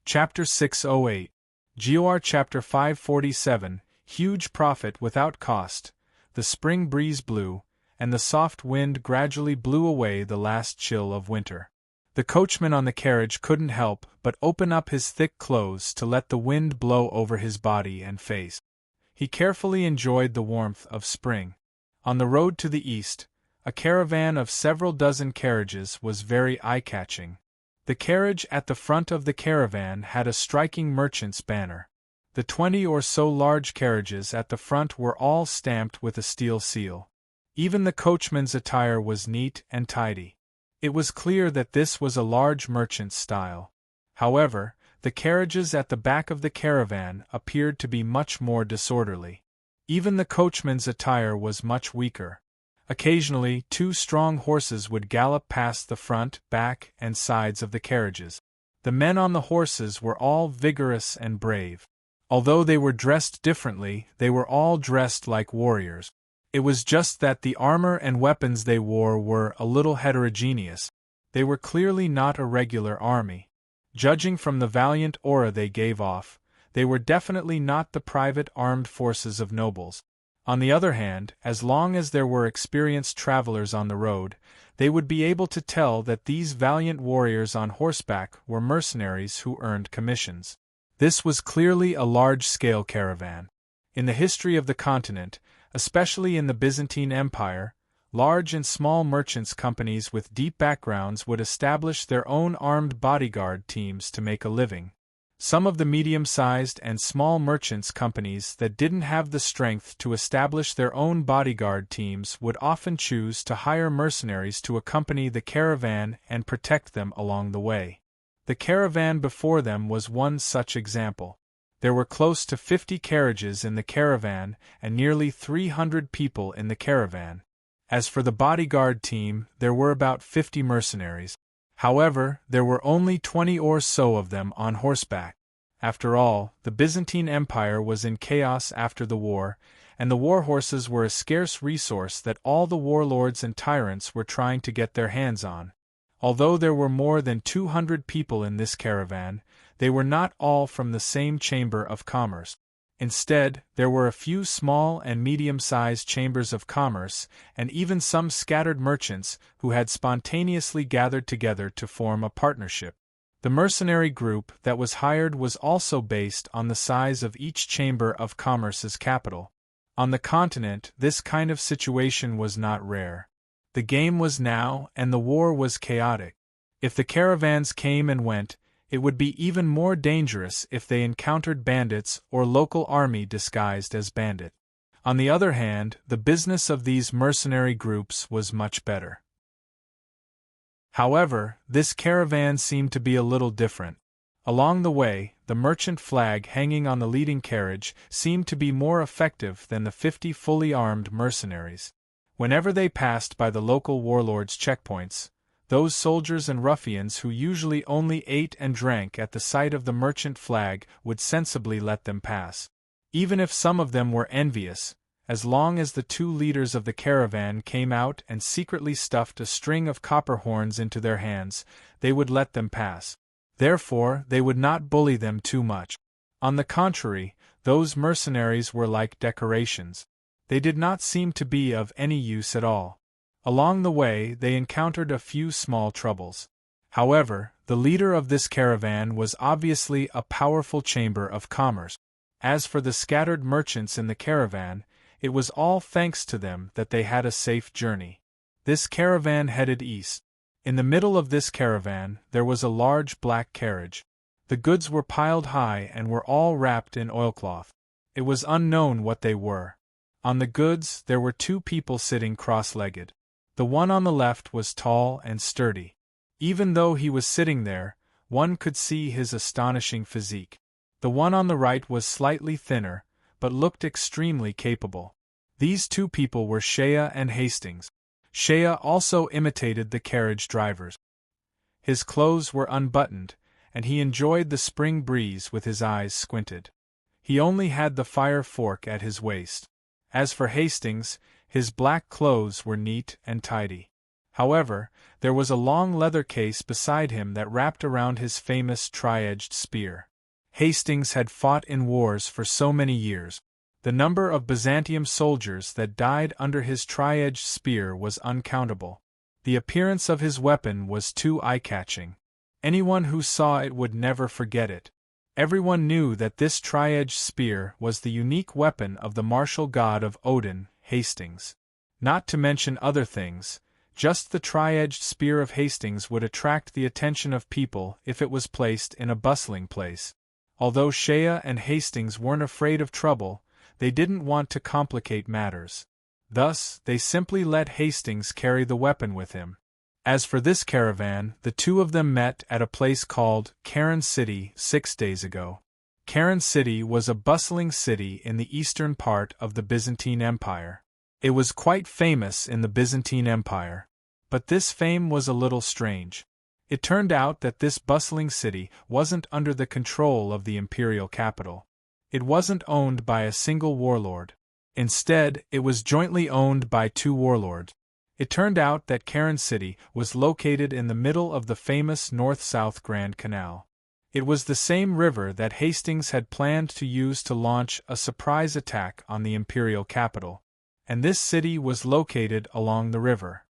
Chapter 608. GOR Chapter 547. Huge profit without cost. The spring breeze blew, and the soft wind gradually blew away the last chill of winter. The coachman on the carriage couldn't help but open up his thick clothes to let the wind blow over his body and face. He carefully enjoyed the warmth of spring. On the road to the east, a caravan of several dozen carriages was very eye-catching. The carriage at the front of the caravan had a striking merchant's banner. The 20 or so large carriages at the front were all stamped with a steel seal. Even the coachman's attire was neat and tidy. It was clear that this was a large merchant's style. However, the carriages at the back of the caravan appeared to be much more disorderly. Even the coachman's attire was much weaker. Occasionally, 2 strong horses would gallop past the front, back, and sides of the carriages. The men on the horses were all vigorous and brave. Although they were dressed differently, they were all dressed like warriors. It was just that the armor and weapons they wore were a little heterogeneous. They were clearly not a regular army. Judging from the valiant aura they gave off, they were definitely not the private armed forces of nobles. On the other hand, as long as there were experienced travelers on the road, they would be able to tell that these valiant warriors on horseback were mercenaries who earned commissions. This was clearly a large-scale caravan. In the history of the continent, especially in the Byzantine Empire, large and small merchants' companies with deep backgrounds would establish their own armed bodyguard teams to make a living. Some of the medium-sized and small merchants' companies that didn't have the strength to establish their own bodyguard teams would often choose to hire mercenaries to accompany the caravan and protect them along the way. The caravan before them was one such example. There were close to 50 carriages in the caravan and nearly 300 people in the caravan. As for the bodyguard team, there were about 50 mercenaries. However, there were only 20 or so of them on horseback. After all, the Byzantine Empire was in chaos after the war, and the war horses were a scarce resource that all the warlords and tyrants were trying to get their hands on. Although there were more than 200 people in this caravan, they were not all from the same chamber of commerce. Instead, there were a few small and medium-sized chambers of commerce, and even some scattered merchants who had spontaneously gathered together to form a partnership. The mercenary group that was hired was also based on the size of each chamber of commerce's capital. On the continent, this kind of situation was not rare. The game was now, and the war was chaotic. If the caravans came and went, it would be even more dangerous if they encountered bandits or local army disguised as bandit. On the other hand, the business of these mercenary groups was much better. However, this caravan seemed to be a little different. Along the way, the merchant flag hanging on the leading carriage seemed to be more effective than the 50 fully armed mercenaries. Whenever they passed by the local warlords' checkpoints, those soldiers and ruffians who usually only ate and drank at the sight of the merchant flag would sensibly let them pass. Even if some of them were envious, as long as the 2 leaders of the caravan came out and secretly stuffed a string of copper horns into their hands, they would let them pass. Therefore, they would not bully them too much. On the contrary, those mercenaries were like decorations. They did not seem to be of any use at all. Along the way, they encountered a few small troubles. However, the leader of this caravan was obviously a powerful chamber of commerce. As for the scattered merchants in the caravan, it was all thanks to them that they had a safe journey. This caravan headed east. In the middle of this caravan, there was a large black carriage. The goods were piled high and were all wrapped in oilcloth. It was unknown what they were. On the goods, there were 2 people sitting cross-legged. The one on the left was tall and sturdy. Even though he was sitting there, one could see his astonishing physique. The one on the right was slightly thinner, but looked extremely capable. These 2 people were Shea and Hastings. Shea also imitated the carriage drivers. His clothes were unbuttoned, and he enjoyed the spring breeze with his eyes squinted. He only had the fire fork at his waist. As for Hastings, his black clothes were neat and tidy. However, there was a long leather case beside him that wrapped around his famous tri-edged spear. Hastings had fought in wars for so many years. The number of Byzantium soldiers that died under his tri-edged spear was uncountable. The appearance of his weapon was too eye-catching. Anyone who saw it would never forget it. Everyone knew that this tri-edged spear was the unique weapon of the martial god of Odin, Hastings. Not to mention other things, just the tri-edged spear of Hastings would attract the attention of people if it was placed in a bustling place. Although Shea and Hastings weren't afraid of trouble, they didn't want to complicate matters. Thus, they simply let Hastings carry the weapon with him. As for this caravan, the two of them met at a place called Karen City 6 days ago. Karen City was a bustling city in the eastern part of the Byzantine Empire. It was quite famous in the Byzantine Empire. But this fame was a little strange. It turned out that this bustling city wasn't under the control of the imperial capital. It wasn't owned by a single warlord. Instead, it was jointly owned by two warlords. It turned out that Karen City was located in the middle of the famous North-South Grand Canal. It was the same river that Hastings had planned to use to launch a surprise attack on the imperial capital, and this city was located along the river.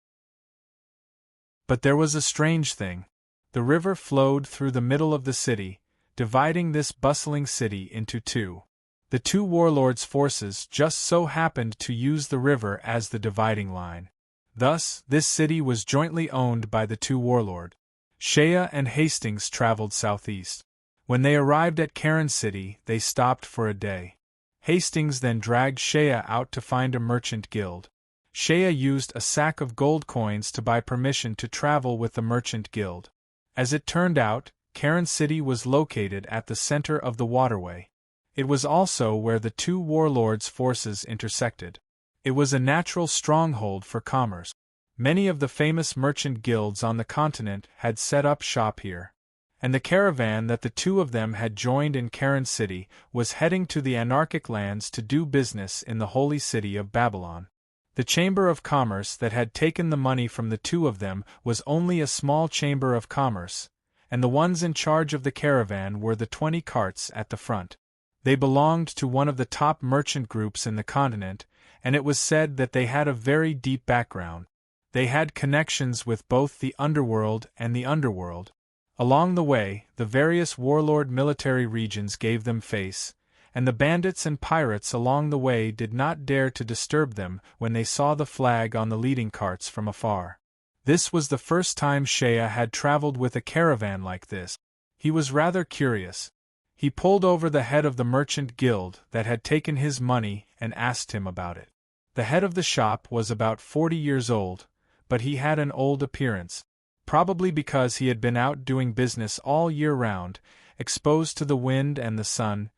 But there was a strange thing. The river flowed through the middle of the city, dividing this bustling city into two. The two warlords' forces just so happened to use the river as the dividing line. Thus, this city was jointly owned by the two warlords. Shea and Hastings traveled southeast. When they arrived at Karen City, they stopped for a day. Hastings then dragged Shea out to find a merchant guild. Shea used a sack of gold coins to buy permission to travel with the merchant guild. As it turned out, Karen City was located at the center of the waterway. It was also where the two warlords' forces intersected. It was a natural stronghold for commerce. Many of the famous merchant guilds on the continent had set up shop here. And the caravan that the two of them had joined in Karen City was heading to the anarchic lands to do business in the holy city of Babylon. The Chamber of Commerce that had taken the money from the two of them was only a small chamber of commerce, and the ones in charge of the caravan were the 20 carts at the front. They belonged to one of the top merchant groups in the continent, and it was said that they had a very deep background. They had connections with both the underworld and the underworld. Along the way, the various warlord military regions gave them face, and the bandits and pirates along the way did not dare to disturb them when they saw the flag on the leading carts from afar. This was the first time Shea had traveled with a caravan like this. He was rather curious. He pulled over the head of the merchant guild that had taken his money and asked him about it. The head of the shop was about 40 years old, but he had an old appearance, probably because he had been out doing business all year round, exposed to the wind and the sun.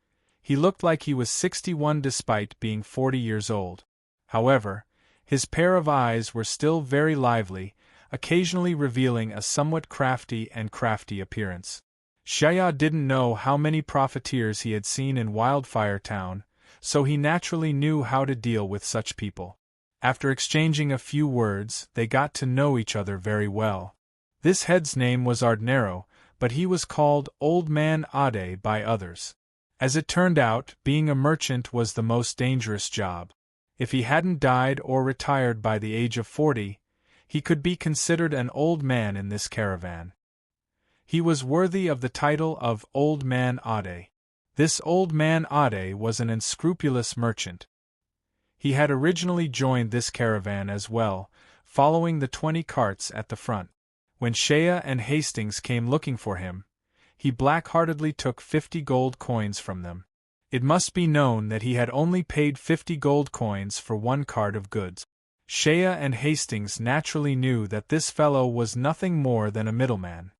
He looked like he was 61 despite being 40 years old. However, his pair of eyes were still very lively, occasionally revealing a somewhat crafty appearance. Shea didn't know how many profiteers he had seen in Wildfire Town, so he naturally knew how to deal with such people. After exchanging a few words, they got to know each other very well. This head's name was Ardnero, but he was called Old Man Ade by others. As it turned out, being a merchant was the most dangerous job. If he hadn't died or retired by the age of 40, he could be considered an old man in this caravan. He was worthy of the title of Old Man Ade. This Old Man Ade was an unscrupulous merchant. He had originally joined this caravan as well, following the 20 carts at the front. When Shea and Hastings came looking for him, he black-heartedly took 50 gold coins from them. It must be known that he had only paid 50 gold coins for one cart of goods. Shea and Hastings naturally knew that this fellow was nothing more than a middleman.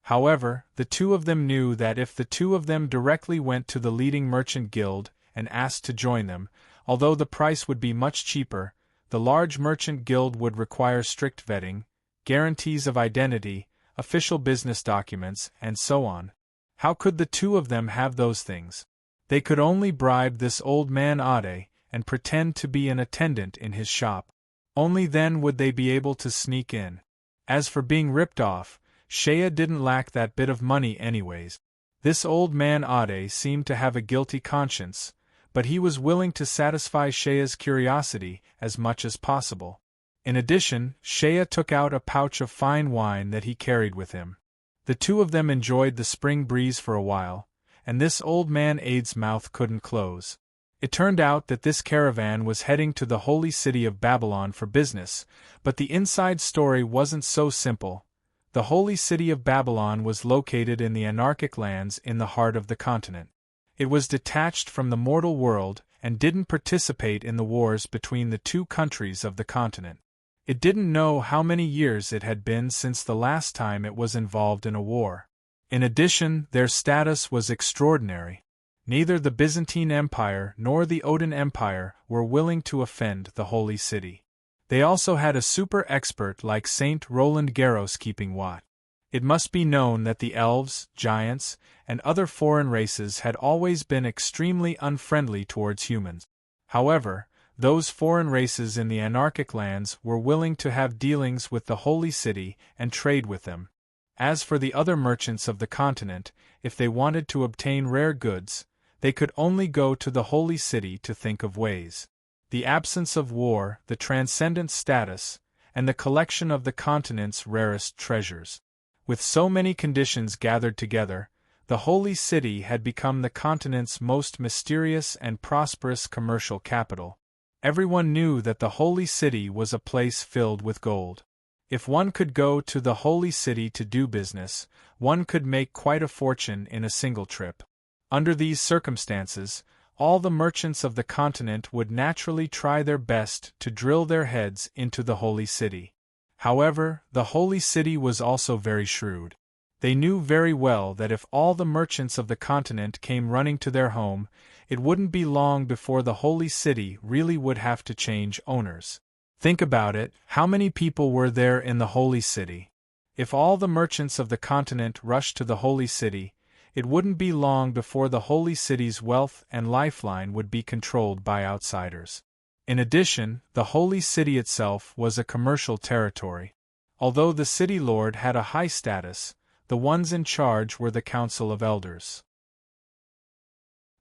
However, the two of them knew that if the two of them directly went to the leading merchant guild and asked to join them, although the price would be much cheaper, the large merchant guild would require strict vetting, guarantees of identity, official business documents, and so on. How could the two of them have those things? They could only bribe this Old Man Ade and pretend to be an attendant in his shop. Only then would they be able to sneak in. As for being ripped off, Shea didn't lack that bit of money anyways. This old man Ade seemed to have a guilty conscience, but he was willing to satisfy Shea's curiosity as much as possible. In addition, Shea took out a pouch of fine wine that he carried with him. The two of them enjoyed the spring breeze for a while, and this old man Ade's mouth couldn't close. It turned out that this caravan was heading to the holy city of Babylon for business, but the inside story wasn't so simple. The holy city of Babylon was located in the anarchic lands in the heart of the continent. It was detached from the mortal world and didn't participate in the wars between the two countries of the continent. It didn't know how many years it had been since the last time it was involved in a war. In addition, their status was extraordinary. Neither the Byzantine Empire nor the Ottoman Empire were willing to offend the holy city. They also had a super expert like Saint Roland Garros keeping watch. It must be known that the elves, giants, and other foreign races had always been extremely unfriendly towards humans. However, those foreign races in the anarchic lands were willing to have dealings with the holy city and trade with them. As for the other merchants of the continent, if they wanted to obtain rare goods, they could only go to the holy city to think of ways. The absence of war, the transcendent status, and the collection of the continent's rarest treasures. With so many conditions gathered together, the holy city had become the continent's most mysterious and prosperous commercial capital. Everyone knew that the holy city was a place filled with gold. If one could go to the holy city to do business, one could make quite a fortune in a single trip. Under these circumstances, all the merchants of the continent would naturally try their best to drill their heads into the holy city. However, the holy city was also very shrewd. They knew very well that if all the merchants of the continent came running to their home, it wouldn't be long before the holy city really would have to change owners. Think about it, how many people were there in the holy city? If all the merchants of the continent rushed to the holy city, it wouldn't be long before the holy city's wealth and lifeline would be controlled by outsiders. In addition, the holy city itself was a commercial territory. Although the city lord had a high status, the ones in charge were the Council of Elders.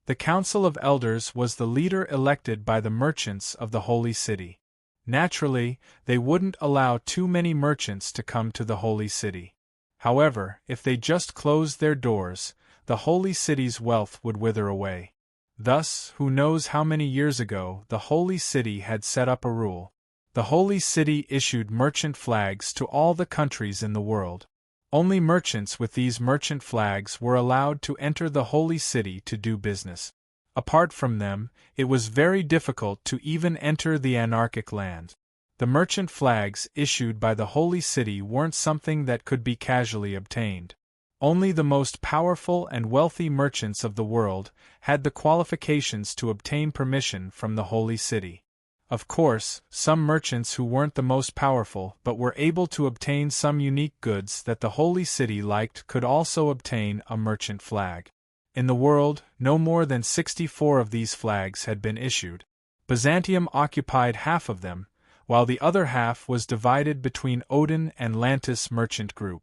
The Council of Elders was the leader elected by the merchants of the holy city. Naturally, they wouldn't allow too many merchants to come to the holy city. However, if they just closed their doors, the holy city's wealth would wither away. Thus, who knows how many years ago the holy city had set up a rule. The holy city issued merchant flags to all the countries in the world. Only merchants with these merchant flags were allowed to enter the holy city to do business. Apart from them, it was very difficult to even enter the anarchic land. The merchant flags issued by the holy city weren't something that could be casually obtained. Only the most powerful and wealthy merchants of the world had the qualifications to obtain permission from the holy city. Of course, some merchants who weren't the most powerful but were able to obtain some unique goods that the holy city liked could also obtain a merchant flag. In the world, no more than 64 of these flags had been issued. Byzantium occupied half of them, while the other half was divided between Odin and Lantis merchant group.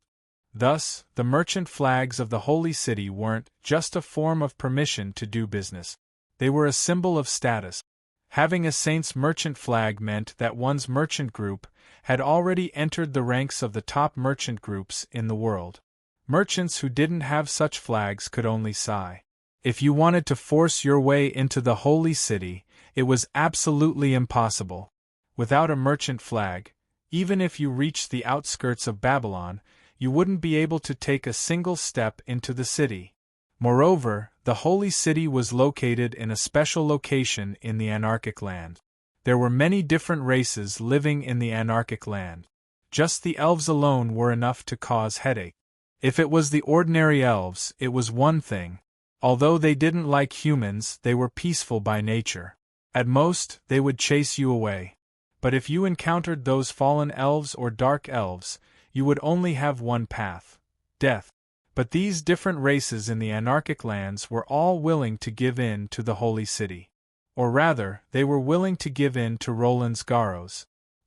Thus, the merchant flags of the holy city weren't just a form of permission to do business. They were a symbol of status. Having a saint's merchant flag meant that one's merchant group had already entered the ranks of the top merchant groups in the world. Merchants who didn't have such flags could only sigh. If you wanted to force your way into the holy city, it was absolutely impossible. Without a merchant flag, even if you reached the outskirts of Babylon, you wouldn't be able to take a single step into the city. Moreover, the holy city was located in a special location in the anarchic land. There were many different races living in the anarchic land. Just the elves alone were enough to cause headache. If it was the ordinary elves, it was one thing. Although they didn't like humans, they were peaceful by nature. At most, they would chase you away. But if you encountered those fallen elves or dark elves, you would only have one path: death. But these different races in the anarchic lands were all willing to give in to the holy city. Or rather, they were willing to give in to Roland's Garros.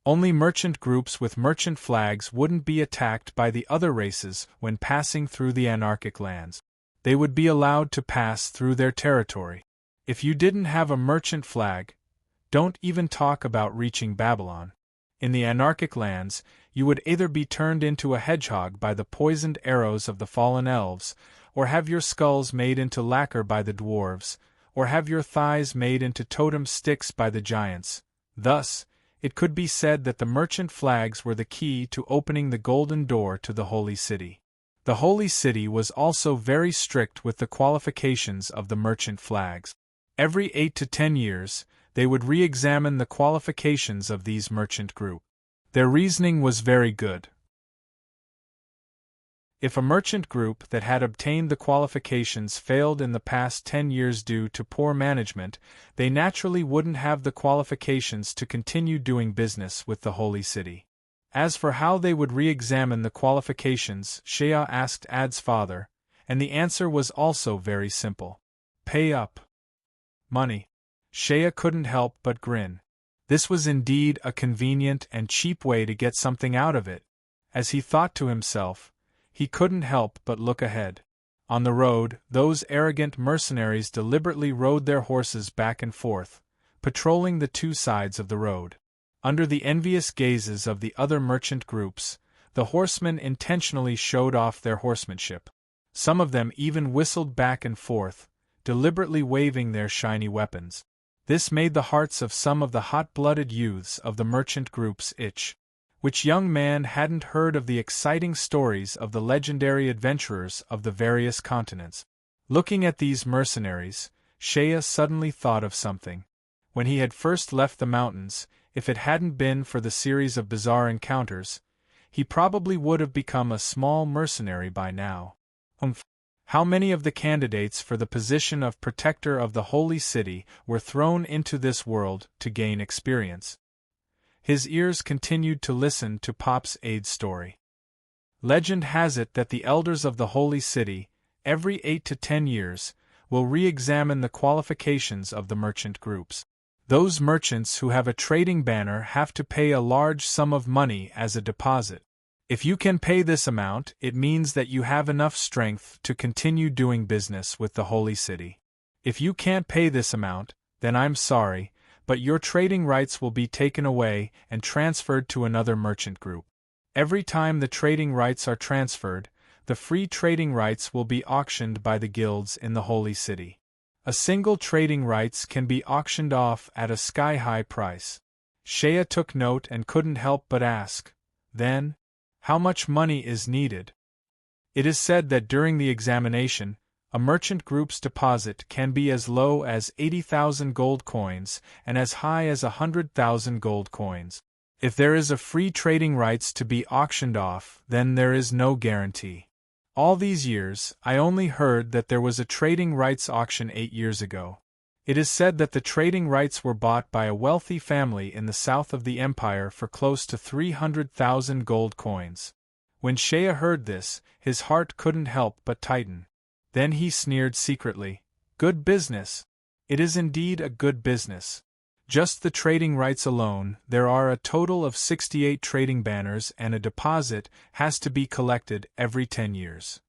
Only merchant groups with merchant flags wouldn't be attacked by the other races when passing through the anarchic lands. They would be allowed to pass through their territory. If you didn't have a merchant flag, don't even talk about reaching Babylon. In the anarchic lands, you would either be turned into a hedgehog by the poisoned arrows of the fallen elves, or have your skulls made into lacquer by the dwarves, or have your thighs made into totem sticks by the giants. Thus, it could be said that the merchant flags were the key to opening the golden door to the Holy City. The Holy City was also very strict with the qualifications of the merchant flags. Every 8 to 10 years, they would re-examine the qualifications of these merchant groups. Their reasoning was very good. If a merchant group that had obtained the qualifications failed in the past 10 years due to poor management, they naturally wouldn't have the qualifications to continue doing business with the Holy City. As for how they would re-examine the qualifications, Shea asked Ad's father, and the answer was also very simple. Pay up. Money. Shea couldn't help but grin. This was indeed a convenient and cheap way to get something out of it. As he thought to himself, he couldn't help but look ahead. On the road, those arrogant mercenaries deliberately rode their horses back and forth, patrolling the two sides of the road. Under the envious gazes of the other merchant groups, the horsemen intentionally showed off their horsemanship. Some of them even whistled back and forth, deliberately waving their shiny weapons. This made the hearts of some of the hot-blooded youths of the merchant groups itch. Which young man hadn't heard of the exciting stories of the legendary adventurers of the various continents? Looking at these mercenaries, Shea suddenly thought of something. When he had first left the mountains, if it hadn't been for the series of bizarre encounters, he probably would have become a small mercenary by now. How many of the candidates for the position of protector of the Holy City were thrown into this world to gain experience? His ears continued to listen to Pop's Aid's story. Legend has it that the elders of the Holy City, every 8 to 10 years, will re-examine the qualifications of the merchant groups. Those merchants who have a trading banner have to pay a large sum of money as a deposit. If you can pay this amount, it means that you have enough strength to continue doing business with the Holy City. If you can't pay this amount, then I'm sorry, but your trading rights will be taken away and transferred to another merchant group. Every time the trading rights are transferred, the free trading rights will be auctioned by the guilds in the Holy City. A single trading rights can be auctioned off at a sky-high price. Shea took note and couldn't help but ask, then, how much money is needed? It is said that during the examination, a merchant group's deposit can be as low as 80,000 gold coins and as high as 100,000 gold coins. If there is a free trading rights to be auctioned off, then there is no guarantee. All these years, I only heard that there was a trading rights auction 8 years ago. It is said that the trading rights were bought by a wealthy family in the south of the empire for close to 300,000 gold coins. When Shea heard this, his heart couldn't help but tighten. Then he sneered secretly, "Good business! It is indeed a good business. Just the trading rights alone, there are a total of 68 trading banners and a deposit has to be collected every 10 years.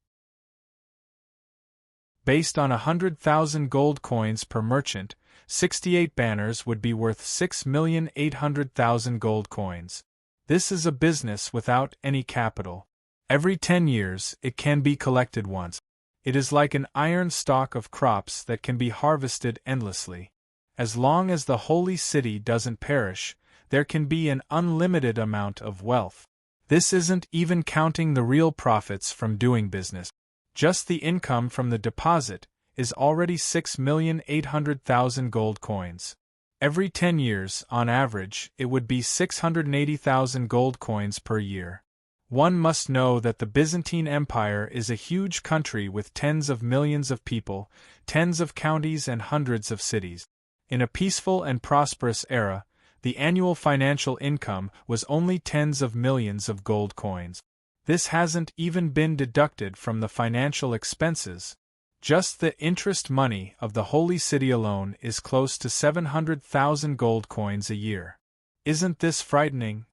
Based on 100,000 gold coins per merchant, 68 banners would be worth 6,800,000 gold coins. This is a business without any capital. Every 10 years, it can be collected once. It is like an iron stock of crops that can be harvested endlessly. As long as the Holy City doesn't perish, there can be an unlimited amount of wealth. This isn't even counting the real profits from doing business. Just the income from the deposit is already 6,800,000 gold coins. Every 10 years, on average, it would be 680,000 gold coins per year. One must know that the Byzantine Empire is a huge country with tens of millions of people, tens of counties and hundreds of cities. In a peaceful and prosperous era, the annual financial income was only tens of millions of gold coins. This hasn't even been deducted from the financial expenses. Just the interest money of the Holy City alone is close to 700,000 gold coins a year. Isn't this frightening?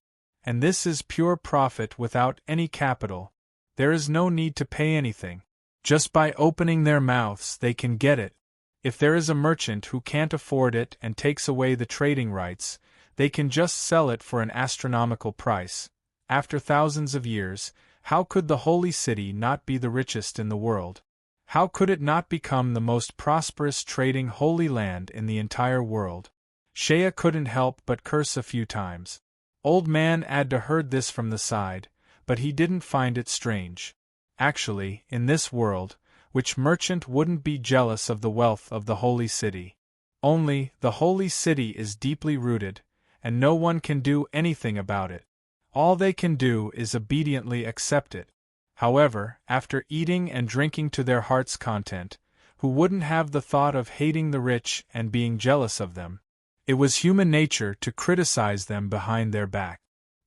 And this is pure profit without any capital. There is no need to pay anything. Just by opening their mouths they can get it. If there is a merchant who can't afford it and takes away the trading rights, they can just sell it for an astronomical price. After thousands of years, how could the Holy City not be the richest in the world? How could it not become the most prosperous trading Holy Land in the entire world? Shea couldn't help but curse a few times. Old man Adda heard this from the side, but he didn't find it strange. Actually, in this world, which merchant wouldn't be jealous of the wealth of the Holy City? Only, the Holy City is deeply rooted, and no one can do anything about it. All they can do is obediently accept it. However, after eating and drinking to their heart's content, who wouldn't have the thought of hating the rich and being jealous of them? It was human nature to criticize them behind their back.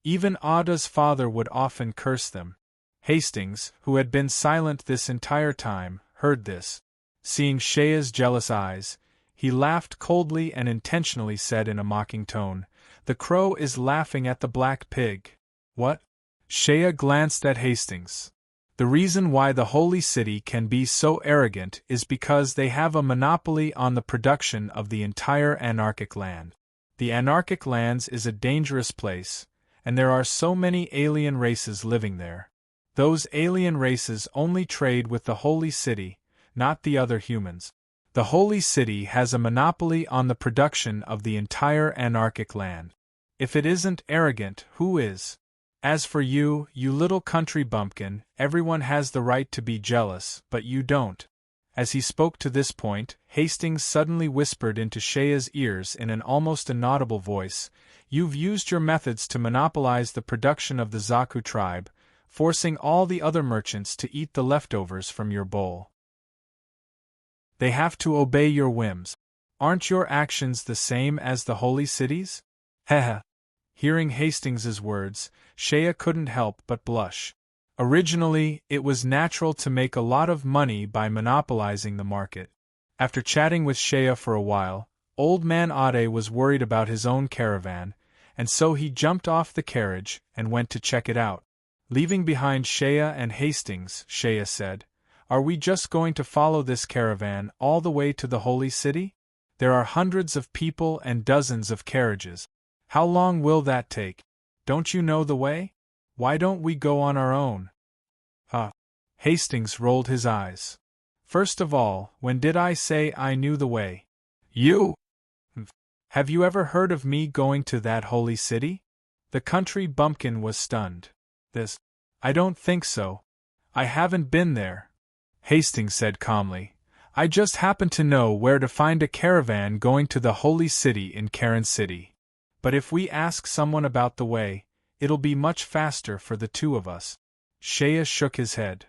Even Adda's father would often curse them. Hastings, who had been silent this entire time, heard this. Seeing Shea's jealous eyes, he laughed coldly and intentionally said in a mocking tone, "The crow is laughing at the black pig." What? Shea glanced at Hastings. The reason why the Holy City can be so arrogant is because they have a monopoly on the production of the entire anarchic land. The anarchic lands is a dangerous place, and there are so many alien races living there. Those alien races only trade with the Holy City, not the other humans. The Holy City has a monopoly on the production of the entire anarchic land. If it isn't arrogant, who is? As for you, you little country bumpkin, everyone has the right to be jealous, but you don't. As he spoke to this point, Hastings suddenly whispered into Shea's ears in an almost inaudible voice, "You've used your methods to monopolize the production of the Zaku tribe, forcing all the other merchants to eat the leftovers from your bowl. They have to obey your whims. Aren't your actions the same as the Holy City's?" Heh. Hearing Hastings's words, Shea couldn't help but blush. Originally, it was natural to make a lot of money by monopolizing the market. After chatting with Shea for a while, Old Man Ade was worried about his own caravan, and so he jumped off the carriage and went to check it out. Leaving behind Shea and Hastings, Shea said, "Are we just going to follow this caravan all the way to the Holy City? There are hundreds of people and dozens of carriages. How long will that take? Don't you know the way? Why don't we go on our own?" Hastings rolled his eyes. "First of all, when did I say I knew the way? You! Have you ever heard of me going to that Holy City?" The country bumpkin was stunned. I don't think so. I haven't been there," Hastings said calmly. "I just happen to know where to find a caravan going to the Holy City in Karen City. But if we ask someone about the way, it'll be much faster for the two of us." Shea shook his head.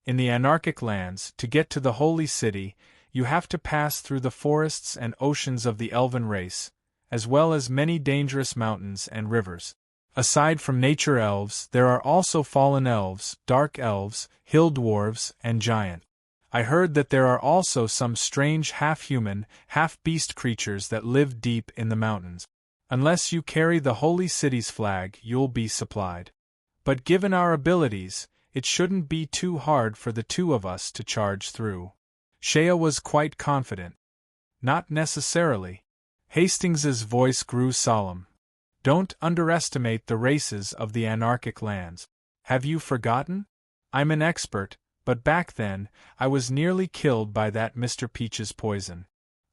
"In the anarchic lands, to get to the Holy City, you have to pass through the forests and oceans of the elven race, as well as many dangerous mountains and rivers. Aside from nature elves, there are also fallen elves, dark elves, hill dwarves, and giant. I heard that there are also some strange half-human, half-beast creatures that live deep in the mountains. Unless you carry the Holy City's flag, you'll be supplied. But given our abilities, it shouldn't be too hard for the two of us to charge through." Shea was quite confident. "Not necessarily." Hastings's voice grew solemn. "Don't underestimate the races of the anarchic lands. Have you forgotten? I'm an expert, but back then, I was nearly killed by that Mr. Peach's poison."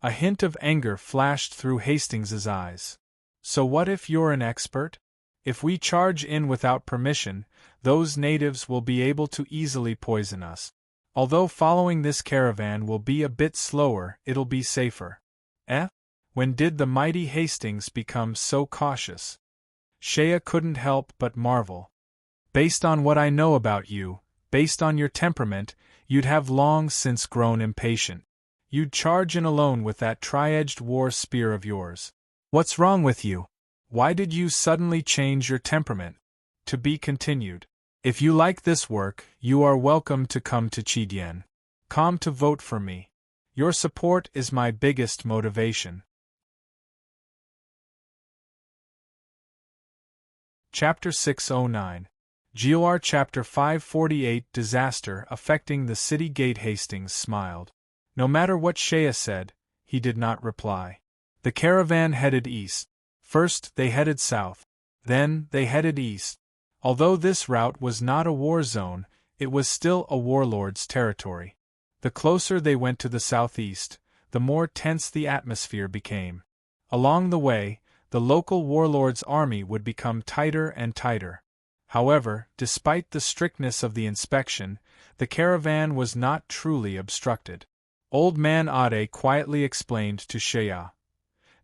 A hint of anger flashed through Hastings's eyes. "So what if you're an expert? If we charge in without permission, those natives will be able to easily poison us. Although following this caravan will be a bit slower, it'll be safer." When did the mighty Hastings become so cautious? Shea couldn't help but marvel. "Based on what I know about you, based on your temperament, you'd have long since grown impatient. You'd charge in alone with that tri-edged war spear of yours. What's wrong with you? Why did you suddenly change your temperament?" To be continued. If you like this work, you are welcome to come to Chidien. Come to vote for me. Your support is my biggest motivation. Chapter 609. GOR Chapter 548. Disaster affecting the city gate. Hastings smiled. No matter what Shea said, he did not reply. The caravan headed east. First, they headed south. Then, they headed east. Although this route was not a war zone, it was still a warlord's territory. The closer they went to the southeast, the more tense the atmosphere became. Along the way, the local warlord's army would become tighter and tighter. However, despite the strictness of the inspection, the caravan was not truly obstructed. Old Man Ade quietly explained to Shea.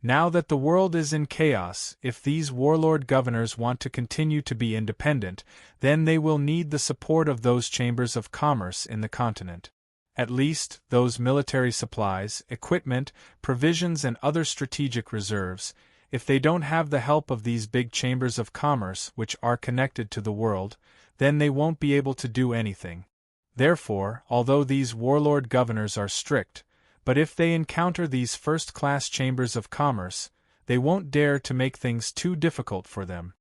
Now that the world is in chaos, if these warlord governors want to continue to be independent, then they will need the support of those chambers of commerce in the continent. At least, those military supplies, equipment, provisions and other strategic reserves. If they don't have the help of these big chambers of commerce which are connected to the world, then they won't be able to do anything. Therefore, although these warlord governors are strict, but if they encounter these first-class chambers of commerce, they won't dare to make things too difficult for them.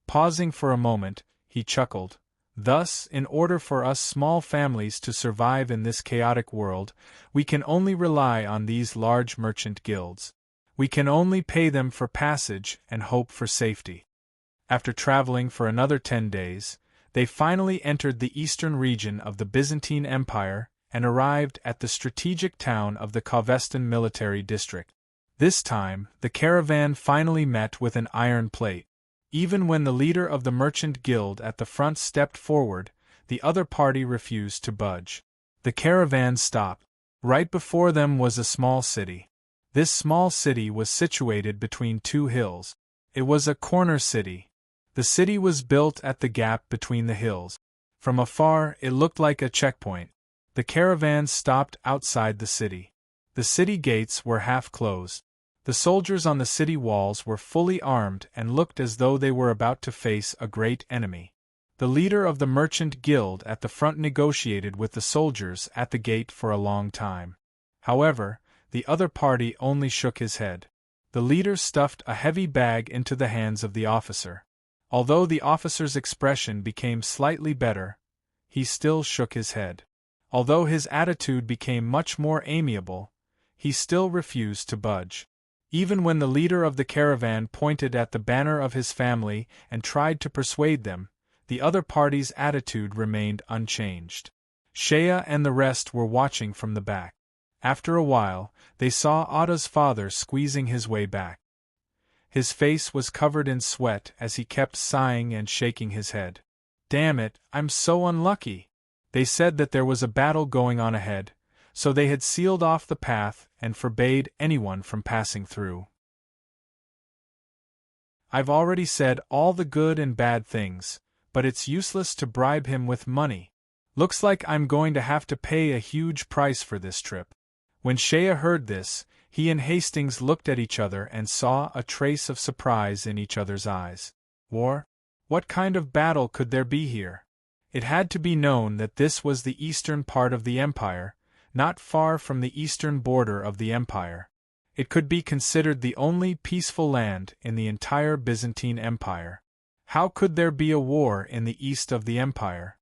Pausing for a moment, he chuckled. Thus, in order for us small families to survive in this chaotic world, we can only rely on these large merchant guilds. We can only pay them for passage and hope for safety. After traveling for another 10 days, they finally entered the eastern region of the Byzantine Empire and arrived at the strategic town of the Kavestan military district. This time, the caravan finally met with an iron plate. Even when the leader of the merchant guild at the front stepped forward, the other party refused to budge. The caravan stopped. Right before them was a small city. This small city was situated between two hills. It was a corner city. The city was built at the gap between the hills. From afar, it looked like a checkpoint. The caravan stopped outside the city. The city gates were half closed. The soldiers on the city walls were fully armed and looked as though they were about to face a great enemy. The leader of the merchant guild at the front negotiated with the soldiers at the gate for a long time. However, the other party only shook his head. The leader stuffed a heavy bag into the hands of the officer. Although the officer's expression became slightly better, he still shook his head. Although his attitude became much more amiable, he still refused to budge. Even when the leader of the caravan pointed at the banner of his family and tried to persuade them, the other party's attitude remained unchanged. Shea and the rest were watching from the back. After a while, they saw Ada's father squeezing his way back. His face was covered in sweat as he kept sighing and shaking his head. "Damn it, I'm so unlucky." They said that there was a battle going on ahead, so they had sealed off the path and forbade anyone from passing through. I've already said all the good and bad things, but it's useless to bribe him with money. Looks like I'm going to have to pay a huge price for this trip. When Shea heard this, he and Hastings looked at each other and saw a trace of surprise in each other's eyes. War? What kind of battle could there be here? It had to be known that this was the eastern part of the empire, not far from the eastern border of the empire. It could be considered the only peaceful land in the entire Byzantine Empire. How could there be a war in the east of the empire?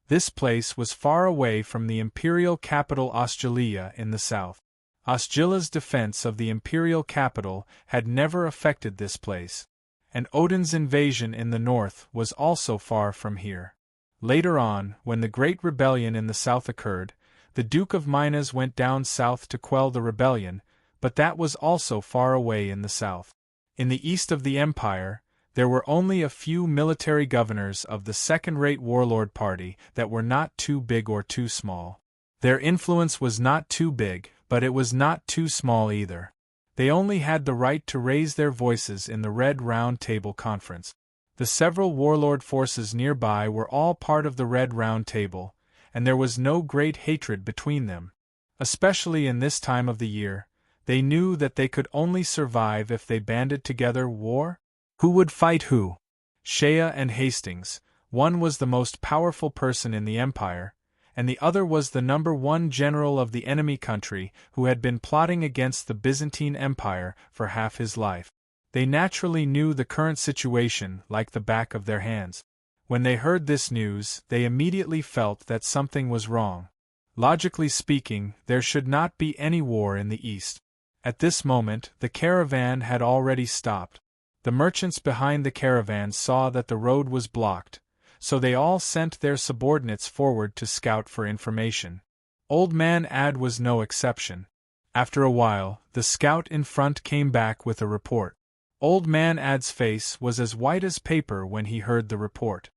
This place was far away from the imperial capital Osgiliath in the south. Osgila's defense of the imperial capital had never affected this place, and Odin's invasion in the north was also far from here. Later on, when the Great Rebellion in the south occurred, the Duke of Minas went down south to quell the rebellion, but that was also far away in the south. In the east of the empire, there were only a few military governors of the second-rate warlord party that were not too big or too small. Their influence was not too big, but it was not too small either. They only had the right to raise their voices in the Red Round Table Conference. The several warlord forces nearby were all part of the Red Round Table, and there was no great hatred between them. Especially in this time of the year, they knew that they could only survive if they banded together. War? Who would fight who? Shea and Hastings. One was the most powerful person in the empire, and the other was the #1 general of the enemy country who had been plotting against the Byzantine Empire for half his life. They naturally knew the current situation like the back of their hands. When they heard this news, they immediately felt that something was wrong. Logically speaking, there should not be any war in the East. At this moment, the caravan had already stopped. The merchants behind the caravan saw that the road was blocked, so they all sent their subordinates forward to scout for information. Old Man Ad was no exception. After a while, the scout in front came back with a report. Old Man Ad's face was as white as paper when he heard the report.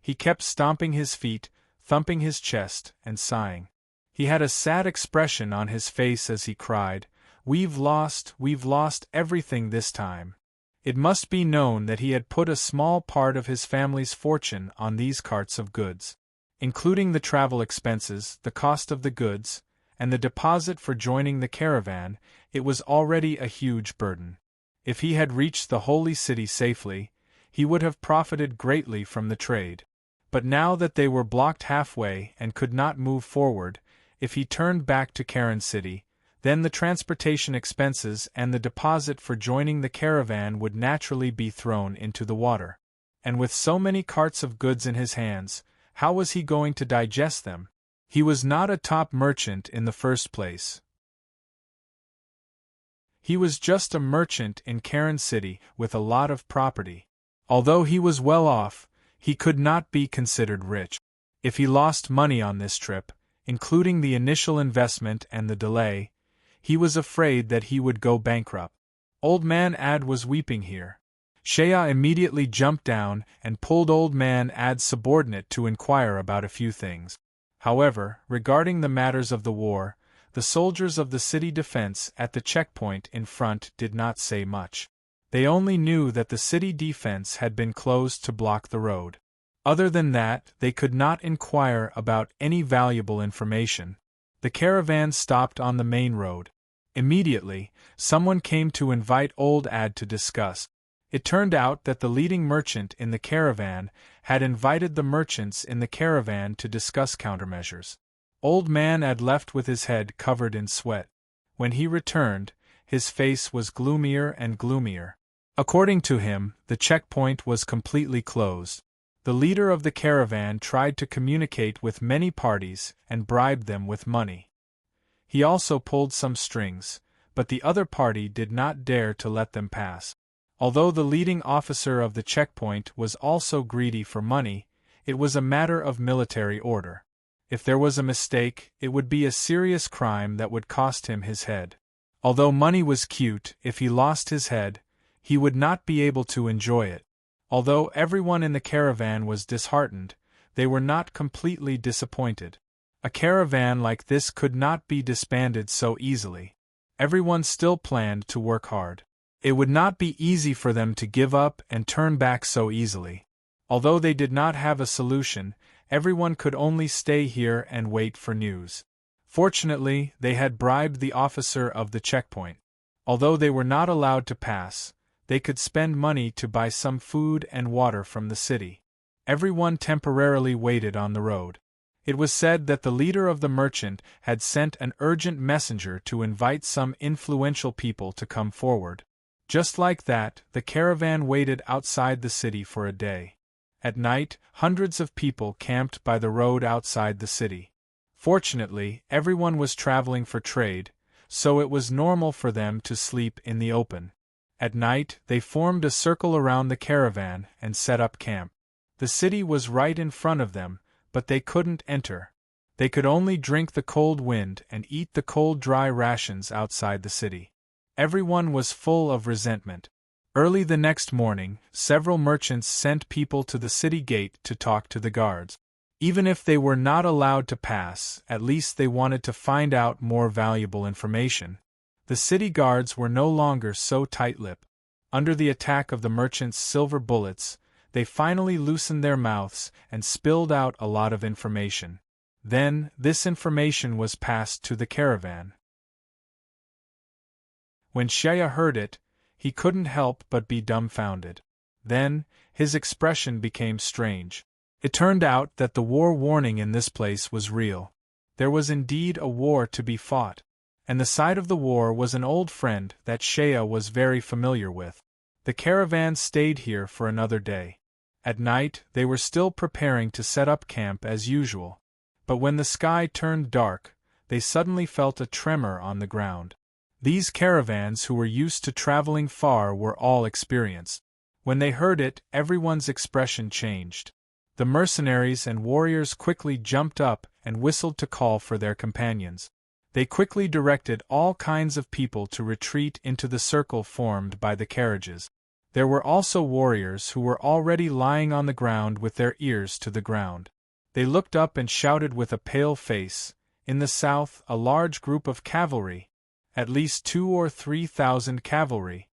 He kept stomping his feet, thumping his chest, and sighing. He had a sad expression on his face as he cried, we've lost everything this time." It must be known that he had put a small part of his family's fortune on these carts of goods. Including the travel expenses, the cost of the goods, and the deposit for joining the caravan, it was already a huge burden. If he had reached the holy city safely, he would have profited greatly from the trade. But now that they were blocked halfway and could not move forward, if he turned back to Karen City, then the transportation expenses and the deposit for joining the caravan would naturally be thrown into the water. And with so many carts of goods in his hands, how was he going to digest them? He was not a top merchant in the first place. He was just a merchant in Karen City with a lot of property. Although he was well off, he could not be considered rich. If he lost money on this trip, including the initial investment and the delay, he was afraid that he would go bankrupt. Old Man Ad was weeping here. Shea immediately jumped down and pulled Old Man Ad's subordinate to inquire about a few things. However, regarding the matters of the war, the soldiers of the city defense at the checkpoint in front did not say much. They only knew that the city defense had been closed to block the road. Other than that, they could not inquire about any valuable information. The caravan stopped on the main road. Immediately, someone came to invite Old Ad to discuss. It turned out that the leading merchant in the caravan had invited the merchants in the caravan to discuss countermeasures. Old Man Ad left with his head covered in sweat. When he returned, his face was gloomier and gloomier. According to him, the checkpoint was completely closed. The leader of the caravan tried to communicate with many parties and bribed them with money. He also pulled some strings, but the other party did not dare to let them pass. Although the leading officer of the checkpoint was also greedy for money, it was a matter of military order. If there was a mistake, it would be a serious crime that would cost him his head. Although money was cute, if he lost his head, he would not be able to enjoy it. Although everyone in the caravan was disheartened, they were not completely disappointed. A caravan like this could not be disbanded so easily. Everyone still planned to work hard. It would not be easy for them to give up and turn back so easily. Although they did not have a solution, everyone could only stay here and wait for news. Fortunately, they had bribed the officer of the checkpoint. Although they were not allowed to pass, they could spend money to buy some food and water from the city. Everyone temporarily waited on the road. It was said that the leader of the merchant had sent an urgent messenger to invite some influential people to come forward. Just like that, the caravan waited outside the city for a day. At night, hundreds of people camped by the road outside the city. Fortunately, everyone was traveling for trade, so it was normal for them to sleep in the open. At night, they formed a circle around the caravan and set up camp. The city was right in front of them, but they couldn't enter. They could only drink the cold wind and eat the cold dry rations outside the city. Everyone was full of resentment. Early the next morning, several merchants sent people to the city gate to talk to the guards. Even if they were not allowed to pass, at least they wanted to find out more valuable information. The city guards were no longer so tight-lipped. Under the attack of the merchants' silver bullets, they finally loosened their mouths and spilled out a lot of information. Then, this information was passed to the caravan. When Shea heard it, he couldn't help but be dumbfounded. Then, his expression became strange. It turned out that the war warning in this place was real. There was indeed a war to be fought, and the side of the war was an old friend that Shea was very familiar with. The caravan stayed here for another day. At night, they were still preparing to set up camp as usual. But when the sky turned dark, they suddenly felt a tremor on the ground. These caravans who were used to traveling far were all experienced. When they heard it, everyone's expression changed. The mercenaries and warriors quickly jumped up and whistled to call for their companions. They quickly directed all kinds of people to retreat into the circle formed by the carriages. There were also warriors who were already lying on the ground with their ears to the ground. They looked up and shouted with a pale face, "In the south, a large group of cavalry. At least 2,000 or 3,000 cavalry."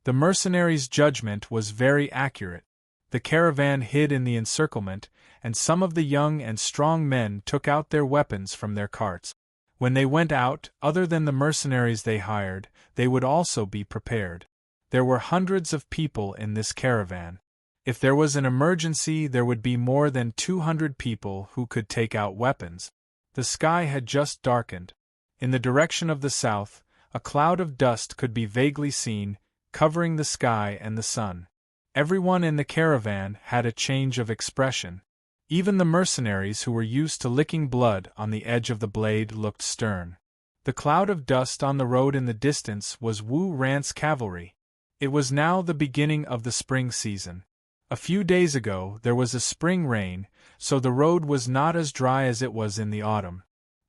The mercenaries' judgment was very accurate. The caravan hid in the encirclement, and some of the young and strong men took out their weapons from their carts. When they went out, other than the mercenaries they hired, they would also be prepared. There were hundreds of people in this caravan. If there was an emergency, there would be more than 200 people who could take out weapons. The sky had just darkened. In the direction of the south, a cloud of dust could be vaguely seen, covering the sky and the sun. Everyone in the caravan had a change of expression. Even the mercenaries who were used to licking blood on the edge of the blade looked stern. The cloud of dust on the road in the distance was Wu Rant's cavalry. It was now the beginning of the spring season. A few days ago there was a spring rain, so the road was not as dry as it was in the autumn.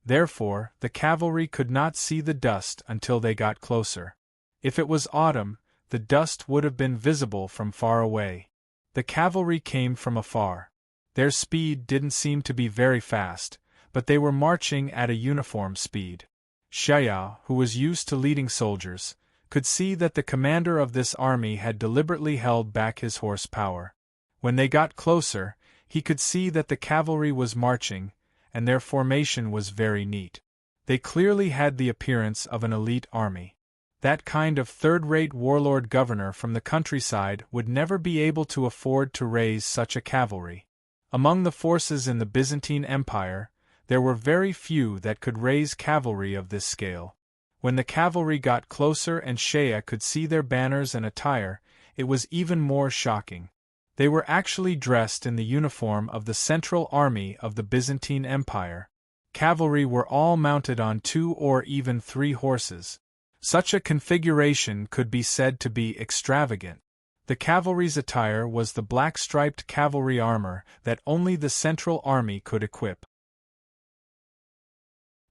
Therefore, the cavalry could not see the dust until they got closer. If it was autumn, the dust would have been visible from far away. The cavalry came from afar. Their speed didn't seem to be very fast, but they were marching at a uniform speed. Xiao, who was used to leading soldiers, could see that the commander of this army had deliberately held back his horsepower. When they got closer, he could see that the cavalry was marching, and their formation was very neat. They clearly had the appearance of an elite army. That kind of third-rate warlord governor from the countryside would never be able to afford to raise such a cavalry. Among the forces in the Byzantine Empire, there were very few that could raise cavalry of this scale. When the cavalry got closer and Shea could see their banners and attire, it was even more shocking. They were actually dressed in the uniform of the Central Army of the Byzantine Empire. Cavalry were all mounted on 2 or even 3 horses. Such a configuration could be said to be extravagant. The cavalry's attire was the black-striped cavalry armor that only the Central Army could equip.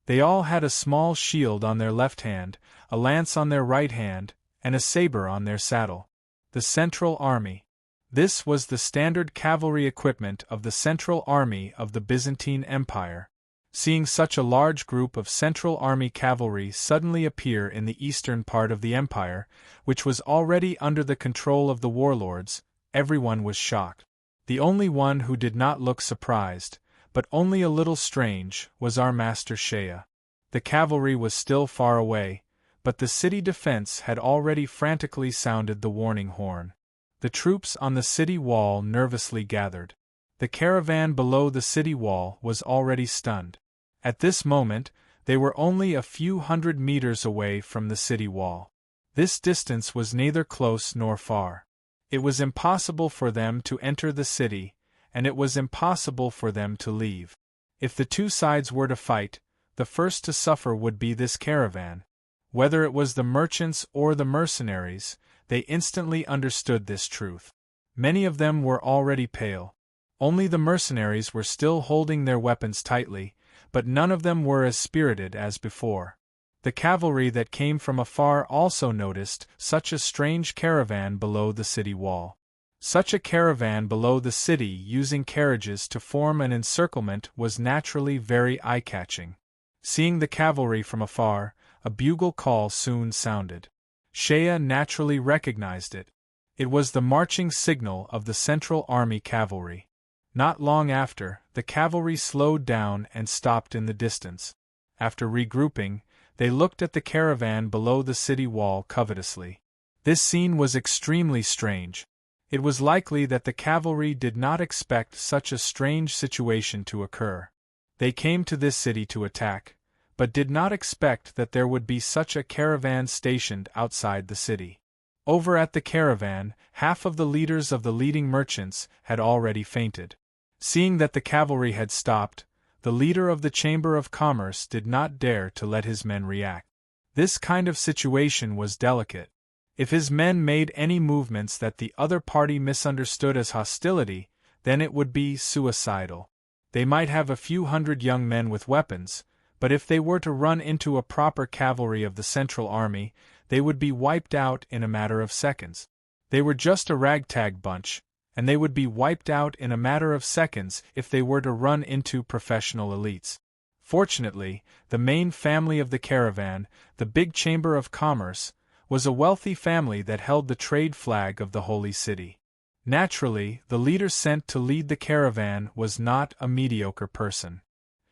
They all had a small shield on their left hand, a lance on their right hand, and a saber on their saddle. The Central Army. This was the standard cavalry equipment of the Central Army of the Byzantine Empire. Seeing such a large group of Central Army cavalry suddenly appear in the eastern part of the empire, which was already under the control of the warlords, everyone was shocked. The only one who did not look surprised, but only a little strange, was our master Shea. The cavalry was still far away, but the city defense had already frantically sounded the warning horn. The troops on the city wall nervously gathered. The caravan below the city wall was already stunned. At this moment, they were only a few hundred meters away from the city wall. This distance was neither close nor far. It was impossible for them to enter the city, and it was impossible for them to leave. If the two sides were to fight, the first to suffer would be this caravan. Whether it was the merchants or the mercenaries, they instantly understood this truth. Many of them were already pale. Only the mercenaries were still holding their weapons tightly, but none of them were as spirited as before. The cavalry that came from afar also noticed such a strange caravan below the city wall. Such a caravan below the city using carriages to form an encirclement was naturally very eye-catching. Seeing the cavalry from afar, a bugle call soon sounded. Shea naturally recognized it. It was the marching signal of the Central Army cavalry. Not long after, the cavalry slowed down and stopped in the distance. After regrouping, they looked at the caravan below the city wall covetously. This scene was extremely strange. It was likely that the cavalry did not expect such a strange situation to occur. They came to this city to attack, but did not expect that there would be such a caravan stationed outside the city. Over at the caravan, half of the leaders of the leading merchants had already fainted. Seeing that the cavalry had stopped, the leader of the Chamber of Commerce did not dare to let his men react. This kind of situation was delicate. If his men made any movements that the other party misunderstood as hostility, then it would be suicidal. They might have a few hundred young men with weapons, but if they were to run into a proper cavalry of the Central Army, they would be wiped out in a matter of seconds. They were just a ragtag bunch, and they would be wiped out in a matter of seconds if they were to run into professional elites. Fortunately, the main family of the caravan, the big Chamber of Commerce, was a wealthy family that held the trade flag of the Holy City. Naturally, the leader sent to lead the caravan was not a mediocre person.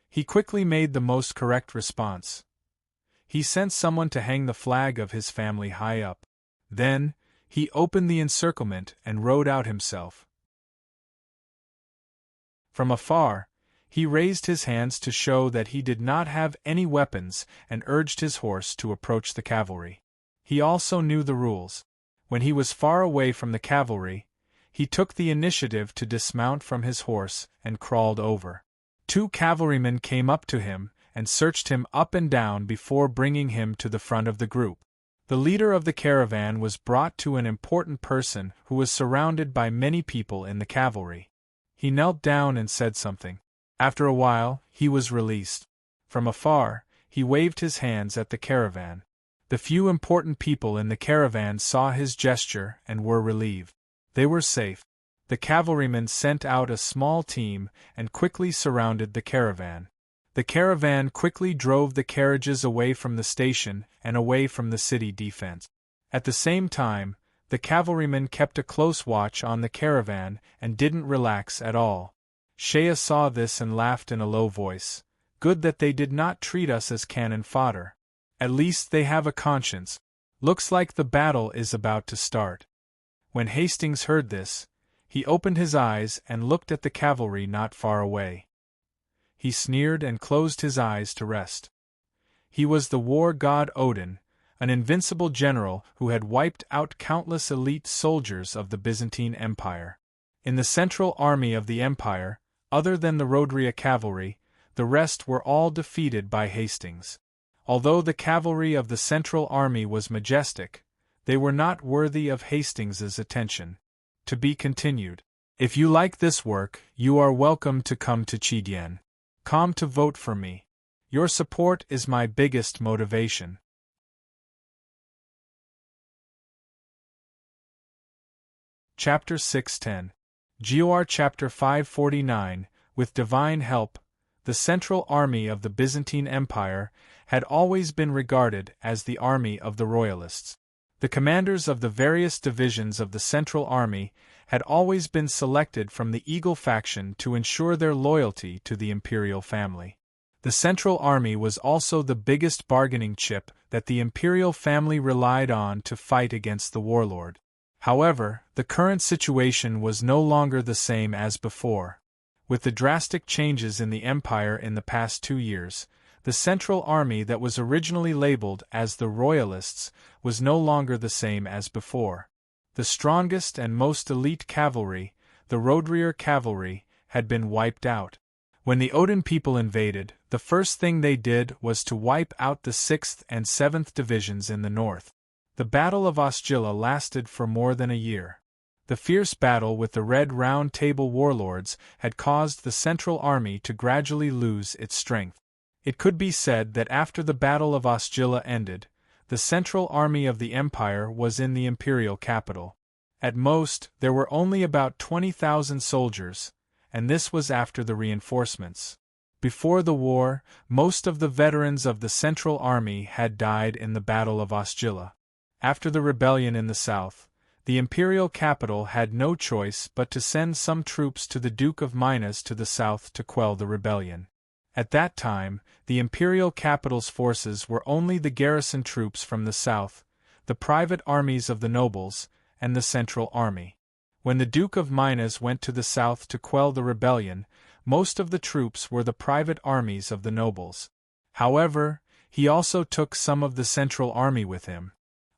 He quickly made the most correct response. He sent someone to hang the flag of his family high up. Then, he opened the encirclement and rode out himself. From afar, he raised his hands to show that he did not have any weapons and urged his horse to approach the cavalry. He also knew the rules. When he was far away from the cavalry, he took the initiative to dismount from his horse and crawled over. 2 cavalrymen came up to him and searched him up and down before bringing him to the front of the group. The leader of the caravan was brought to an important person who was surrounded by many people in the cavalry. He knelt down and said something. After a while, he was released. From afar, he waved his hands at the caravan. The few important people in the caravan saw his gesture and were relieved. They were safe. The cavalrymen sent out a small team and quickly surrounded the caravan. The caravan quickly drove the carriages away from the station and away from the city defense. At the same time, the cavalrymen kept a close watch on the caravan and didn't relax at all. Shea saw this and laughed in a low voice. Good that they did not treat us as cannon fodder. At least they have a conscience. Looks like the battle is about to start. When Hastings heard this, he opened his eyes and looked at the cavalry not far away. He sneered and closed his eyes to rest. He was the war god Odin, an invincible general who had wiped out countless elite soldiers of the Byzantine Empire. In the central army of the empire, other than the Rhodria cavalry, the rest were all defeated by Hastings. Although the cavalry of the central army was majestic, they were not worthy of Hastings's attention. To be continued. If you like this work, you are welcome to come to Chidien.com to vote for me. Your support is my biggest motivation. Chapter 610. GOR Chapter 549. With divine help, the central army of the Byzantine Empire had always been regarded as the army of the royalists. The commanders of the various divisions of the Central Army had always been selected from the Eagle faction to ensure their loyalty to the imperial family. The Central Army was also the biggest bargaining chip that the imperial family relied on to fight against the warlord. However, the current situation was no longer the same as before. With the drastic changes in the empire in the past 2 years, the Central Army that was originally labeled as the Royalists was no longer the same as before. The strongest and most elite cavalry, the Rhodria cavalry, had been wiped out. When the Odin people invaded, the first thing they did was to wipe out the 6th and 7th divisions in the north. The Battle of Osgilla lasted for more than a year. The fierce battle with the Red Round Table warlords had caused the Central Army to gradually lose its strength. It could be said that after the Battle of Osgilla ended, the Central Army of the Empire was in the imperial capital. At most, there were only about 20,000 soldiers, and this was after the reinforcements. Before the war, most of the veterans of the Central Army had died in the Battle of Osgilla. After the rebellion in the south, the imperial capital had no choice but to send some troops to the Duke of Minas to the south to quell the rebellion. At that time, the imperial capital's forces were only the garrison troops from the south, the private armies of the nobles, and the Central Army. When the Duke of Minas went to the south to quell the rebellion, most of the troops were the private armies of the nobles. However, he also took some of the Central Army with him.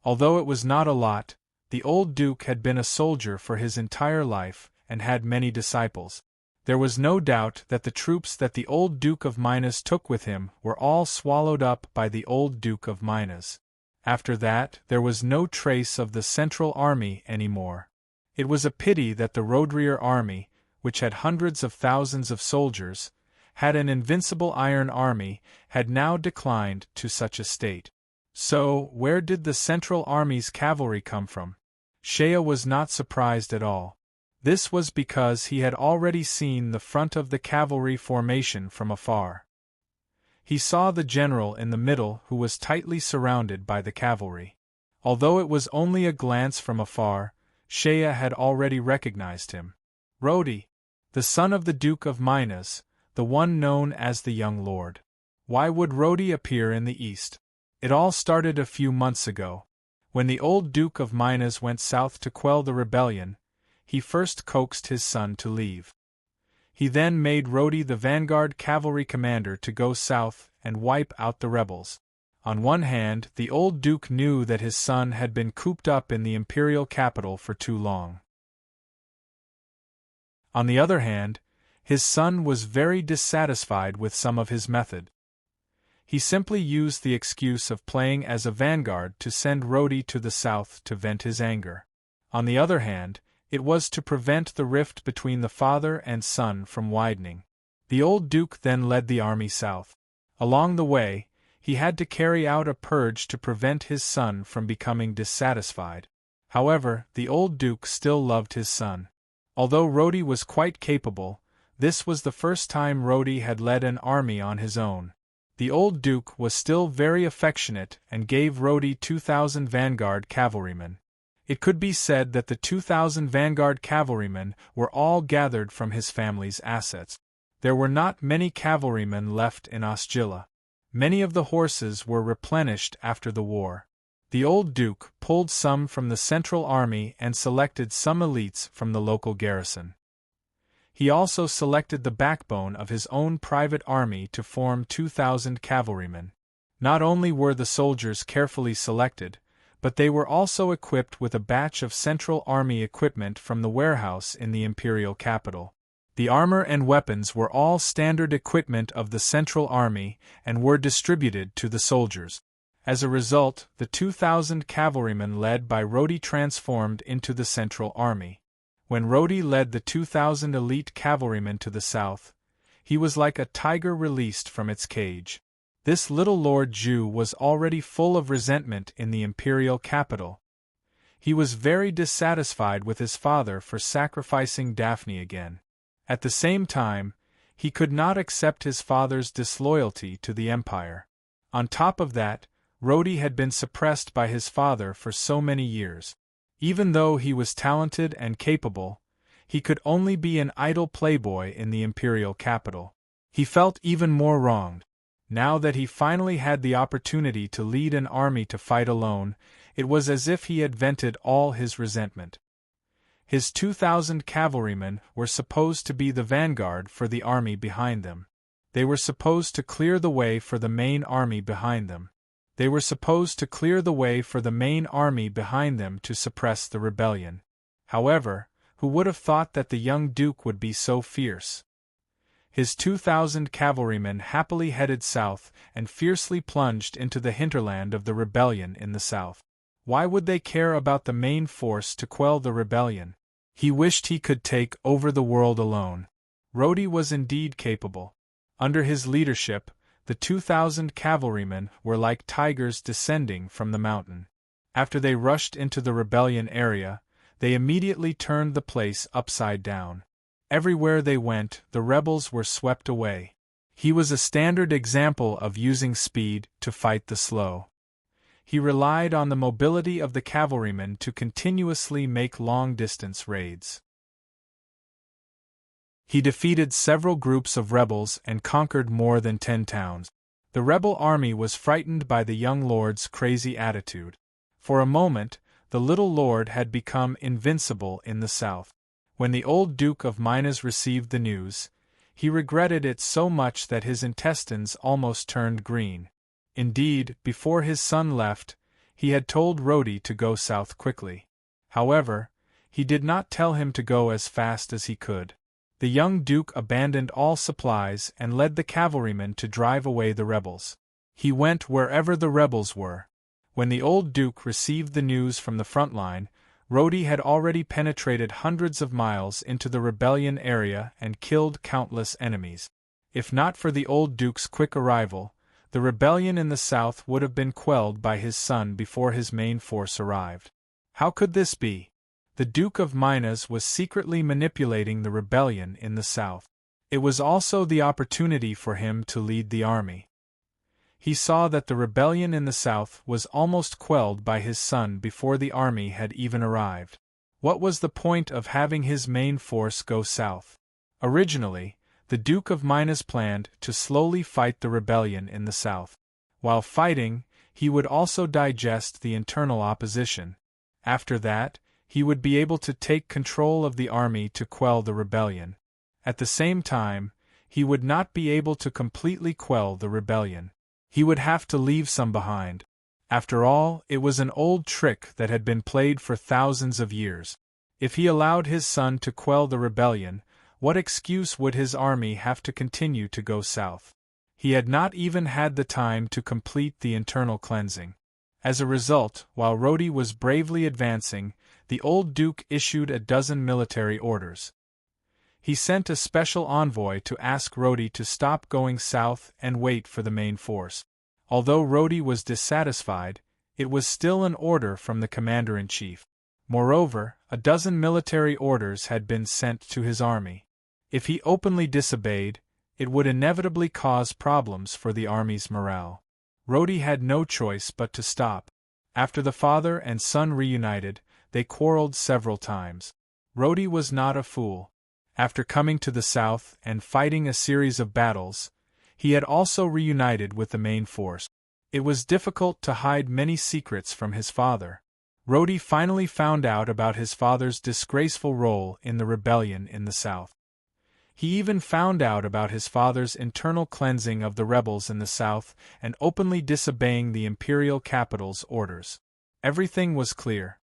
Although it was not a lot, The old duke had been a soldier for his entire life, and had many disciples. There was no doubt that the troops that the old Duke of Minas took with him were all swallowed up by the old Duke of Minas. After that, there was no trace of the Central Army anymore. It was a pity that the Roadrear army, which had hundreds of thousands of soldiers, had an invincible iron army, had now declined to such a state. So, where did the Central Army's cavalry come from? Shea was not surprised at all. This was because he had already seen the front of the cavalry formation from afar. He saw the general in the middle who was tightly surrounded by the cavalry. Although it was only a glance from afar, Shea had already recognized him. Rodi, the son of the Duke of Minas, the one known as the Young Lord. Why would Rodi appear in the east? It all started a few months ago. When the old Duke of Minas went south to quell the rebellion, he first coaxed his son to leave. He then made Rodi the vanguard cavalry commander to go south and wipe out the rebels. On one hand, the old duke knew that his son had been cooped up in the imperial capital for too long. On the other hand, his son was very dissatisfied with some of his method. He simply used the excuse of playing as a vanguard to send Rodi to the south to vent his anger. On the other hand, it was to prevent the rift between the father and son from widening. The old duke then led the army south. Along the way, he had to carry out a purge to prevent his son from becoming dissatisfied. However, the old duke still loved his son. Although Rodi was quite capable, this was the first time Rodi had led an army on his own. The old duke was still very affectionate and gave Rodi 2,000 vanguard cavalrymen. It could be said that the 2,000 vanguard cavalrymen were all gathered from his family's assets. There were not many cavalrymen left in Osgilla. Many of the horses were replenished after the war. The old duke pulled some from the Central Army and selected some elites from the local garrison. He also selected the backbone of his own private army to form 2,000 cavalrymen. Not only were the soldiers carefully selected, but they were also equipped with a batch of Central Army equipment from the warehouse in the imperial capital. The armor and weapons were all standard equipment of the Central Army and were distributed to the soldiers. As a result, the 2,000 cavalrymen led by Rodi transformed into the Central Army. When Rodi led the 2,000 elite cavalrymen to the south, he was like a tiger released from its cage. This little Lord Jew was already full of resentment in the imperial capital. He was very dissatisfied with his father for sacrificing Daphne again. At the same time, he could not accept his father's disloyalty to the empire. On top of that, Rodi had been suppressed by his father for so many years. Even though he was talented and capable, he could only be an idle playboy in the imperial capital. He felt even more wronged. Now that he finally had the opportunity to lead an army to fight alone, it was as if he had vented all his resentment. His 2,000 cavalrymen were supposed to be the vanguard for the army behind them. They were supposed to clear the way for the main army behind them. They were supposed to clear the way for the main army behind them to suppress the rebellion. However, who would have thought that the young duke would be so fierce? His 2,000 cavalrymen happily headed south and fiercely plunged into the hinterland of the rebellion in the south. Why would they care about the main force to quell the rebellion? He wished he could take over the world alone. Rodi was indeed capable. Under his leadership, the 2,000 cavalrymen were like tigers descending from the mountain. After they rushed into the rebellion area, they immediately turned the place upside down. Everywhere they went, the rebels were swept away. He was a standard example of using speed to fight the slow. He relied on the mobility of the cavalrymen to continuously make long-distance raids. He defeated several groups of rebels and conquered more than 10 towns. The rebel army was frightened by the young lord's crazy attitude. For a moment, the little lord had become invincible in the south. When the old Duke of Minas received the news, he regretted it so much that his intestines almost turned green. Indeed, before his son left, he had told Rodi to go south quickly. However, he did not tell him to go as fast as he could. The young duke abandoned all supplies and led the cavalrymen to drive away the rebels. He went wherever the rebels were. When the old duke received the news from the front line, Rhodey had already penetrated hundreds of miles into the rebellion area and killed countless enemies. If not for the old duke's quick arrival, the rebellion in the south would have been quelled by his son before his main force arrived. How could this be? The Duke of Minas was secretly manipulating the rebellion in the south. It was also the opportunity for him to lead the army. He saw that the rebellion in the south was almost quelled by his son before the army had even arrived. What was the point of having his main force go south? Originally, the Duke of Minas planned to slowly fight the rebellion in the south. While fighting, he would also digest the internal opposition. After that, he would be able to take control of the army to quell the rebellion. At the same time, he would not be able to completely quell the rebellion. He would have to leave some behind. After all, it was an old trick that had been played for thousands of years. If he allowed his son to quell the rebellion, what excuse would his army have to continue to go south? He had not even had the time to complete the internal cleansing. As a result, while Rhodey was bravely advancing, the old duke issued a dozen military orders. He sent a special envoy to ask Rhodey to stop going south and wait for the main force. Although Rhodey was dissatisfied, it was still an order from the commander-in-chief. Moreover, a dozen military orders had been sent to his army. If he openly disobeyed, it would inevitably cause problems for the army's morale. Rhodey had no choice but to stop. After the father and son reunited, they quarreled several times. Rhodey was not a fool. After coming to the south and fighting a series of battles, he had also reunited with the main force. It was difficult to hide many secrets from his father. Rhodey finally found out about his father's disgraceful role in the rebellion in the south. He even found out about his father's internal cleansing of the rebels in the south and openly disobeying the imperial capital's orders. Everything was clear.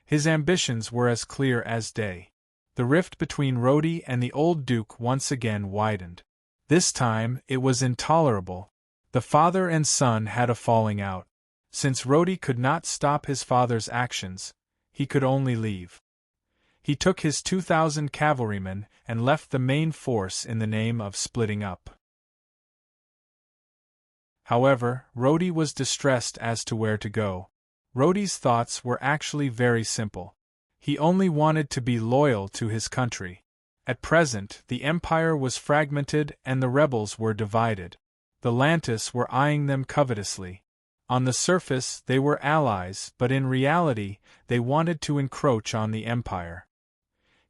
His ambitions were as clear as day. The rift between Rhodey and the old duke once again widened. This time, it was intolerable. The father and son had a falling out. Since Rhodey could not stop his father's actions, he could only leave. He took his 2,000 cavalrymen and left the main force in the name of splitting up. However, Rhodey was distressed as to where to go. Rhodey's thoughts were actually very simple. He only wanted to be loyal to his country. At present, the empire was fragmented and the rebels were divided. The Lantis were eyeing them covetously. On the surface, they were allies, but in reality, they wanted to encroach on the empire.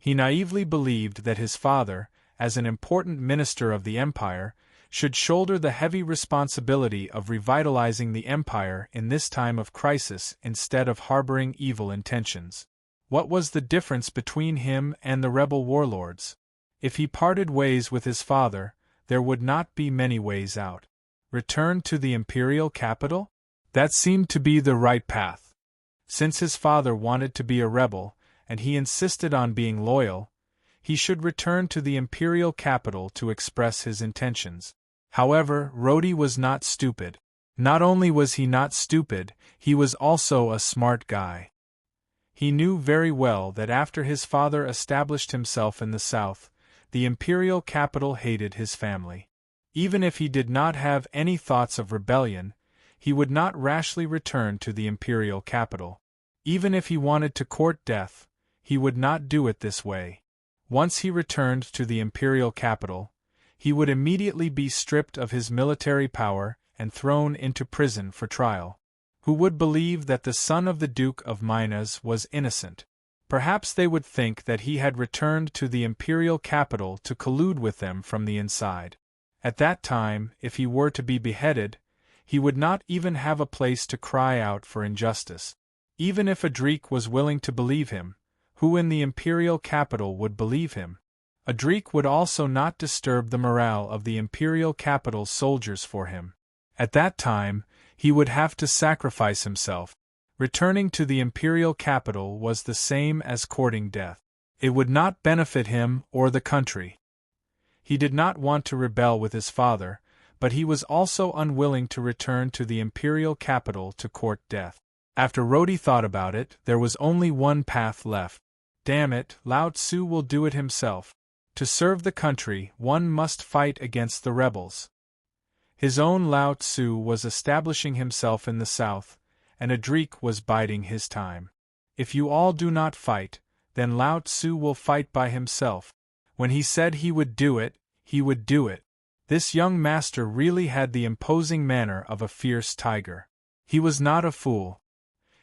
He naively believed that his father, as an important minister of the empire, should shoulder the heavy responsibility of revitalizing the empire in this time of crisis instead of harboring evil intentions. What was the difference between him and the rebel warlords? If he parted ways with his father, there would not be many ways out. Return to the imperial capital? That seemed to be the right path. Since his father wanted to be a rebel, and he insisted on being loyal, he should return to the imperial capital to express his intentions. However, Rhodey was not stupid. Not only was he not stupid, he was also a smart guy. He knew very well that after his father established himself in the south, the imperial capital hated his family. Even if he did not have any thoughts of rebellion, he would not rashly return to the imperial capital. Even if he wanted to court death, he would not do it this way. Once he returned to the imperial capital, he would immediately be stripped of his military power and thrown into prison for trial. Who would believe that the son of the Duke of Minas was innocent? Perhaps they would think that he had returned to the imperial capital to collude with them from the inside. At that time, if he were to be beheaded, he would not even have a place to cry out for injustice. Even if Adrik was willing to believe him, who in the imperial capital would believe him? Adrik would also not disturb the morale of the imperial capital's soldiers for him. At that time, he would have to sacrifice himself. Returning to the imperial capital was the same as courting death. It would not benefit him or the country. He did not want to rebel with his father, but he was also unwilling to return to the imperial capital to court death. After Rodi thought about it, there was only one path left. Damn it, Lao Tzu will do it himself. To serve the country, one must fight against the rebels. His own Lao Tzu was establishing himself in the south, and Adrik was biding his time. If you all do not fight, then Lao Tzu will fight by himself. When he said he would do it, he would do it. This young master really had the imposing manner of a fierce tiger. He was not a fool.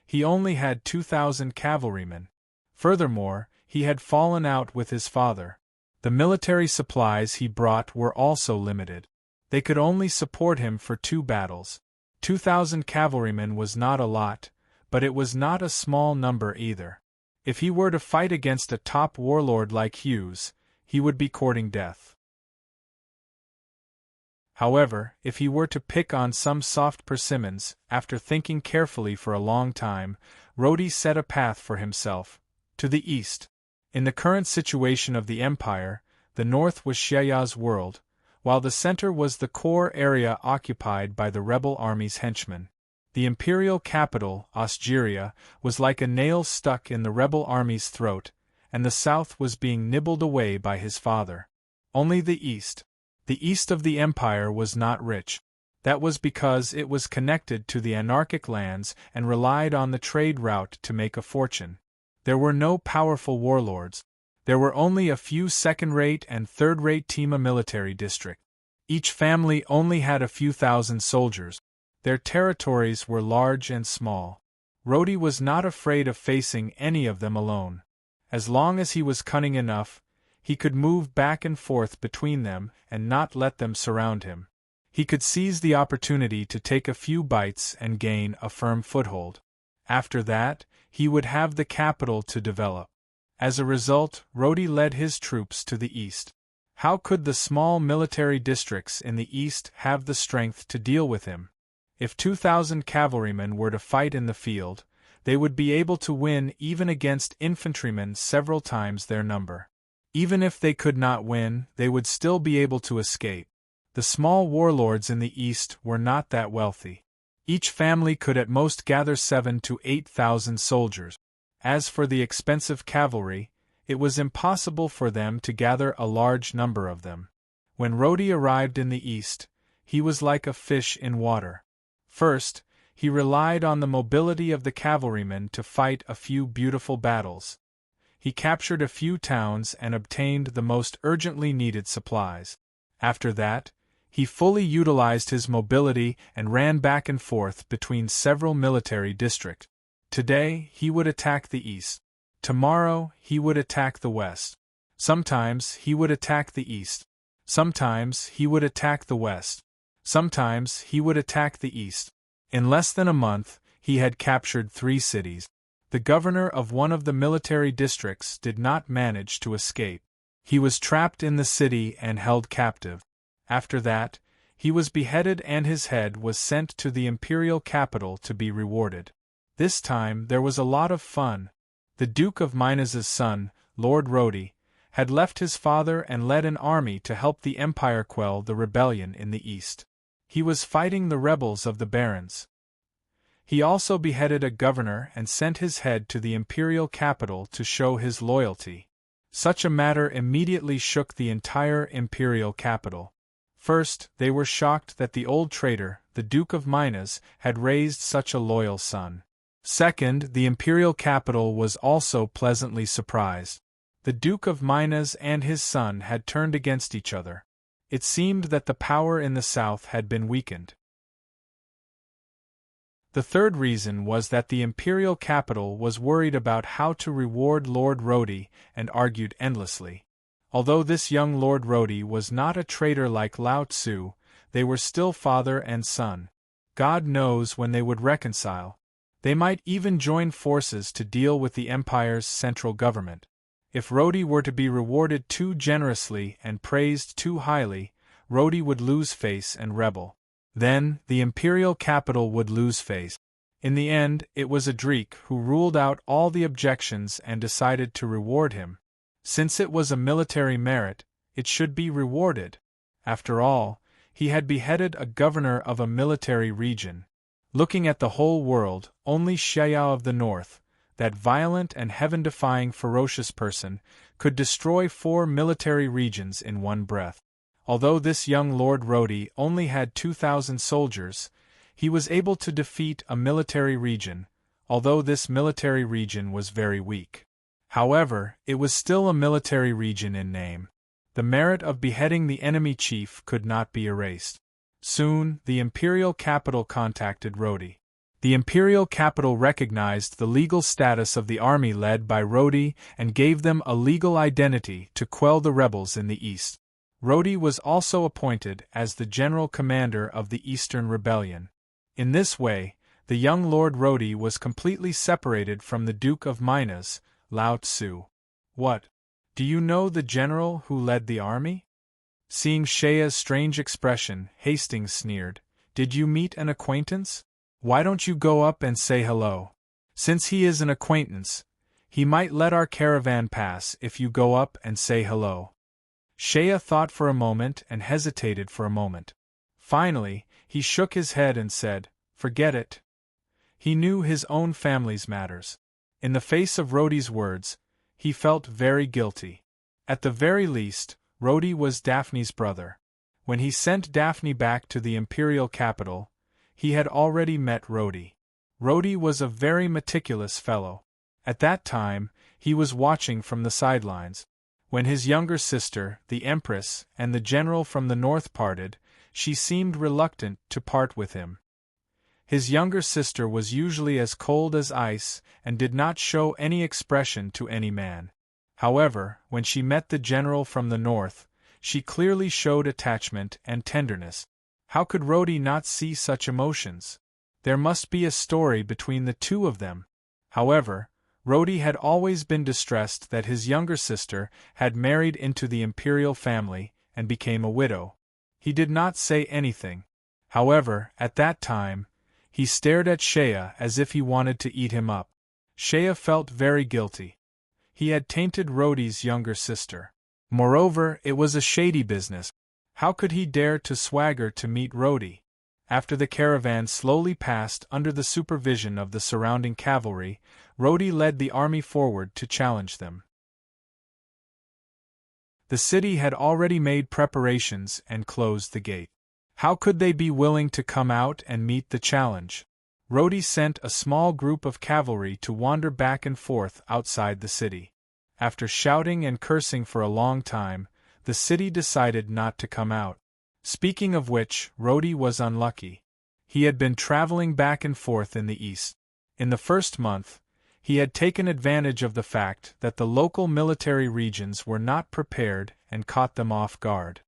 He only had 2,000 cavalrymen. Furthermore, he had fallen out with his father. The military supplies he brought were also limited. They could only support him for 2 battles. 2,000 cavalrymen was not a lot, but it was not a small number either. If he were to fight against a top warlord like Hughes, he would be courting death. However, if he were to pick on some soft persimmons, after thinking carefully for a long time, Rodi set a path for himself, to the east. In the current situation of the empire, the north was Xiaoya's world, while the center was the core area occupied by the rebel army's henchmen. The imperial capital, Osteria, was like a nail stuck in the rebel army's throat, and the south was being nibbled away by his father. Only the east of the empire was not rich. That was because it was connected to the anarchic lands and relied on the trade route to make a fortune. There were no powerful warlords. There were only a few second-rate and third-rate Tima military districts. Each family only had a few thousand soldiers. Their territories were large and small. Rodi was not afraid of facing any of them alone. As long as he was cunning enough, he could move back and forth between them and not let them surround him. He could seize the opportunity to take a few bites and gain a firm foothold. After that, he would have the capital to develop. As a result, Rodi led his troops to the east. How could the small military districts in the east have the strength to deal with him? If 2,000 cavalrymen were to fight in the field, they would be able to win even against infantrymen several times their number. Even if they could not win, they would still be able to escape. The small warlords in the east were not that wealthy. Each family could at most gather 7,000 to 8,000 soldiers. As for the expensive cavalry, it was impossible for them to gather a large number of them. When Rodi arrived in the east, he was like a fish in water. First, he relied on the mobility of the cavalrymen to fight a few beautiful battles. He captured a few towns and obtained the most urgently needed supplies. After that, he fully utilized his mobility and ran back and forth between several military districts. Today, he would attack the east. Tomorrow, he would attack the west. Sometimes, he would attack the east. Sometimes, he would attack the west. Sometimes, he would attack the east. In less than a month, he had captured 3 cities. The governor of one of the military districts did not manage to escape. He was trapped in the city and held captive. After that, he was beheaded and his head was sent to the imperial capital to be rewarded. This time there was a lot of fun. The Duke of Minas's son, Lord Rodi, had left his father and led an army to help the empire quell the rebellion in the east. He was fighting the rebels of the barons. He also beheaded a governor and sent his head to the imperial capital to show his loyalty. Such a matter immediately shook the entire imperial capital. First, they were shocked that the old traitor, the Duke of Minas, had raised such a loyal son. Second, the imperial capital was also pleasantly surprised. The Duke of Minas and his son had turned against each other. It seemed that the power in the south had been weakened. The third reason was that the imperial capital was worried about how to reward Lord Rodi and argued endlessly. Although this young Lord Rodi was not a traitor like Lao Tzu, they were still father and son. God knows when they would reconcile. They might even join forces to deal with the empire's central government. If Rodi were to be rewarded too generously and praised too highly, Rodi would lose face and rebel. Then, the imperial capital would lose face. In the end, it was Adrik who ruled out all the objections and decided to reward him. Since it was a military merit, it should be rewarded. After all, he had beheaded a governor of a military region. Looking at the whole world, only Shaya of the North, that violent and heaven-defying ferocious person, could destroy 4 military regions in one breath. Although this young Lord Rodi only had 2,000 soldiers, he was able to defeat a military region, although this military region was very weak. However, it was still a military region in name. The merit of beheading the enemy chief could not be erased. Soon, the imperial capital contacted Rodi. The imperial capital recognized the legal status of the army led by Rodi and gave them a legal identity to quell the rebels in the east. Rodi was also appointed as the general commander of the Eastern Rebellion. In this way, the young Lord Rodi was completely separated from the Duke of Minas, Lao Tzu. What? Do you know the general who led the army? Seeing Shaya's strange expression, Hastings sneered. Did you meet an acquaintance? Why don't you go up and say hello? Since he is an acquaintance, he might let our caravan pass if you go up and say hello. Shaya thought for a moment and hesitated for a moment. Finally, he shook his head and said, "Forget it." He knew his own family's matters. In the face of Rodi's words, he felt very guilty. At the very least, Rodi was Daphne's brother. When he sent Daphne back to the imperial capital, he had already met Rodi. Rodi was a very meticulous fellow. At that time, he was watching from the sidelines. When his younger sister, the Empress, and the general from the north parted, she seemed reluctant to part with him. His younger sister was usually as cold as ice and did not show any expression to any man. However, when she met the general from the north, she clearly showed attachment and tenderness. How could Rodi not see such emotions? There must be a story between the two of them. However, Rodi had always been distressed that his younger sister had married into the imperial family and became a widow. He did not say anything. However, at that time, he stared at Shaya as if he wanted to eat him up. Shaya felt very guilty. He had tainted Rodi's younger sister. Moreover, it was a shady business. How could he dare to swagger to meet Rodi? After the caravan slowly passed under the supervision of the surrounding cavalry, Rodi led the army forward to challenge them. The city had already made preparations and closed the gate. How could they be willing to come out and meet the challenge? Rodi sent a small group of cavalry to wander back and forth outside the city. After shouting and cursing for a long time, the city decided not to come out. Speaking of which, Rodi was unlucky. He had been traveling back and forth in the east. In the first month, he had taken advantage of the fact that the local military regions were not prepared and caught them off guard.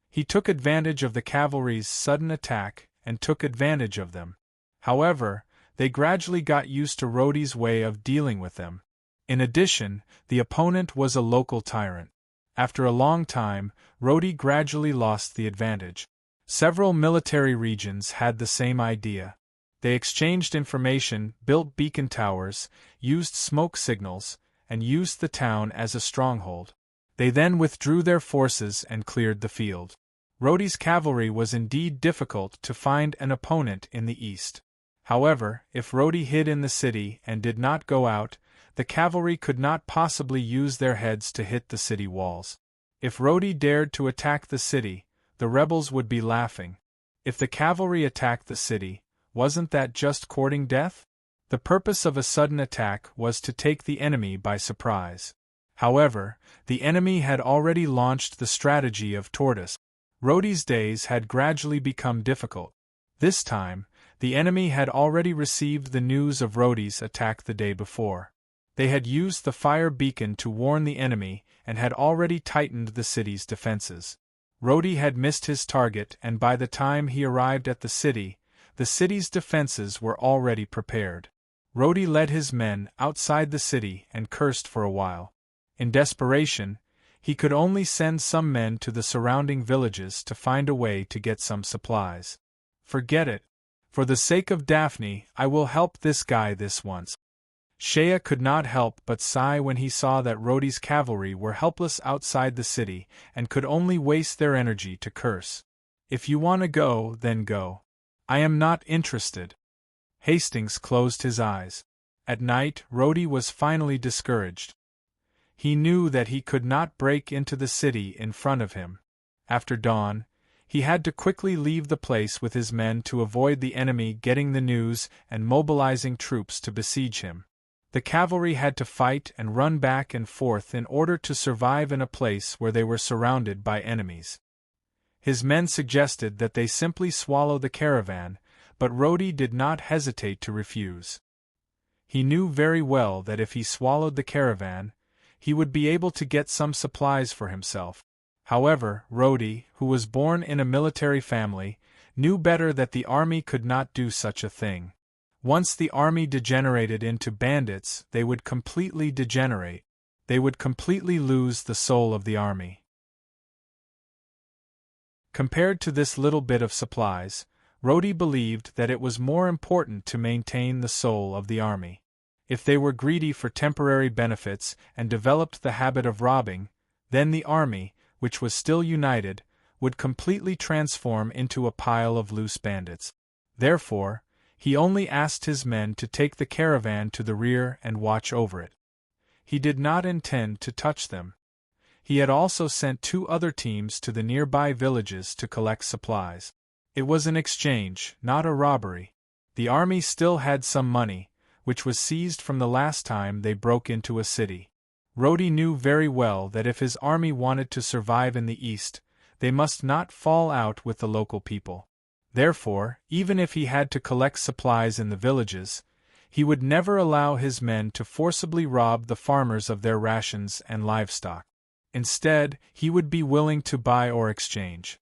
He took advantage of the cavalry's sudden attack and took advantage of them. However, they gradually got used to Rodi's way of dealing with them. In addition, the opponent was a local tyrant. After a long time, Rodi gradually lost the advantage. Several military regions had the same idea. They exchanged information, built beacon towers, used smoke signals, and used the town as a stronghold. They then withdrew their forces and cleared the field. Rodi's cavalry was indeed difficult to find an opponent in the east. However, if Rodi hid in the city and did not go out, the cavalry could not possibly use their heads to hit the city walls. If Rodi dared to attack the city, the rebels would be laughing. If the cavalry attacked the city, wasn't that just courting death? The purpose of a sudden attack was to take the enemy by surprise. However, the enemy had already launched the strategy of tortoise. Rodi's days had gradually become difficult. This time, the enemy had already received the news of Rodi's attack the day before. They had used the fire beacon to warn the enemy and had already tightened the city's defenses. Rodi had missed his target, and by the time he arrived at the city's defenses were already prepared. Rodi led his men outside the city and cursed for a while. In desperation, he could only send some men to the surrounding villages to find a way to get some supplies. Forget it. For the sake of Daphne, I will help this guy this once. Shea could not help but sigh when he saw that Rhodey's cavalry were helpless outside the city and could only waste their energy to curse. If you want to go, then go. I am not interested. Hastings closed his eyes. At night, Rhodey was finally discouraged. He knew that he could not break into the city in front of him. After dawn, he had to quickly leave the place with his men to avoid the enemy getting the news and mobilizing troops to besiege him. The cavalry had to fight and run back and forth in order to survive in a place where they were surrounded by enemies. His men suggested that they simply swallow the caravan, but Rhodey did not hesitate to refuse. He knew very well that if he swallowed the caravan, he would be able to get some supplies for himself. However, Rhodey, who was born in a military family, knew better that the army could not do such a thing. Once the army degenerated into bandits, they would completely degenerate. They would completely lose the soul of the army. Compared to this little bit of supplies, Rhodey believed that it was more important to maintain the soul of the army. If they were greedy for temporary benefits and developed the habit of robbing, then the army, which was still united, would completely transform into a pile of loose bandits. Therefore, he only asked his men to take the caravan to the rear and watch over it. He did not intend to touch them. He had also sent 2 other teams to the nearby villages to collect supplies. It was an exchange, not a robbery. The army still had some money, which was seized from the last time they broke into a city. Rhodey knew very well that if his army wanted to survive in the east, they must not fall out with the local people. Therefore, even if he had to collect supplies in the villages, he would never allow his men to forcibly rob the farmers of their rations and livestock. Instead, he would be willing to buy or exchange.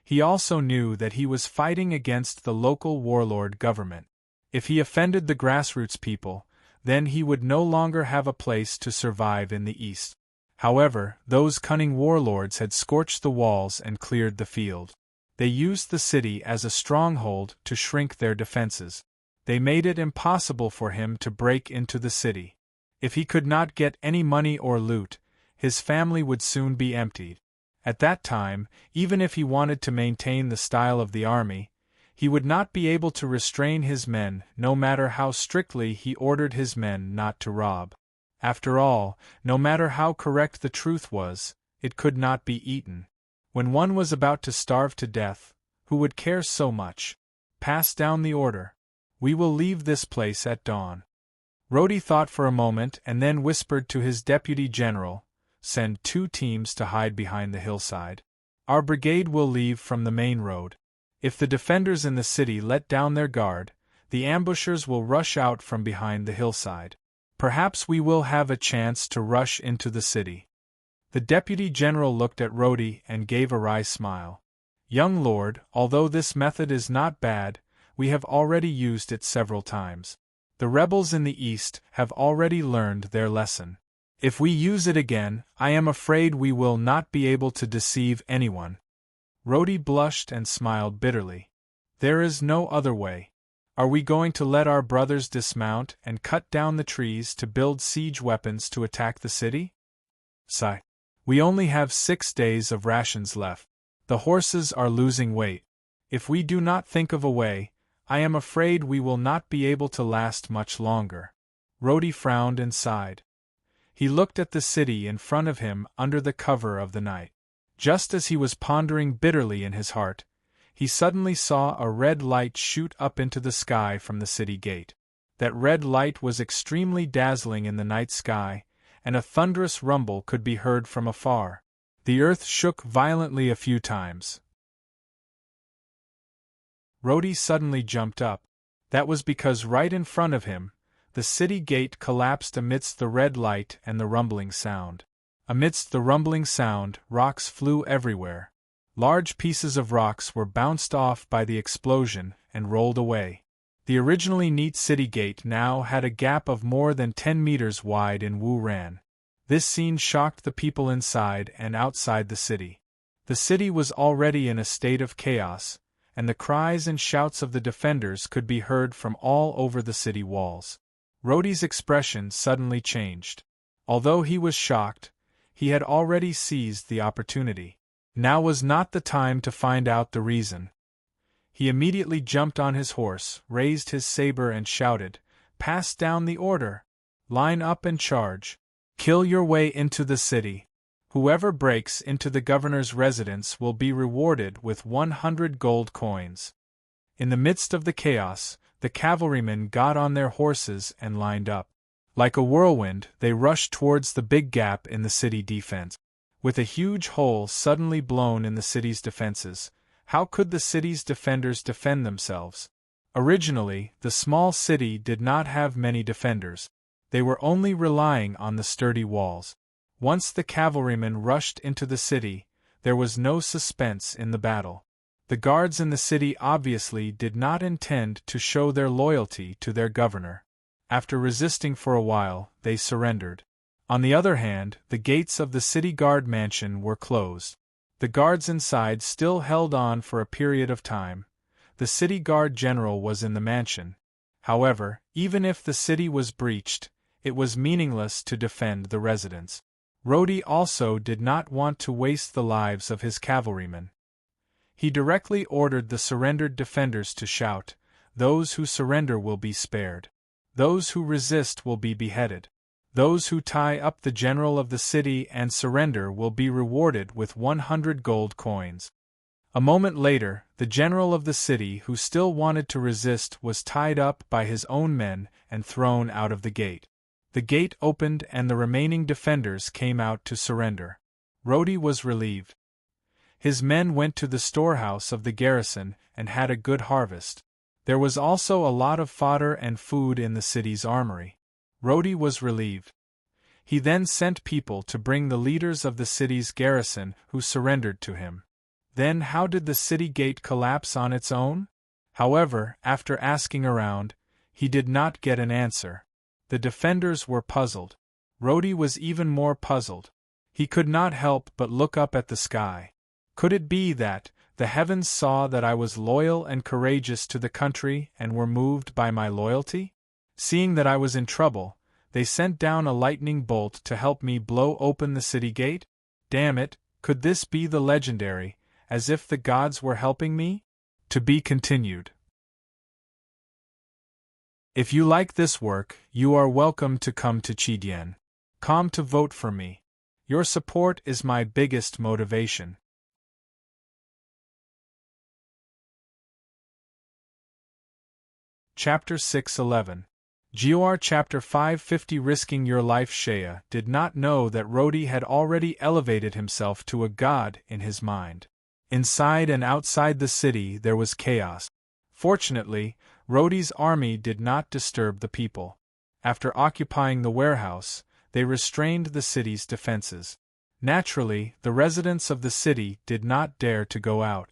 He also knew that he was fighting against the local warlord government. If he offended the grassroots people, then he would no longer have a place to survive in the east. However, those cunning warlords had scorched the walls and cleared the field. They used the city as a stronghold to shrink their defenses. They made it impossible for him to break into the city. If he could not get any money or loot, his family would soon be emptied. At that time, even if he wanted to maintain the style of the army, he would not be able to restrain his men, no matter how strictly he ordered his men not to rob. After all, no matter how correct the truth was, it could not be eaten. When one was about to starve to death, who would care so much? Pass down the order. We will leave this place at dawn. Rhodey thought for a moment and then whispered to his deputy general, "Send 2 teams to hide behind the hillside. Our brigade will leave from the main road. If the defenders in the city let down their guard, the ambushers will rush out from behind the hillside. Perhaps we will have a chance to rush into the city." The deputy general looked at Rhodey and gave a wry smile. "Young lord, although this method is not bad, we have already used it several times. The rebels in the east have already learned their lesson. If we use it again, I am afraid we will not be able to deceive anyone." Rhodey blushed and smiled bitterly. "There is no other way. Are we going to let our brothers dismount and cut down the trees to build siege weapons to attack the city? Sigh. We only have 6 days of rations left. The horses are losing weight. If we do not think of a way, I am afraid we will not be able to last much longer." Rhodey frowned and sighed. He looked at the city in front of him under the cover of the night. Just as he was pondering bitterly in his heart, he suddenly saw a red light shoot up into the sky from the city gate. That red light was extremely dazzling in the night sky, and a thunderous rumble could be heard from afar. The earth shook violently a few times. Rhodey suddenly jumped up. That was because right in front of him, the city gate collapsed amidst the red light and the rumbling sound. Amidst the rumbling sound, rocks flew everywhere. Large pieces of rocks were bounced off by the explosion and rolled away. The originally neat city gate now had a gap of more than 10 meters wide in Wu Ran. This scene shocked the people inside and outside the city. The city was already in a state of chaos, and the cries and shouts of the defenders could be heard from all over the city walls. Rhodey's expression suddenly changed. Although he was shocked, he had already seized the opportunity. Now was not the time to find out the reason. He immediately jumped on his horse, raised his saber and shouted, "Pass down the order! Line up and charge! Kill your way into the city! Whoever breaks into the governor's residence will be rewarded with 100 gold coins." In the midst of the chaos, the cavalrymen got on their horses and lined up. Like a whirlwind, they rushed towards the big gap in the city defense. With a huge hole suddenly blown in the city's defenses, how could the city's defenders defend themselves? Originally, the small city did not have many defenders. They were only relying on the sturdy walls. Once the cavalrymen rushed into the city, there was no suspense in the battle. The guards in the city obviously did not intend to show their loyalty to their governor. After resisting for a while, they surrendered. On the other hand, the gates of the city guard mansion were closed. The guards inside still held on for a period of time. The city guard general was in the mansion. However, even if the city was breached, it was meaningless to defend the residents. Rhodey also did not want to waste the lives of his cavalrymen. He directly ordered the surrendered defenders to shout, "Those who surrender will be spared. Those who resist will be beheaded. Those who tie up the general of the city and surrender will be rewarded with 100 gold coins." A moment later, the general of the city who still wanted to resist was tied up by his own men and thrown out of the gate. The gate opened and the remaining defenders came out to surrender. Rhodey was relieved. His men went to the storehouse of the garrison and had a good harvest. There was also a lot of fodder and food in the city's armory. Rhodey was relieved. He then sent people to bring the leaders of the city's garrison who surrendered to him. Then how did the city gate collapse on its own? However, after asking around, he did not get an answer. The defenders were puzzled. Rhodey was even more puzzled. He could not help but look up at the sky. Could it be that the heavens saw that I was loyal and courageous to the country and were moved by my loyalty? Seeing that I was in trouble, they sent down a lightning bolt to help me blow open the city gate? Damn it, could this be the legendary, as if the gods were helping me? To be continued. If you like this work, you are welcome to come to Chidien.com to vote for me. Your support is my biggest motivation. Chapter 611. GOR Chapter 550. Risking Your Life. Shea did not know that Rhodey had already elevated himself to a god in his mind. Inside and outside the city there was chaos. Fortunately, Rhodey's army did not disturb the people. After occupying the warehouse, they restrained the city's defenses. Naturally, the residents of the city did not dare to go out.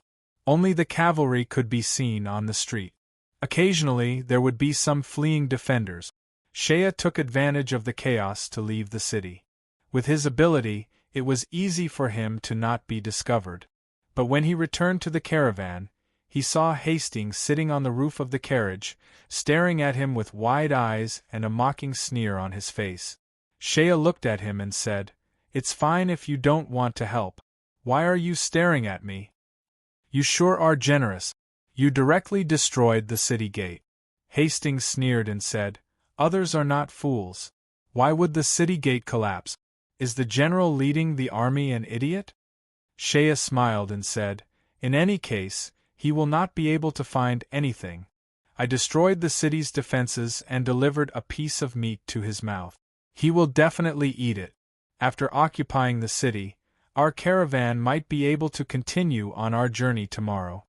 Only the cavalry could be seen on the street. Occasionally, there would be some fleeing defenders. Shea took advantage of the chaos to leave the city. With his ability, it was easy for him to not be discovered. But when he returned to the caravan, he saw Hastings sitting on the roof of the carriage, staring at him with wide eyes and a mocking sneer on his face. Shea looked at him and said, "It's fine if you don't want to help. Why are you staring at me? You sure are generous. You directly destroyed the city gate." Hastings sneered and said, "Others are not fools. Why would the city gate collapse? Is the general leading the army an idiot?" Shea smiled and said, "In any case, he will not be able to find anything. I destroyed the city's defenses and delivered a piece of meat to his mouth. He will definitely eat it. After occupying the city, our caravan might be able to continue on our journey tomorrow."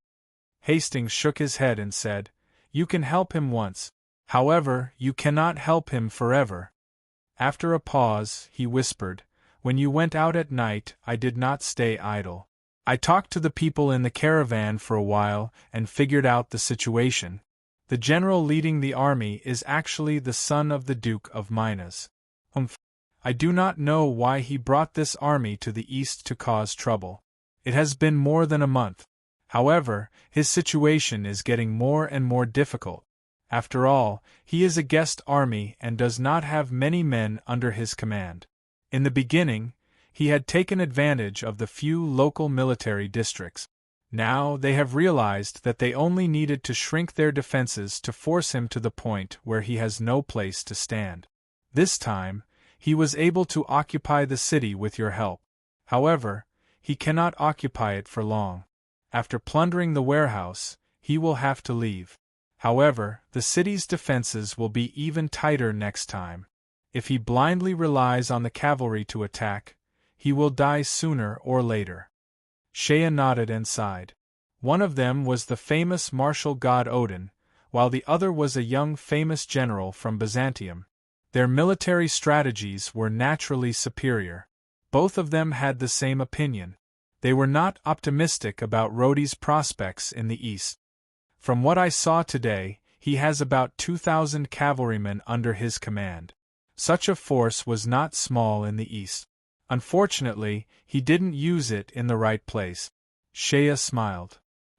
Hastings shook his head and said, "You can help him once. However, you cannot help him forever." After a pause, he whispered, "When you went out at night, I did not stay idle. I talked to the people in the caravan for a while and figured out the situation. The general leading the army is actually the son of the Duke of Minas. I do not know why he brought this army to the east to cause trouble. It has been more than a month. However, his situation is getting more and more difficult. After all, he is a guest army and does not have many men under his command. In the beginning, he had taken advantage of the few local military districts. Now they have realized that they only needed to shrink their defenses to force him to the point where he has no place to stand. This time, he was able to occupy the city with your help. However, he cannot occupy it for long. After plundering the warehouse, he will have to leave. However, the city's defenses will be even tighter next time. If he blindly relies on the cavalry to attack, he will die sooner or later. Shea nodded and sighed. One of them was the famous martial god Odin, while the other was a young famous general from Byzantium. Their military strategies were naturally superior. Both of them had the same opinion. They were not optimistic about Rhodey's prospects in the east. From what I saw today, he has about 2,000 cavalrymen under his command. Such a force was not small in the east. Unfortunately, he didn't use it in the right place. Shea smiled.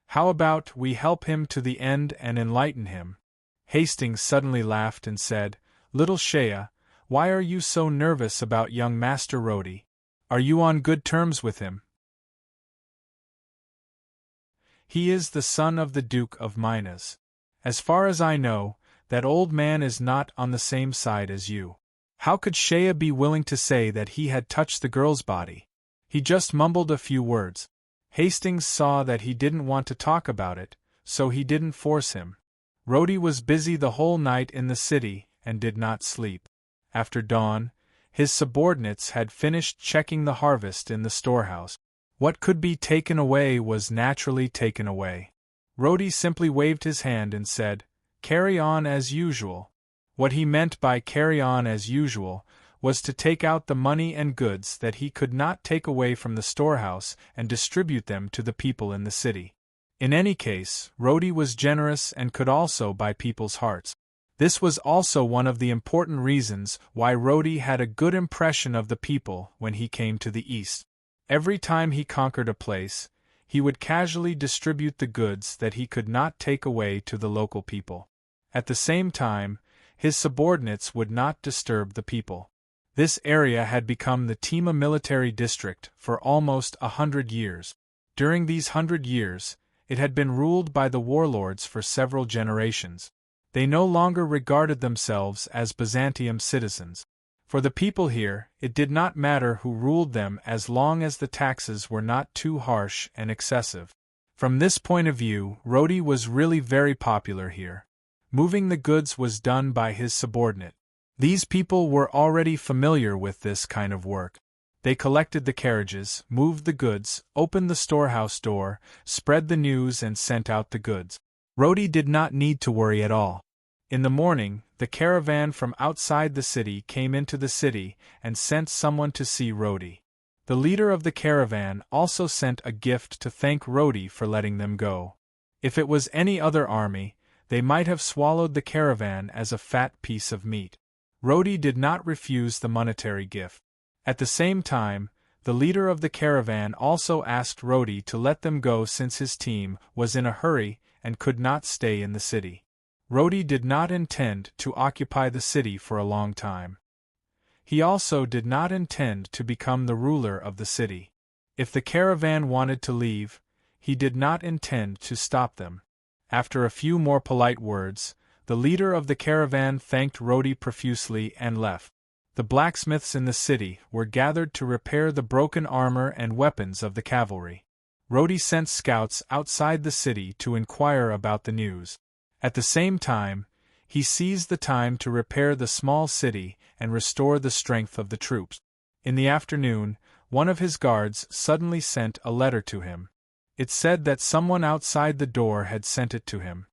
How about we help him to the end and enlighten him? Hastings suddenly laughed and said, Little Shea, why are you so nervous about young Master Rhodey? Are you on good terms with him? He is the son of the Duke of Minas. As far as I know, that old man is not on the same side as you. How could Shea be willing to say that he had touched the girl's body? He just mumbled a few words. Hastings saw that he didn't want to talk about it, so he didn't force him. Rhodey was busy the whole night in the city and did not sleep. After dawn, his subordinates had finished checking the harvest in the storehouse. What could be taken away was naturally taken away. Rhodey simply waved his hand and said, Carry on as usual. What he meant by carry on as usual was to take out the money and goods that he could not take away from the storehouse and distribute them to the people in the city. In any case, Rhodey was generous and could also buy people's hearts. This was also one of the important reasons why Rhodey had a good impression of the people when he came to the east. Every time he conquered a place, he would casually distribute the goods that he could not take away to the local people. At the same time, his subordinates would not disturb the people. This area had become the Tima military district for almost 100 years. During these 100 years, it had been ruled by the warlords for several generations. They no longer regarded themselves as Byzantium citizens. For the people here, it did not matter who ruled them as long as the taxes were not too harsh and excessive. From this point of view, Rhodey was really very popular here. Moving the goods was done by his subordinate. These people were already familiar with this kind of work. They collected the carriages, moved the goods, opened the storehouse door, spread the news and sent out the goods. Rhodey did not need to worry at all. In the morning, the caravan from outside the city came into the city and sent someone to see Rhodey. The leader of the caravan also sent a gift to thank Rhodey for letting them go. If it was any other army, they might have swallowed the caravan as a fat piece of meat. Rhodey did not refuse the monetary gift. At the same time, the leader of the caravan also asked Rhodey to let them go since his team was in a hurry and could not stay in the city. Rhodey did not intend to occupy the city for a long time. He also did not intend to become the ruler of the city. If the caravan wanted to leave, he did not intend to stop them. After a few more polite words, the leader of the caravan thanked Rhodey profusely and left. The blacksmiths in the city were gathered to repair the broken armor and weapons of the cavalry. Rhodey sent scouts outside the city to inquire about the news. At the same time, he seized the time to repair the small city and restore the strength of the troops. In the afternoon, one of his guards suddenly sent a letter to him. It said that someone outside the door had sent it to him.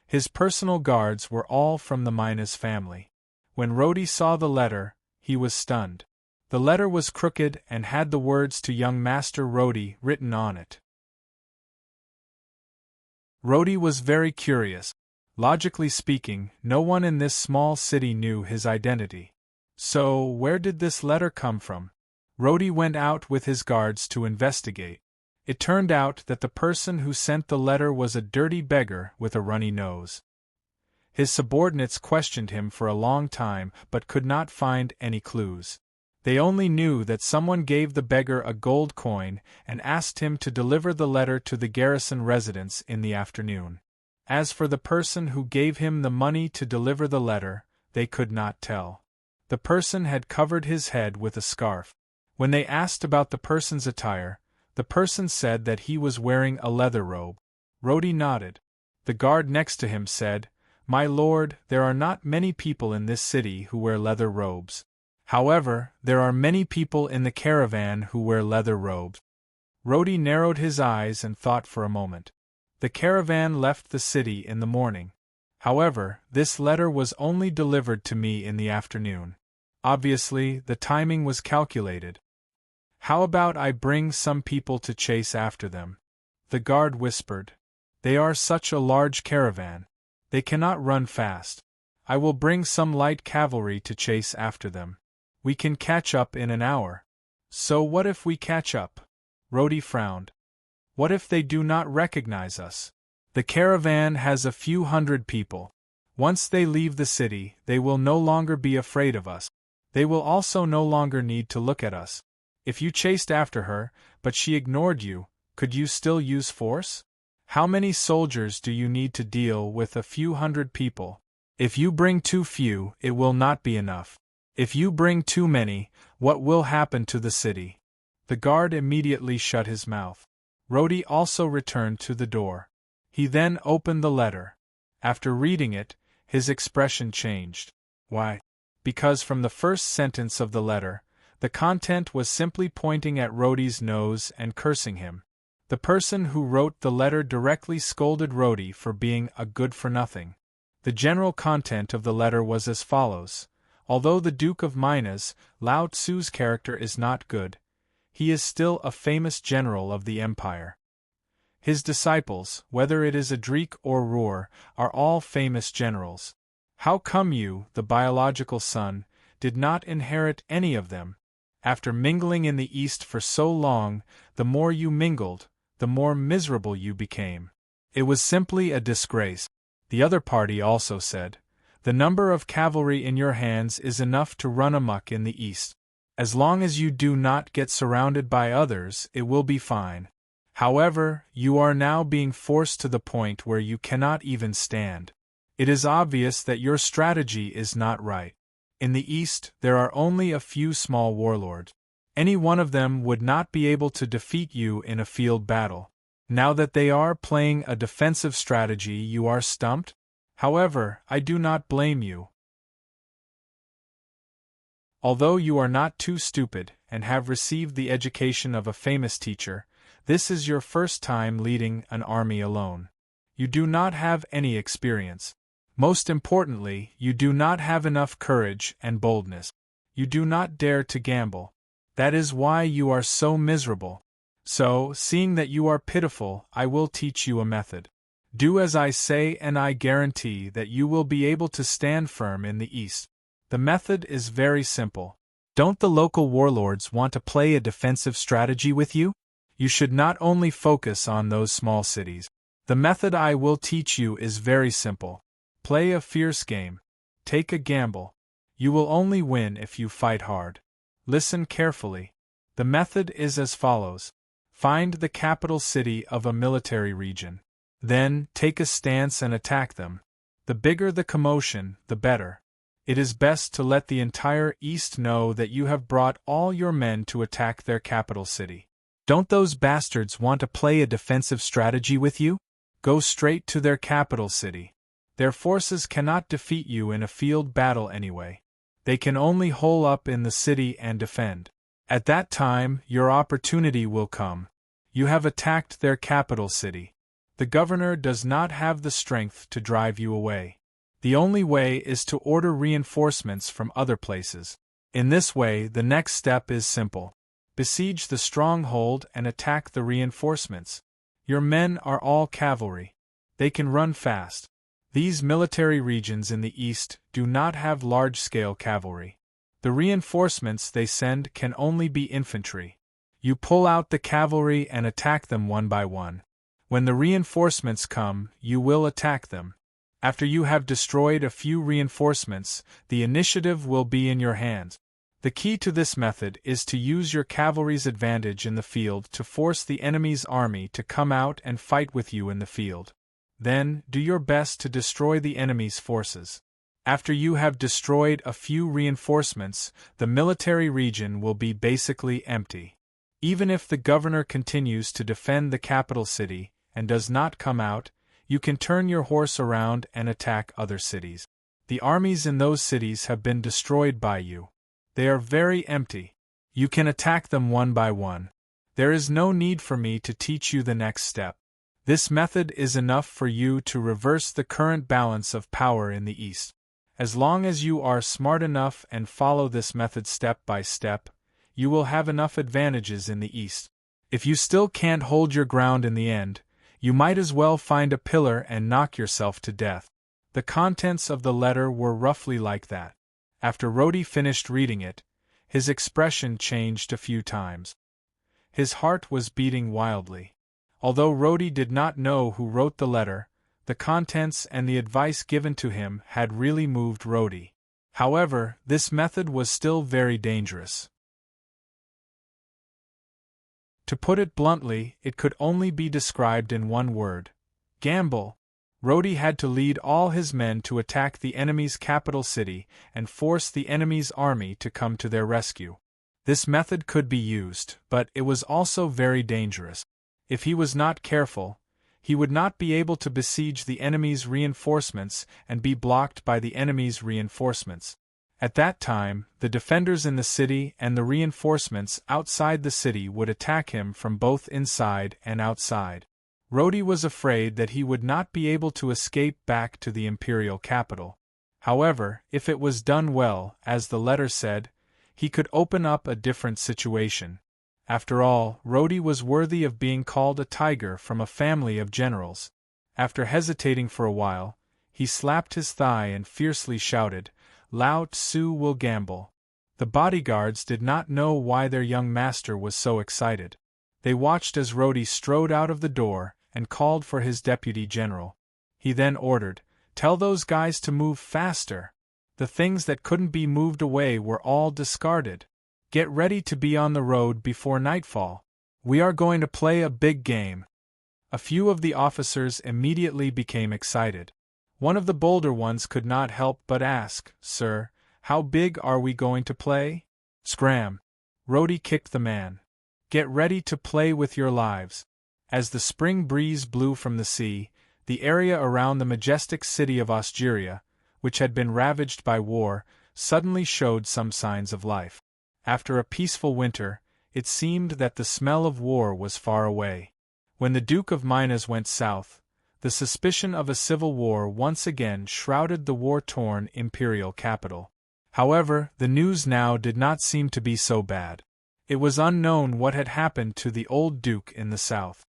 His personal guards were all from the Minas family. When Rhodey saw the letter, he was stunned. The letter was crooked and had the words to young Master Rhodey written on it. Rhodey was very curious. Logically speaking, no one in this small city knew his identity. So, where did this letter come from? Rhodey went out with his guards to investigate. It turned out that the person who sent the letter was a dirty beggar with a runny nose. His subordinates questioned him for a long time but could not find any clues. They only knew that someone gave the beggar a gold coin and asked him to deliver the letter to the garrison residence in the afternoon. As for the person who gave him the money to deliver the letter, they could not tell. The person had covered his head with a scarf. When they asked about the person's attire, the person said that he was wearing a leather robe. Rhodey nodded. The guard next to him said, "My lord, there are not many people in this city who wear leather robes. However, there are many people in the caravan who wear leather robes." Rhodey narrowed his eyes and thought for a moment. The caravan left the city in the morning. However, this letter was only delivered to me in the afternoon. Obviously, the timing was calculated. "How about I bring some people to chase after them?" the guard whispered. "They are such a large caravan. They cannot run fast. I will bring some light cavalry to chase after them. We can catch up in an hour." "So what if we catch up?" Rhodey frowned. "What if they do not recognize us? The caravan has a few hundred people. Once they leave the city, they will no longer be afraid of us. They will also no longer need to look at us. If you chased after her, but she ignored you, could you still use force? How many soldiers do you need to deal with a few hundred people? If you bring too few, it will not be enough. If you bring too many, what will happen to the city?" The guard immediately shut his mouth. Rhodey also returned to the door. He then opened the letter. After reading it, his expression changed. Why? Because from the first sentence of the letter, the content was simply pointing at Rhodey's nose and cursing him. The person who wrote the letter directly scolded Rhodey for being a good-for-nothing. The general content of the letter was as follows. Although the Duke of Minas, Lao Tzu's character is not good, he is still a famous general of the empire. His disciples, whether it is Adrik or Roer, are all famous generals. How come you, the biological son, did not inherit any of them? After mingling in the East for so long, the more you mingled, the more miserable you became. It was simply a disgrace. The other party also said, "The number of cavalry in your hands is enough to run amok in the East. As long as you do not get surrounded by others, it will be fine. However, you are now being forced to the point where you cannot even stand. It is obvious that your strategy is not right. In the East, there are only a few small warlords. Any one of them would not be able to defeat you in a field battle. Now that they are playing a defensive strategy, you are stumped? However, I do not blame you. Although you are not too stupid and have received the education of a famous teacher, this is your first time leading an army alone. You do not have any experience. Most importantly, you do not have enough courage and boldness. You do not dare to gamble. That is why you are so miserable. So, seeing that you are pitiful, I will teach you a method. Do as I say and I guarantee that you will be able to stand firm in the East. The method is very simple. Don't the local warlords want to play a defensive strategy with you? You should not only focus on those small cities. The method I will teach you is very simple. Play a fierce game. Take a gamble. You will only win if you fight hard. Listen carefully. The method is as follows. Find the capital city of a military region. Then, take a stance and attack them. The bigger the commotion, the better. It is best to let the entire East know that you have brought all your men to attack their capital city. Don't those bastards want to play a defensive strategy with you? Go straight to their capital city. Their forces cannot defeat you in a field battle anyway. They can only hole up in the city and defend. At that time, your opportunity will come. You have attacked their capital city. The governor does not have the strength to drive you away. The only way is to order reinforcements from other places. In this way, the next step is simple. Besiege the stronghold and attack the reinforcements. Your men are all cavalry. They can run fast. These military regions in the East do not have large-scale cavalry. The reinforcements they send can only be infantry. You pull out the cavalry and attack them one by one. When the reinforcements come, you will attack them. After you have destroyed a few reinforcements, the initiative will be in your hands. The key to this method is to use your cavalry's advantage in the field to force the enemy's army to come out and fight with you in the field. Then, do your best to destroy the enemy's forces. After you have destroyed a few reinforcements, the military region will be basically empty. Even if the governor continues to defend the capital city and does not come out, you can turn your horse around and attack other cities. The armies in those cities have been destroyed by you. They are very empty. You can attack them one by one. There is no need for me to teach you the next step. This method is enough for you to reverse the current balance of power in the East. As long as you are smart enough and follow this method step by step, you will have enough advantages in the East. If you still can't hold your ground in the end, you might as well find a pillar and knock yourself to death. The contents of the letter were roughly like that. After Rhodey finished reading it, his expression changed a few times. His heart was beating wildly. Although Rhodey did not know who wrote the letter, the contents and the advice given to him had really moved Rhodey. However, this method was still very dangerous. To put it bluntly, it could only be described in one word: gamble. Rhodey had to lead all his men to attack the enemy's capital city and force the enemy's army to come to their rescue. This method could be used, but it was also very dangerous. If he was not careful, he would not be able to besiege the enemy's reinforcements and be blocked by the enemy's reinforcements. At that time, the defenders in the city and the reinforcements outside the city would attack him from both inside and outside. Rhodey was afraid that he would not be able to escape back to the imperial capital. However, if it was done well, as the letter said, he could open up a different situation. After all, Rhodey was worthy of being called a tiger from a family of generals. After hesitating for a while, he slapped his thigh and fiercely shouted, "Lao Tzu will gamble." The bodyguards did not know why their young master was so excited. They watched as Rhodey strode out of the door and called for his deputy general. He then ordered, "Tell those guys to move faster." The things that couldn't be moved away were all discarded. "Get ready to be on the road before nightfall. We are going to play a big game." A few of the officers immediately became excited. One of the bolder ones could not help but ask, "Sir, how big are we going to play?" "Scram!" Rhodey kicked the man. "Get ready to play with your lives." As the spring breeze blew from the sea, the area around the majestic city of Osteria, which had been ravaged by war, suddenly showed some signs of life. After a peaceful winter, it seemed that the smell of war was far away. When the Duke of Minas went south, the suspicion of a civil war once again shrouded the war-torn imperial capital. However, the news now did not seem to be so bad. It was unknown what had happened to the old duke in the south.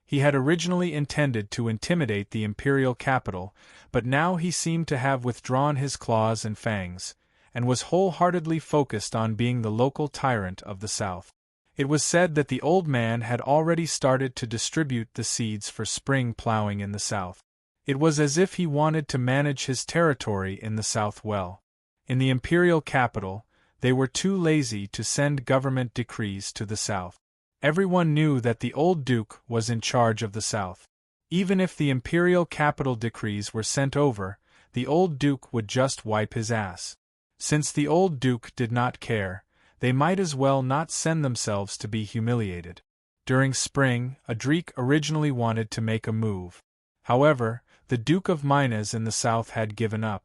He had originally intended to intimidate the imperial capital, but now he seemed to have withdrawn his claws and fangs, and was wholeheartedly focused on being the local tyrant of the south. It was said that the old man had already started to distribute the seeds for spring plowing in the south. It was as if he wanted to manage his territory in the south well. In the imperial capital, they were too lazy to send government decrees to the south. Everyone knew that the old duke was in charge of the south. Even if the imperial capital decrees were sent over, the old duke would just wipe his ass. Since the old duke did not care, they might as well not send themselves to be humiliated. During spring, Adric originally wanted to make a move. However, the Duke of Minas in the south had given up.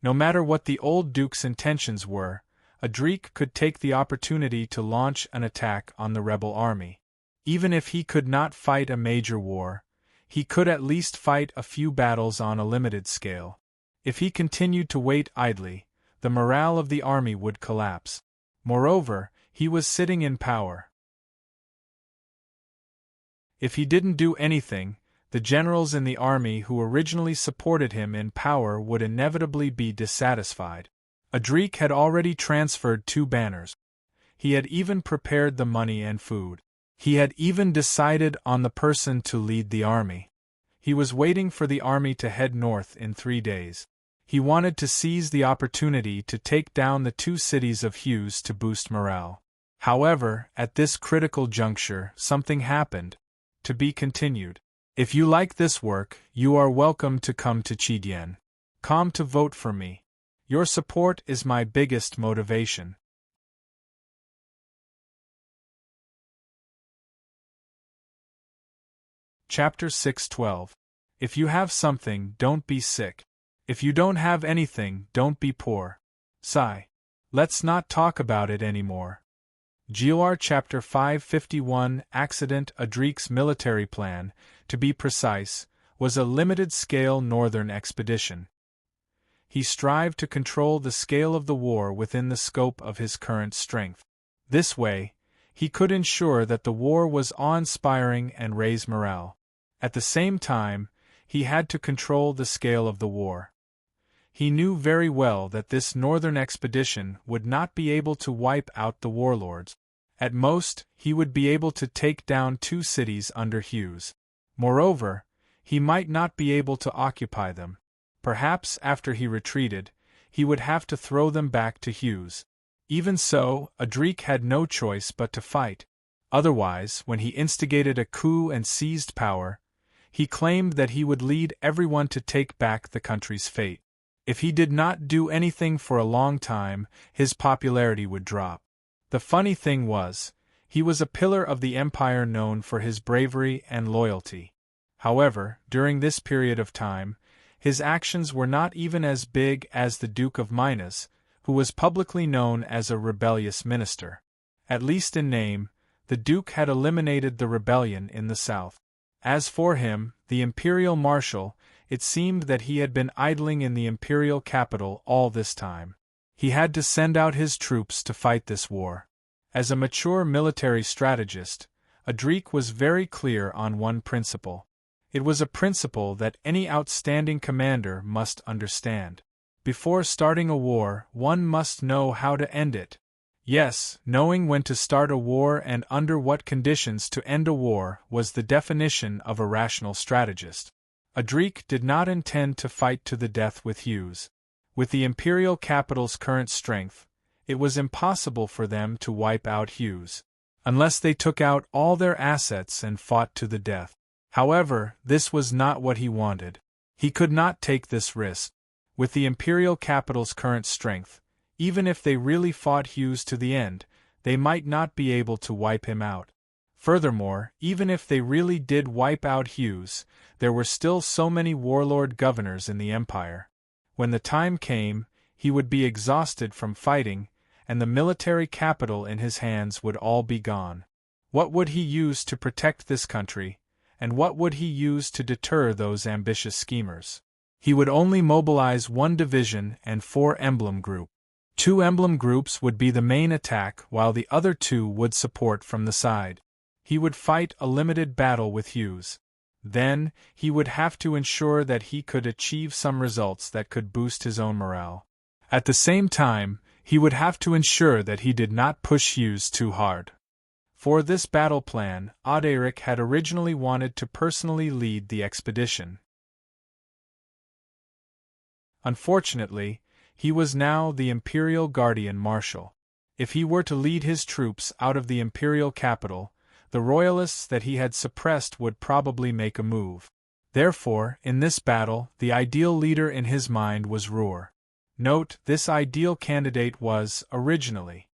No matter what the old duke's intentions were, Adric could take the opportunity to launch an attack on the rebel army. Even if he could not fight a major war, he could at least fight a few battles on a limited scale. If he continued to wait idly, the morale of the army would collapse. Moreover, he was sitting in power. If he didn't do anything, the generals in the army who originally supported him in power would inevitably be dissatisfied. Adric had already transferred 2 banners. He had even prepared the money and food. He had even decided on the person to lead the army. He was waiting for the army to head north in 3 days. He wanted to seize the opportunity to take down the 2 cities of Hughes to boost morale. However, at this critical juncture, something happened. To be continued. If you like this work, you are welcome to come to Chidien. Come to vote for me. Your support is my biggest motivation. Chapter 6:12. If you have something, don't be sick. If you don't have anything, don't be poor. Sigh. Let's not talk about it anymore. GOR Chapter 551 Accident Adric's military plan, to be precise, was a limited-scale northern expedition. He strived to control the scale of the war within the scope of his current strength. This way, he could ensure that the war was awe-inspiring and raise morale. At the same time, he had to control the scale of the war. He knew very well that this northern expedition would not be able to wipe out the warlords. At most, he would be able to take down 2 cities under Hughes. Moreover, he might not be able to occupy them. Perhaps after he retreated, he would have to throw them back to Hughes. Even so, Adric had no choice but to fight. Otherwise, when he instigated a coup and seized power, he claimed that he would lead everyone to take back the country's fate. If he did not do anything for a long time, his popularity would drop. The funny thing was, he was a pillar of the empire known for his bravery and loyalty. However, during this period of time, his actions were not even as big as the Duke of Minas, who was publicly known as a rebellious minister. At least in name, the Duke had eliminated the rebellion in the south. As for him, the imperial marshal, it seemed that he had been idling in the imperial capital all this time. He had to send out his troops to fight this war. As a mature military strategist, Adric was very clear on one principle. It was a principle that any outstanding commander must understand. Before starting a war, one must know how to end it. Yes, knowing when to start a war and under what conditions to end a war was the definition of a rational strategist. Adric did not intend to fight to the death with Hughes. With the imperial capital's current strength, it was impossible for them to wipe out Hughes, unless they took out all their assets and fought to the death. However, this was not what he wanted. He could not take this risk. With the imperial capital's current strength, even if they really fought Hughes to the end, they might not be able to wipe him out. Furthermore, even if they really did wipe out Hughes, there were still so many warlord governors in the empire. When the time came, he would be exhausted from fighting, and the military capital in his hands would all be gone. What would he use to protect this country, and what would he use to deter those ambitious schemers? He would only mobilize 1 division and 4 emblem groups. 2 emblem groups would be the main attack while the other 2 would support from the side. He would fight a limited battle with Hughes. Then, he would have to ensure that he could achieve some results that could boost his own morale. At the same time, he would have to ensure that he did not push Hughes too hard. For this battle plan, Auderic had originally wanted to personally lead the expedition. Unfortunately, he was now the imperial guardian marshal. If he were to lead his troops out of the imperial capital, the royalists that he had suppressed would probably make a move. Therefore, in this battle, the ideal leader in his mind was Ruhr. Note, this ideal candidate was, originally.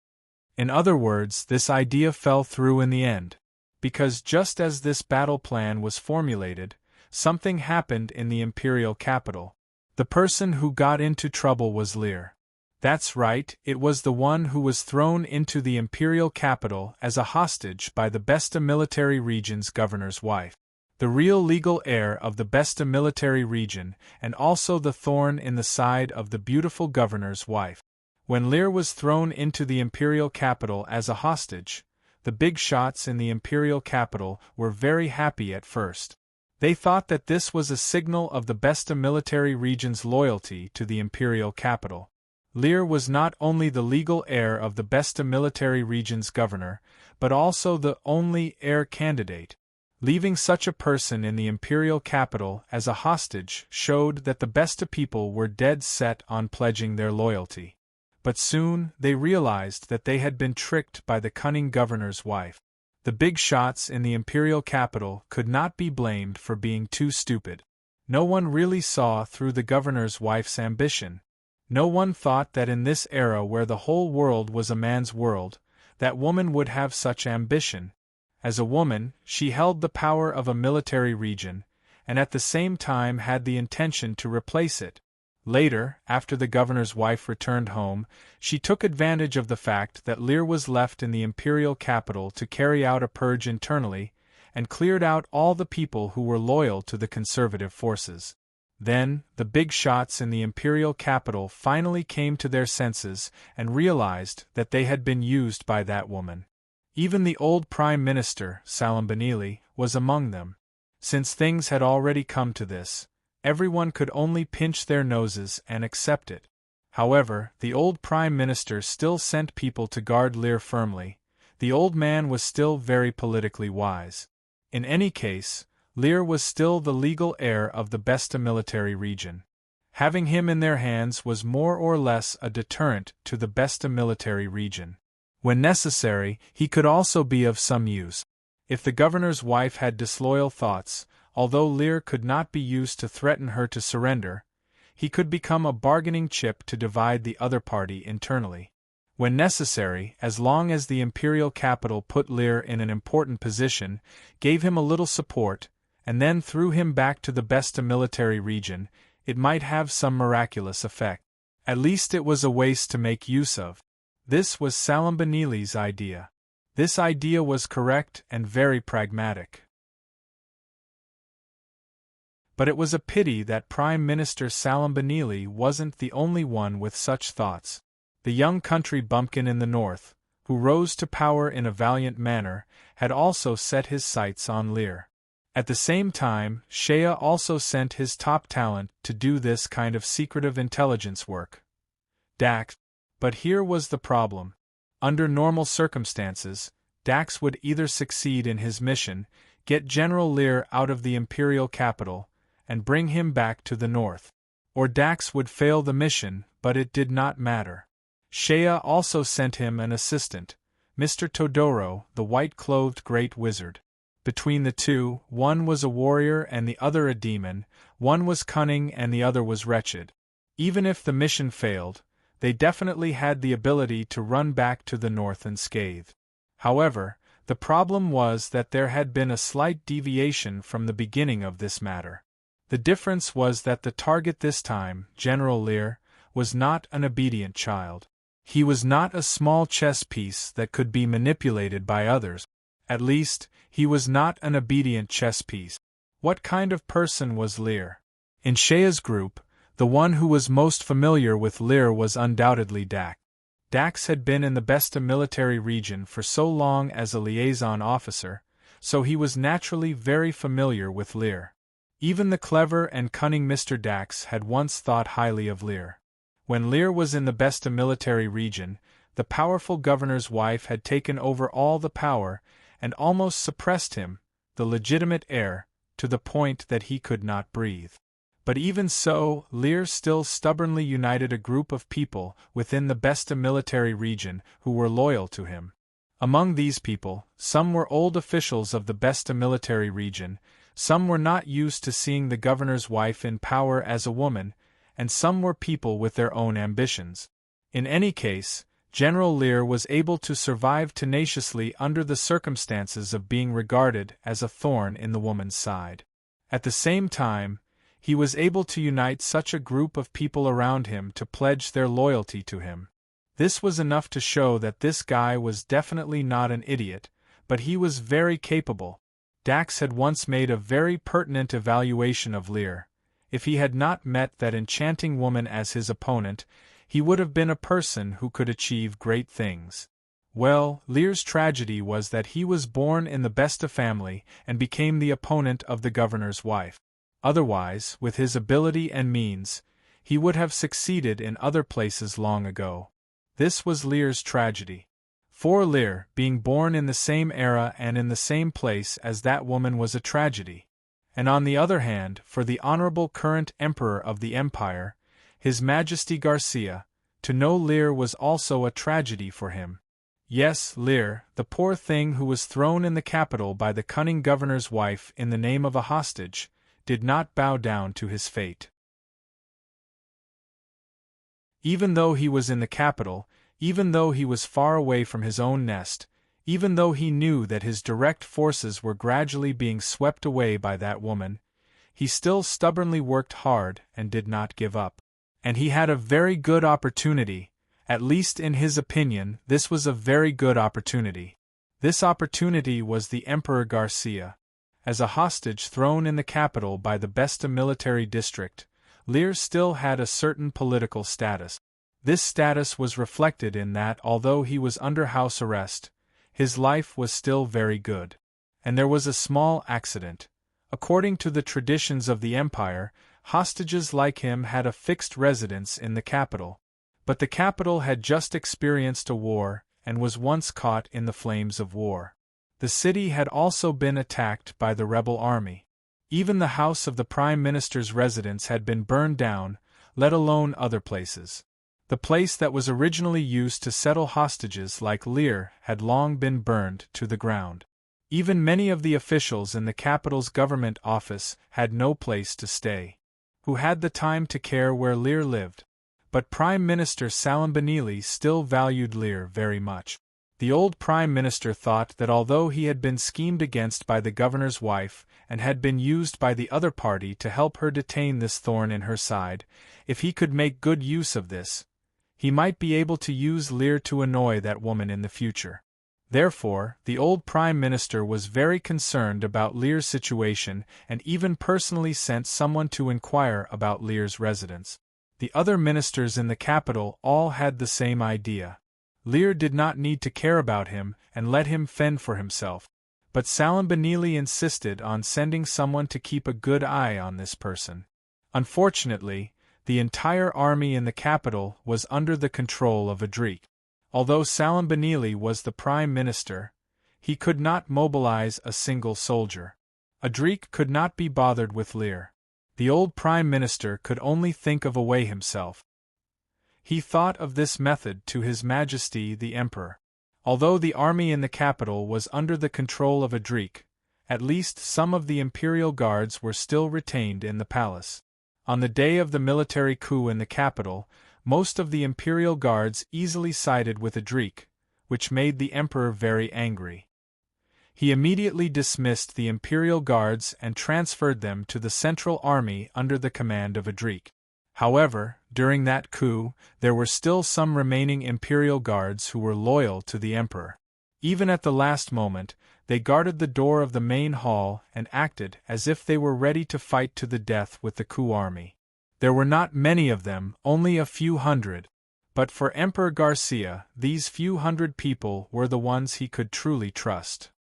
In other words, this idea fell through in the end. Because just as this battle plan was formulated, something happened in the imperial capital. The person who got into trouble was Lear. That's right, it was the one who was thrown into the imperial capital as a hostage by the Besta military region's governor's wife. The real legal heir of the Besta military region, and also the thorn in the side of the beautiful governor's wife. When Lear was thrown into the imperial capital as a hostage, the big shots in the imperial capital were very happy at first. They thought that this was a signal of the Besta military region's loyalty to the imperial capital. Lear was not only the legal heir of the Besta military region's governor, but also the only heir candidate. Leaving such a person in the imperial capital as a hostage showed that the Besta people were dead set on pledging their loyalty. But soon they realized that they had been tricked by the cunning governor's wife. The big shots in the imperial capital could not be blamed for being too stupid. No one really saw through the governor's wife's ambition. No one thought that in this era where the whole world was a man's world, that woman would have such ambition. As a woman, she held the power of a military region, and at the same time had the intention to replace it. Later, after the governor's wife returned home, she took advantage of the fact that Lear was left in the imperial capital to carry out a purge internally, and cleared out all the people who were loyal to the conservative forces. Then, the big shots in the imperial capital finally came to their senses and realized that they had been used by that woman. Even the old Prime Minister, Salimbonili, was among them. Since things had already come to this, everyone could only pinch their noses and accept it. However, the old Prime Minister still sent people to guard Lear firmly. The old man was still very politically wise. In any case, Lear was still the legal heir of the Besta military region. Having him in their hands was more or less a deterrent to the Besta military region. When necessary, he could also be of some use. If the governor's wife had disloyal thoughts, although Lear could not be used to threaten her to surrender, he could become a bargaining chip to divide the other party internally. When necessary, as long as the imperial capital put Lear in an important position, gave him a little support, and then threw him back to the Besta military region, it might have some miraculous effect. At least it was a waste to make use of. This was Salimbonili's idea. This idea was correct and very pragmatic. But it was a pity that Prime Minister Salimbonili wasn't the only one with such thoughts. The young country bumpkin in the north, who rose to power in a valiant manner, had also set his sights on Lear. At the same time, Shea also sent his top talent to do this kind of secretive intelligence work. Dax. But here was the problem. Under normal circumstances, Dax would either succeed in his mission, get General Lear out of the imperial capital, and bring him back to the north. Or Dax would fail the mission, but it did not matter. Shea also sent him an assistant, Mr. Todoro, the white-clothed great wizard. Between the two, one was a warrior and the other a demon, one was cunning and the other was wretched. Even if the mission failed, they definitely had the ability to run back to the north unscathed. However, the problem was that there had been a slight deviation from the beginning of this matter. The difference was that the target this time, General Lear, was not an obedient child. He was not a small chess piece that could be manipulated by others. At least, he was not an obedient chess piece. What kind of person was Lear? In Shea's group, the one who was most familiar with Lear was undoubtedly Dax. Dax had been in the Besta military region for so long as a liaison officer, so he was naturally very familiar with Lear. Even the clever and cunning Mr. Dax had once thought highly of Lear. When Lear was in the Besta military region, the powerful governor's wife had taken over all the power and almost suppressed him, the legitimate heir, to the point that he could not breathe. But even so, Lear still stubbornly united a group of people within the Besta military region who were loyal to him. Among these people, some were old officials of the Besta military region, some were not used to seeing the governor's wife in power as a woman, and some were people with their own ambitions. In any case, General Lear was able to survive tenaciously under the circumstances of being regarded as a thorn in the woman's side. At the same time, he was able to unite such a group of people around him to pledge their loyalty to him. This was enough to show that this guy was definitely not an idiot, but he was very capable. Dax had once made a very pertinent evaluation of Lear. If he had not met that enchanting woman as his opponent, he would have been a person who could achieve great things. Well, Lear's tragedy was that he was born in the Besta family and became the opponent of the governor's wife. Otherwise, with his ability and means, he would have succeeded in other places long ago. This was Lear's tragedy. For Lear, being born in the same era and in the same place as that woman was a tragedy. And on the other hand, for the honorable current emperor of the empire, His Majesty Garcia, to know Lear was also a tragedy for him. Yes, Lear, the poor thing who was thrown in the capital by the cunning governor's wife in the name of a hostage, did not bow down to his fate. Even though he was in the capital, even though he was far away from his own nest, even though he knew that his direct forces were gradually being swept away by that woman, he still stubbornly worked hard and did not give up. And he had a very good opportunity, at least in his opinion, this was a very good opportunity. This opportunity was the Emperor Garcia. As a hostage thrown in the capital by the Besta military district, Lear still had a certain political status. This status was reflected in that although he was under house arrest, his life was still very good. And there was a small accident. According to the traditions of the empire, hostages like him had a fixed residence in the capital. But the capital had just experienced a war, and was once caught in the flames of war. The city had also been attacked by the rebel army. Even the house of the Prime Minister's residence had been burned down, let alone other places. The place that was originally used to settle hostages like Lear had long been burned to the ground. Even many of the officials in the capital's government office had no place to stay. Who had the time to care where Lear lived? But Prime Minister Salambanili still valued Lear very much. The old Prime Minister thought that although he had been schemed against by the governor's wife, and had been used by the other party to help her detain this thorn in her side, if he could make good use of this, he might be able to use Lear to annoy that woman in the future. Therefore, the old Prime Minister was very concerned about Lear's situation and even personally sent someone to inquire about Lear's residence. The other ministers in the capital all had the same idea. Lear did not need to care about him and let him fend for himself. But Salambanili insisted on sending someone to keep a good eye on this person. Unfortunately, the entire army in the capital was under the control of Adrik. Although Salambanili was the prime minister, he could not mobilize a single soldier. Adrik could not be bothered with Lear. The old prime minister could only think of a way himself. He thought of this method to His Majesty the Emperor. Although the army in the capital was under the control of Adrik, at least some of the imperial guards were still retained in the palace. On the day of the military coup in the capital, most of the imperial guards easily sided with Adrik, which made the emperor very angry. He immediately dismissed the imperial guards and transferred them to the central army under the command of Adrik. However, during that coup, there were still some remaining imperial guards who were loyal to the emperor. Even at the last moment, they guarded the door of the main hall and acted as if they were ready to fight to the death with the coup army. There were not many of them, only a few hundred. But for Emperor Garcia, these few hundred people were the ones he could truly trust.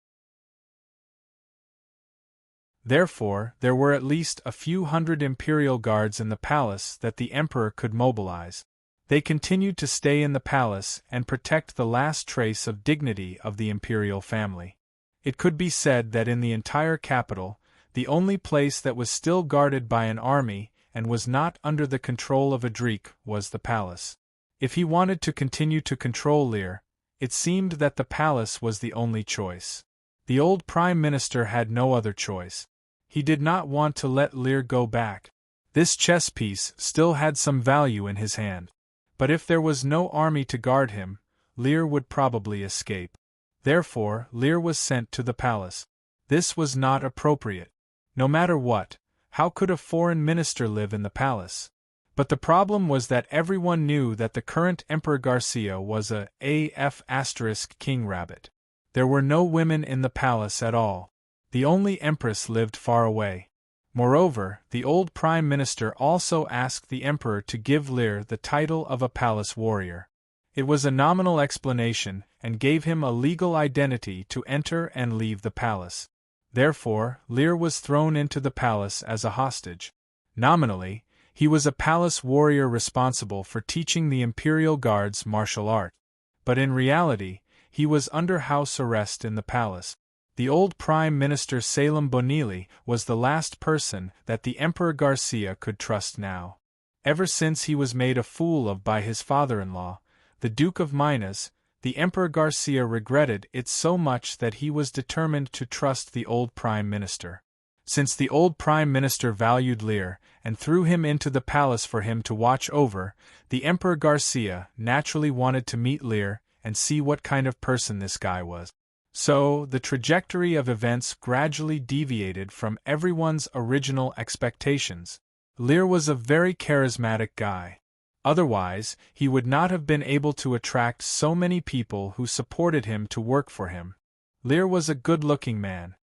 Therefore, there were at least a few hundred imperial guards in the palace that the emperor could mobilize. They continued to stay in the palace and protect the last trace of dignity of the imperial family. It could be said that in the entire capital, the only place that was still guarded by an army and was not under the control of Adrik was the palace. If he wanted to continue to control Lear, it seemed that the palace was the only choice. The old prime minister had no other choice. He did not want to let Lear go back. This chess piece still had some value in his hand. But if there was no army to guard him, Lear would probably escape. Therefore, Lear was sent to the palace. This was not appropriate. No matter what, how could a foreign minister live in the palace? But the problem was that everyone knew that the current Emperor Garcia was a king rabbit. There were no women in the palace at all. The only empress lived far away. Moreover, the old prime minister also asked the emperor to give Lear the title of a palace warrior. It was a nominal explanation, and gave him a legal identity to enter and leave the palace. Therefore, Lear was thrown into the palace as a hostage. Nominally, He was a palace warrior responsible for teaching the imperial guards martial art. But in reality, he was under house arrest in the palace. The old Prime Minister Salem Bonili was the last person that the Emperor Garcia could trust now. Ever since he was made a fool of by his father-in-law, the Duke of Minas, the Emperor Garcia regretted it so much that he was determined to trust the old Prime Minister. Since the old Prime Minister valued Lear, and threw him into the palace for him to watch over, the Emperor Garcia naturally wanted to meet Lear and see what kind of person this guy was. So, the trajectory of events gradually deviated from everyone's original expectations. Lear was a very charismatic guy. Otherwise, he would not have been able to attract so many people who supported him to work for him. Lear was a good-looking man.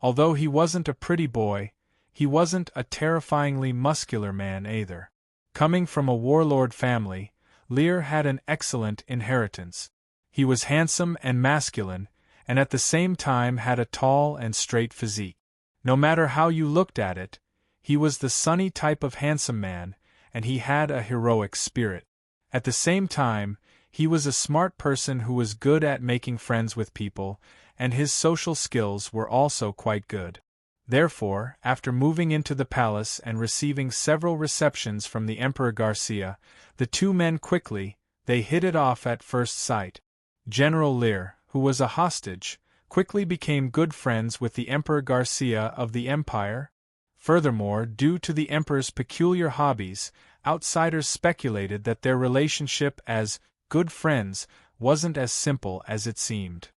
Although he wasn't a pretty boy, he wasn't a terrifyingly muscular man either. Coming from a warlord family, Lear had an excellent inheritance. He was handsome and masculine, and at the same time had a tall and straight physique. No matter how you looked at it, he was the sunny type of handsome man, and he had a heroic spirit. At the same time, he was a smart person who was good at making friends with people, and his social skills were also quite good. Therefore, after moving into the palace and receiving several receptions from the Emperor Garcia, the two men they hit it off at first sight. General Lear, who was a hostage, quickly became good friends with the Emperor Garcia of the Empire. Furthermore, due to the Emperor's peculiar hobbies, outsiders speculated that their relationship as good friends wasn't as simple as it seemed.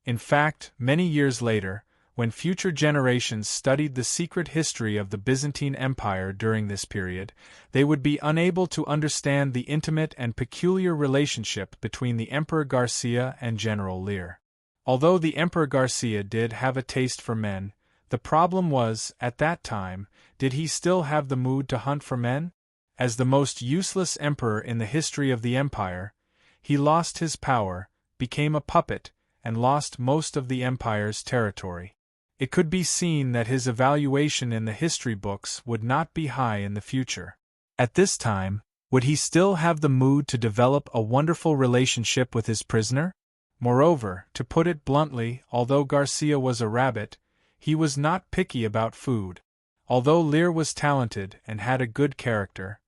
In fact, many years later, when future generations studied the secret history of the Byzantine Empire during this period, they would be unable to understand the intimate and peculiar relationship between the Emperor Garcia and General Lear. Although the Emperor Garcia did have a taste for men, the problem was, at that time, did he still have the mood to hunt for men? As the most useless emperor in the history of the empire, he lost his power, became a puppet, and lost most of the empire's territory. It could be seen that his evaluation in the history books would not be high in the future. At this time, would he still have the mood to develop a wonderful relationship with his prisoner? Moreover, to put it bluntly, although Garcia was a rabbit, he was not picky about food. Although Lear was talented and had a good character,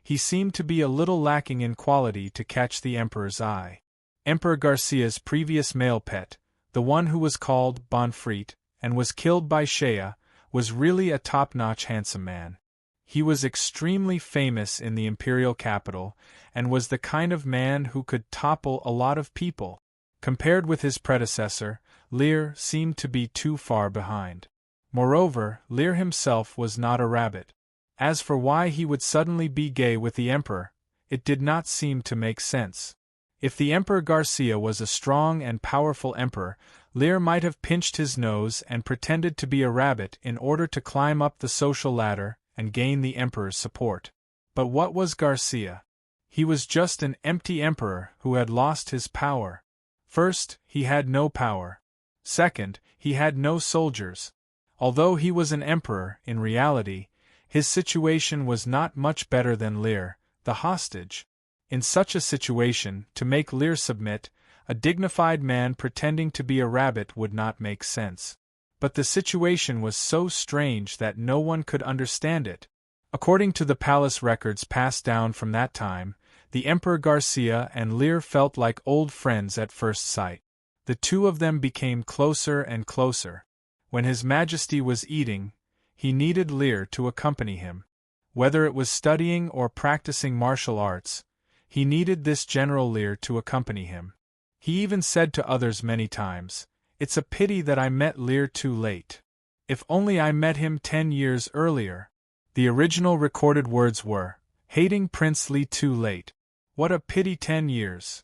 he seemed to be a little lacking in quality to catch the emperor's eye. Emperor Garcia's previous male pet, the one who was called Bonfrit, and was killed by Shea, was really a top-notch handsome man. He was extremely famous in the imperial capital, and was the kind of man who could topple a lot of people. Compared with his predecessor, Lear seemed to be too far behind. Moreover, Lear himself was not a rabbit. As for why he would suddenly be gay with the emperor, it did not seem to make sense. If the Emperor Garcia was a strong and powerful emperor, Lear might have pinched his nose and pretended to be a rabbit in order to climb up the social ladder and gain the emperor's support. But what was Garcia? He was just an empty emperor who had lost his power. First, he had no power. Second, he had no soldiers. Although he was an emperor, in reality, his situation was not much better than Lear, the hostage. In such a situation, to make Lear submit, a dignified man pretending to be a rabbit would not make sense. But the situation was so strange that no one could understand it. According to the palace records passed down from that time, the Emperor Garcia and Lear felt like old friends at first sight. The two of them became closer and closer. When His Majesty was eating, he needed Lear to accompany him. Whether it was studying or practicing martial arts, he needed this General Lear to accompany him. He even said to others many times, "It's a pity that I met Lear too late. If only I met him 10 years earlier." The original recorded words were, "Hating Prince Li too late. What a pity 10 years."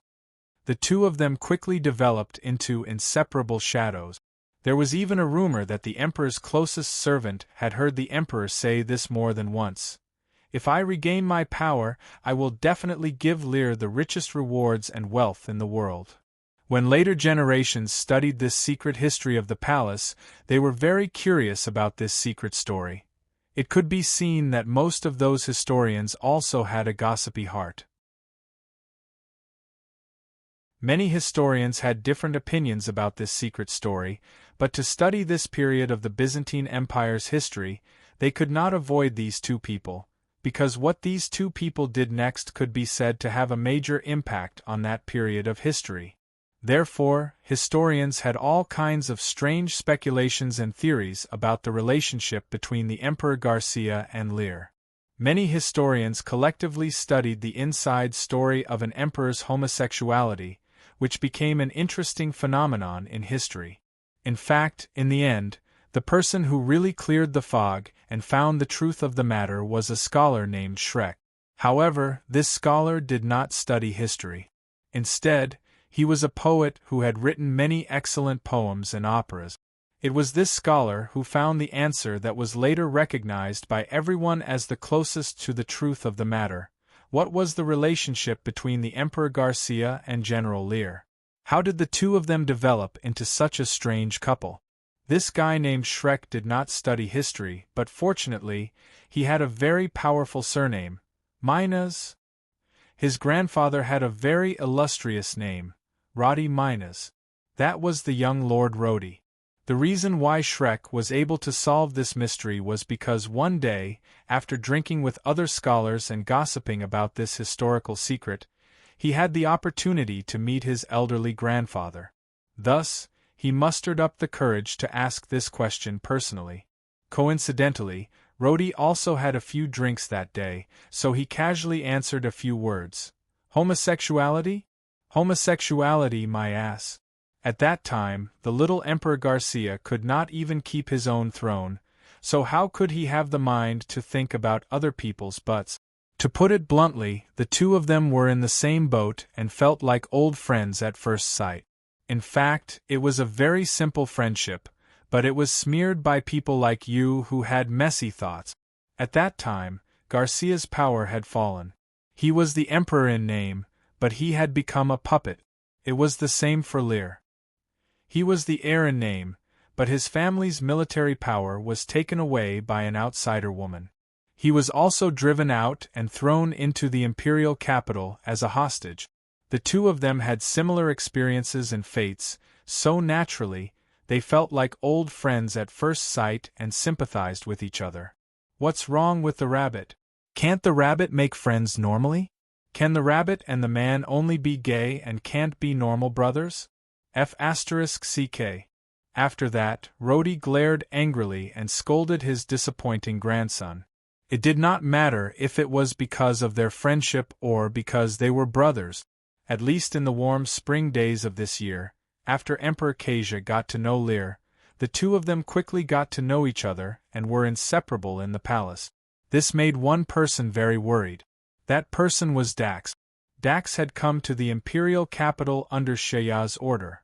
The two of them quickly developed into inseparable shadows. There was even a rumor that the emperor's closest servant had heard the emperor say this more than once. "If I regain my power, I will definitely give Lear the richest rewards and wealth in the world." When later generations studied this secret history of the palace, they were very curious about this secret story. It could be seen that most of those historians also had a gossipy heart. Many historians had different opinions about this secret story, but to study this period of the Byzantine Empire's history, they could not avoid these two people, because what these two people did next could be said to have a major impact on that period of history. Therefore, historians had all kinds of strange speculations and theories about the relationship between the Emperor Garcia and Lear. Many historians collectively studied the inside story of an emperor's homosexuality, which became an interesting phenomenon in history. In fact, in the end, the person who really cleared the fog and found the truth of the matter was a scholar named Schreck. However, this scholar did not study history. Instead, he was a poet who had written many excellent poems and operas. It was this scholar who found the answer that was later recognized by everyone as the closest to the truth of the matter. What was the relationship between the Emperor Garcia and General Lear? How did the two of them develop into such a strange couple? This guy named Schreck did not study history, but fortunately, he had a very powerful surname, Minas. His grandfather had a very illustrious name, Roddy Minas. That was the young Lord Rhodey. The reason why Schreck was able to solve this mystery was because one day, after drinking with other scholars and gossiping about this historical secret, he had the opportunity to meet his elderly grandfather. Thus, he mustered up the courage to ask this question personally. Coincidentally, Rhodey also had a few drinks that day, so he casually answered a few words. Homosexuality? Homosexuality, my ass. At that time, the little Emperor Garcia could not even keep his own throne, so how could he have the mind to think about other people's butts? To put it bluntly, the two of them were in the same boat and felt like old friends at first sight. In fact, it was a very simple friendship, but it was smeared by people like you who had messy thoughts. At that time, Garcia's power had fallen. He was the emperor in name, but he had become a puppet. It was the same for Lear. He was the heir in name, but his family's military power was taken away by an outsider woman. He was also driven out and thrown into the imperial capital as a hostage. The two of them had similar experiences and fates, so naturally, they felt like old friends at first sight and sympathized with each other. What's wrong with the rabbit? Can't the rabbit make friends normally? Can the rabbit and the man only be gay and can't be normal brothers? F***ck. After that, Rhodey glared angrily and scolded his disappointing grandson. It did not matter if it was because of their friendship or because they were brothers. At least in the warm spring days of this year, after Emperor Kasia got to know Lear, the two of them quickly got to know each other and were inseparable in the palace. This made one person very worried. That person was Dax. Dax had come to the imperial capital under Shaya's order.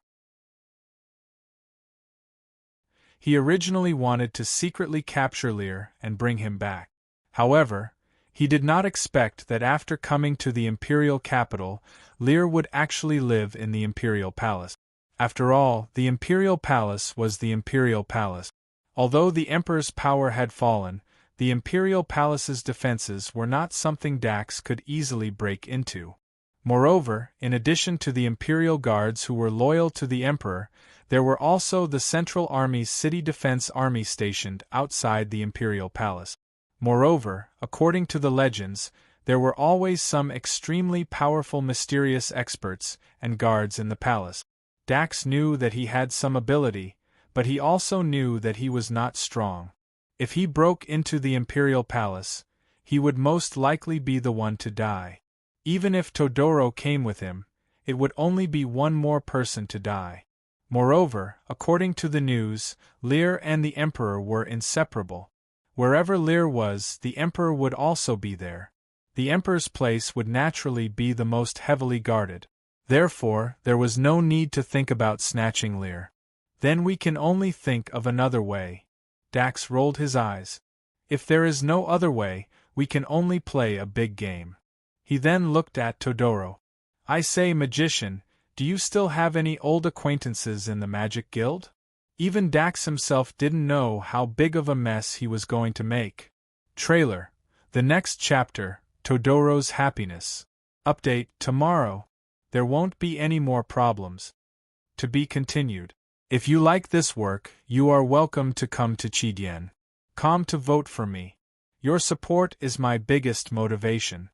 He originally wanted to secretly capture Lear and bring him back. However, he did not expect that after coming to the imperial capital, Lear would actually live in the imperial palace. After all, the imperial palace was the imperial palace. Although the emperor's power had fallen, the imperial palace's defenses were not something Dax could easily break into. Moreover, in addition to the imperial guards who were loyal to the emperor, there were also the Central Army's city defense army stationed outside the imperial palace. Moreover, according to the legends, there were always some extremely powerful mysterious experts and guards in the palace. Dax knew that he had some ability, but he also knew that he was not strong. If he broke into the imperial palace, he would most likely be the one to die. Even if Todoro came with him, it would only be one more person to die. Moreover, according to the news, Lear and the emperor were inseparable. Wherever Lear was, the emperor would also be there. The emperor's place would naturally be the most heavily guarded. Therefore, there was no need to think about snatching Lear. Then we can only think of another way. Dax rolled his eyes. If there is no other way, we can only play a big game. He then looked at Todoro. I say, magician, do you still have any old acquaintances in the Magic Guild? Even Dax himself didn't know how big of a mess he was going to make. Trailer: The next chapter, Todoro's happiness. Update: tomorrow. There won't be any more problems. To be continued. If you like this work, you are welcome to come to Chidien.com to vote for me. Your support is my biggest motivation.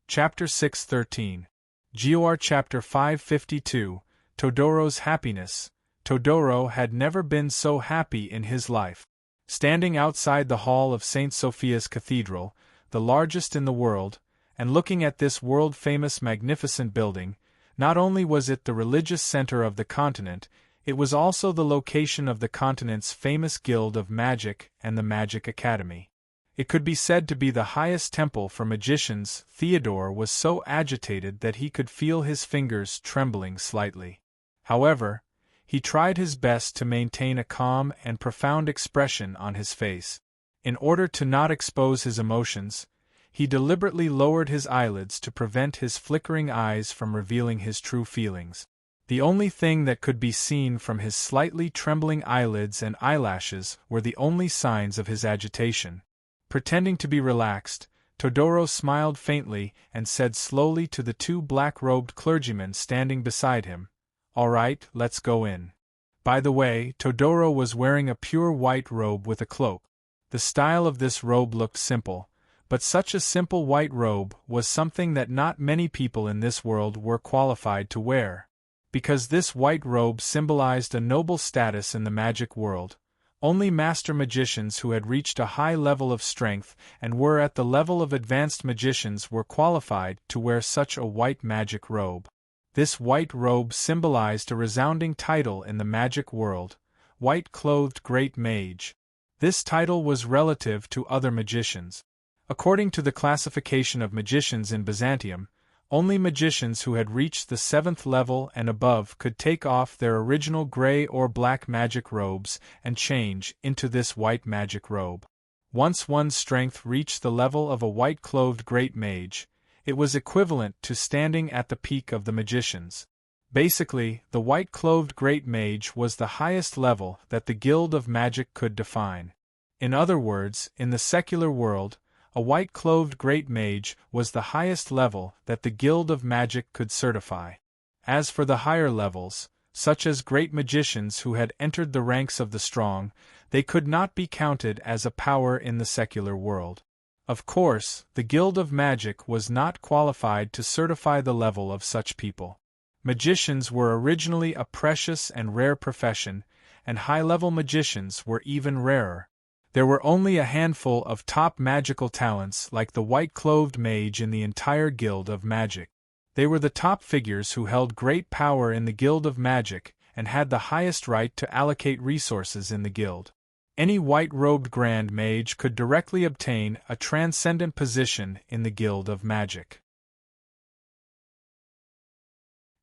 Chapter 613. GOR Chapter 552, Todoro's happiness. Todoro had never been so happy in his life. Standing outside the hall of St. Sophia's Cathedral, the largest in the world, and looking at this world-famous magnificent building, not only was it the religious center of the continent, it was also the location of the continent's famous Guild of Magic and the Magic Academy. It could be said to be the highest temple for magicians. Theodore was so agitated that he could feel his fingers trembling slightly. However, he tried his best to maintain a calm and profound expression on his face. In order to not expose his emotions, he deliberately lowered his eyelids to prevent his flickering eyes from revealing his true feelings. The only thing that could be seen from his slightly trembling eyelids and eyelashes were the only signs of his agitation. Pretending to be relaxed, Todoro smiled faintly and said slowly to the two black-robed clergymen standing beside him, "All right, let's go in." By the way, Todoro was wearing a pure white robe with a cloak. The style of this robe looked simple, but such a simple white robe was something that not many people in this world were qualified to wear. Because this white robe symbolized a noble status in the magic world, only master magicians who had reached a high level of strength and were at the level of advanced magicians were qualified to wear such a white magic robe. This white robe symbolized a resounding title in the magic world, White-Clothed Great Mage. This title was relative to other magicians. According to the classification of magicians in Byzantium, only magicians who had reached the 7th level and above could take off their original gray or black magic robes and change into this white magic robe. Once one's strength reached the level of a white-clothed great mage, it was equivalent to standing at the peak of the magicians. Basically, the white-clothed great mage was the highest level that the Guild of Magic could define. In other words, in the secular world, a white-clothed great mage was the highest level that the Guild of Magic could certify. As for the higher levels, such as great magicians who had entered the ranks of the strong, they could not be counted as a power in the secular world. Of course, the Guild of Magic was not qualified to certify the level of such people. Magicians were originally a precious and rare profession, and high-level magicians were even rarer. There were only a handful of top magical talents like the white-clothed mage in the entire Guild of Magic. They were the top figures who held great power in the Guild of Magic and had the highest right to allocate resources in the guild. Any white-robed grand mage could directly obtain a transcendent position in the Guild of Magic.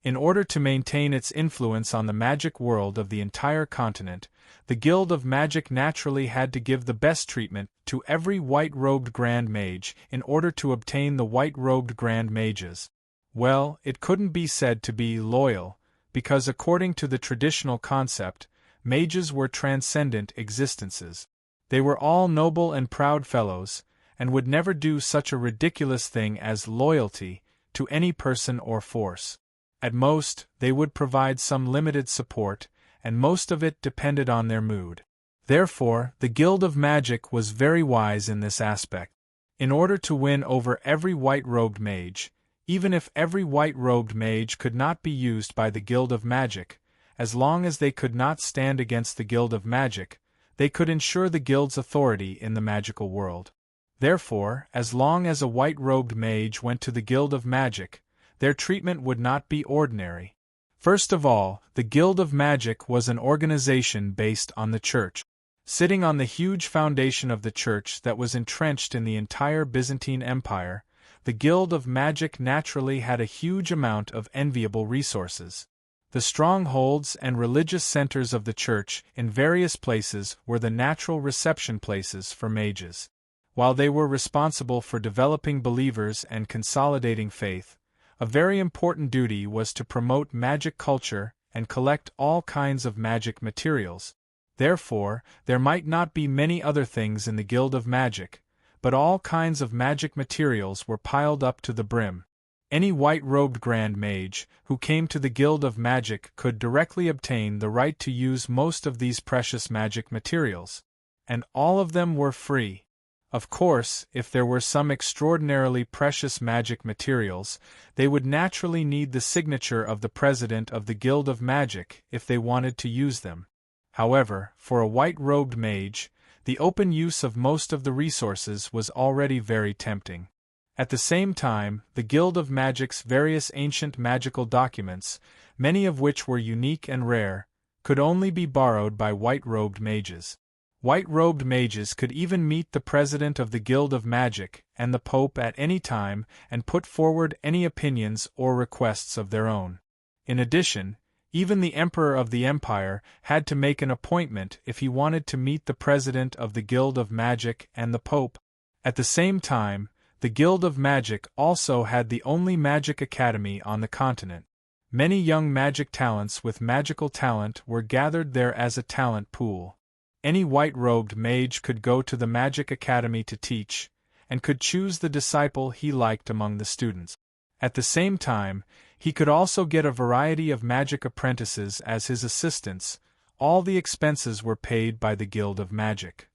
In order to maintain its influence on the magic world of the entire continent, the Guild of Magic naturally had to give the best treatment to every white-robed Grand Mage in order to obtain the white-robed Grand Mages. Well, it couldn't be said to be loyal, because according to the traditional concept, mages were transcendent existences. They were all noble and proud fellows, and would never do such a ridiculous thing as loyalty to any person or force. At most, they would provide some limited support, and most of it depended on their mood. Therefore, the Guild of Magic was very wise in this aspect. In order to win over every white-robed mage, even if every white-robed mage could not be used by the Guild of Magic, as long as they could not stand against the Guild of Magic, they could ensure the Guild's authority in the magical world. Therefore, as long as a white-robed mage went to the Guild of Magic, their treatment would not be ordinary. First of all, the Guild of Magic was an organization based on the Church. Sitting on the huge foundation of the Church that was entrenched in the entire Byzantine Empire, the Guild of Magic naturally had a huge amount of enviable resources. The strongholds and religious centers of the Church in various places were the natural reception places for mages. While they were responsible for developing believers and consolidating faith, a very important duty was to promote magic culture and collect all kinds of magic materials. Therefore, there might not be many other things in the Guild of Magic, but all kinds of magic materials were piled up to the brim. Any white-robed Grand Mage who came to the Guild of Magic could directly obtain the right to use most of these precious magic materials. And all of them were free. Of course, if there were some extraordinarily precious magic materials, they would naturally need the signature of the president of the Guild of Magic if they wanted to use them. However, for a white-robed mage, the open use of most of the resources was already very tempting. At the same time, the Guild of Magic's various ancient magical documents, many of which were unique and rare, could only be borrowed by white-robed mages. White-robed mages could even meet the president of the Guild of Magic and the Pope at any time and put forward any opinions or requests of their own. In addition, even the Emperor of the Empire had to make an appointment if he wanted to meet the president of the Guild of Magic and the Pope. At the same time, the Guild of Magic also had the only magic academy on the continent. Many young magic talents with magical talent were gathered there as a talent pool. Any white-robed mage could go to the Magic Academy to teach, and could choose the disciple he liked among the students. At the same time, he could also get a variety of magic apprentices as his assistants. All the expenses were paid by the Guild of Magic.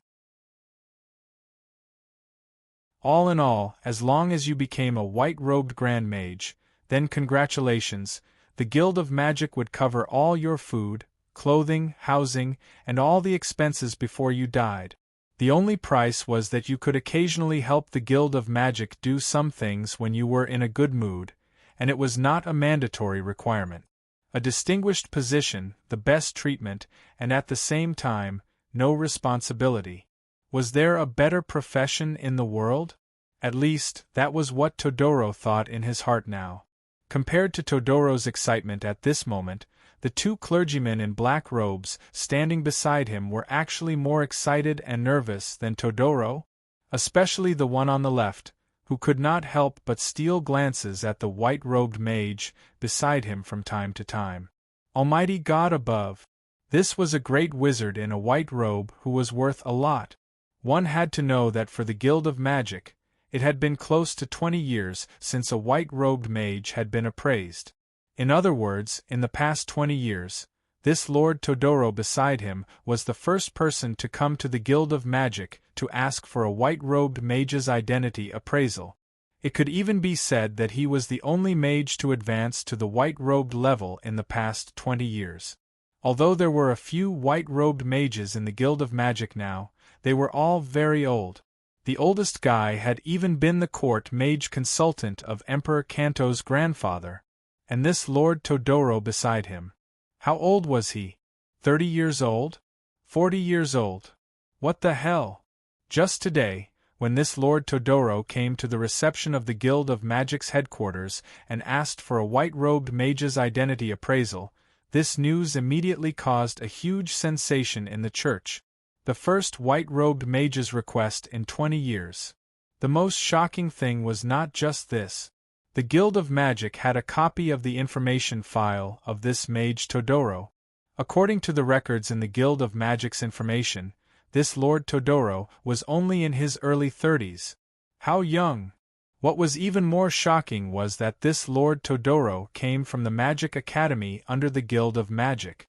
All in all, as long as you became a white-robed Grand Mage, then congratulations, the Guild of Magic would cover all your food, clothing, housing, and all the expenses before you died. The only price was that you could occasionally help the Guild of Magic do some things when you were in a good mood, and it was not a mandatory requirement. A distinguished position, the best treatment, and at the same time, no responsibility. Was there a better profession in the world? At least, that was what Todoro thought in his heart now. Compared to Todoro's excitement at this moment, the two clergymen in black robes standing beside him were actually more excited and nervous than Todoro, especially the one on the left, who could not help but steal glances at the white-robed mage beside him from time to time. Almighty God above! This was a great wizard in a white robe who was worth a lot. One had to know that for the Guild of Magic, it had been close to 20 years since a white-robed mage had been appraised. In other words, in the past 20 years, this Lord Todoro beside him was the first person to come to the Guild of Magic to ask for a white-robed mage's identity appraisal. It could even be said that he was the only mage to advance to the white-robed level in the past 20 years. Although there were a few white-robed mages in the Guild of Magic now, they were all very old. The oldest guy had even been the court mage consultant of Emperor Kanto's grandfather. And this Lord Todoro beside him. How old was he? 30 years old? 40 years old? What the hell? Just today, when this Lord Todoro came to the reception of the Guild of Magic's headquarters and asked for a white-robed mage's identity appraisal, this news immediately caused a huge sensation in the church. The first white-robed mage's request in 20 years. The most shocking thing was not just this. The Guild of Magic had a copy of the information file of this mage Todoro. According to the records in the Guild of Magic's information, this Lord Todoro was only in his early 30s. How young! What was even more shocking was that this Lord Todoro came from the Magic Academy under the Guild of Magic.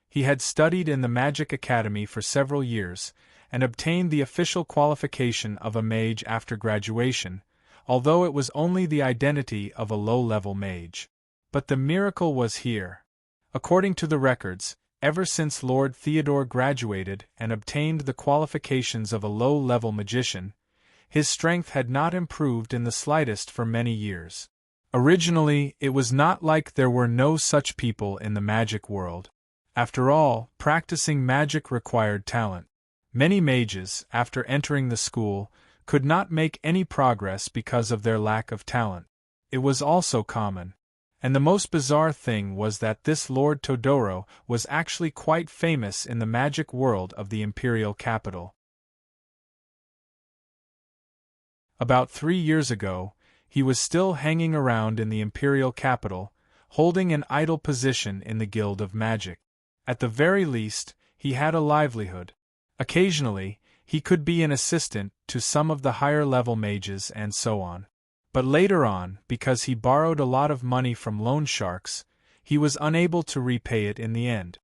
He had studied in the Magic Academy for several years, and obtained the official qualification of a mage after graduation, although it was only the identity of a low-level mage. But the miracle was here. According to the records, ever since Lord Theodore graduated and obtained the qualifications of a low-level magician, his strength had not improved in the slightest for many years. Originally, it was not like there were no such people in the magic world. After all, practicing magic required talent. Many mages, after entering the school, could not make any progress because of their lack of talent. It was also common. And the most bizarre thing was that this Lord Todoro was actually quite famous in the magic world of the imperial capital. About 3 years ago, he was still hanging around in the imperial capital, holding an idle position in the Guild of Magic. At the very least, he had a livelihood. Occasionally, he could be an assistant to some of the higher-level mages and so on. But later on, because he borrowed a lot of money from loan sharks, he was unable to repay it in the end.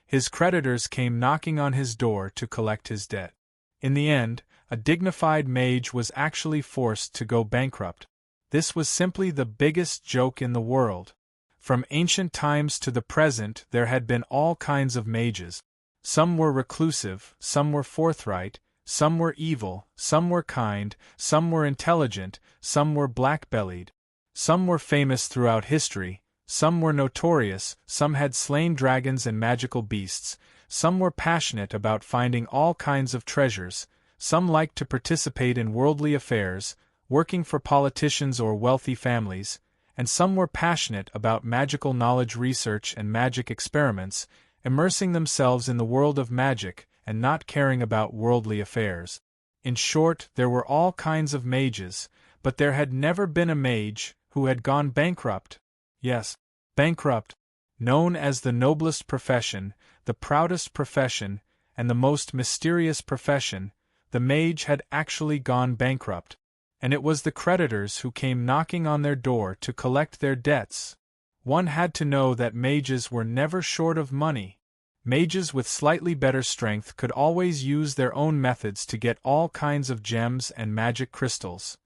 His creditors came knocking on his door to collect his debt. In the end, a dignified mage was actually forced to go bankrupt. This was simply the biggest joke in the world. From ancient times to the present, there had been all kinds of mages. Some were reclusive, some were forthright, some were evil, some were kind, some were intelligent, some were black-bellied. Some were famous throughout history, some were notorious, some had slain dragons and magical beasts, some were passionate about finding all kinds of treasures, some liked to participate in worldly affairs, working for politicians or wealthy families, and some were passionate about magical knowledge research and magic experiments, immersing themselves in the world of magic and not caring about worldly affairs. In short, there were all kinds of mages, but there had never been a mage who had gone bankrupt. Yes, bankrupt. Known as the noblest profession, the proudest profession, and the most mysterious profession, the mage had actually gone bankrupt. And it was the creditors who came knocking on their door to collect their debts. One had to know that mages were never short of money. Mages with slightly better strength could always use their own methods to get all kinds of gems and magic crystals.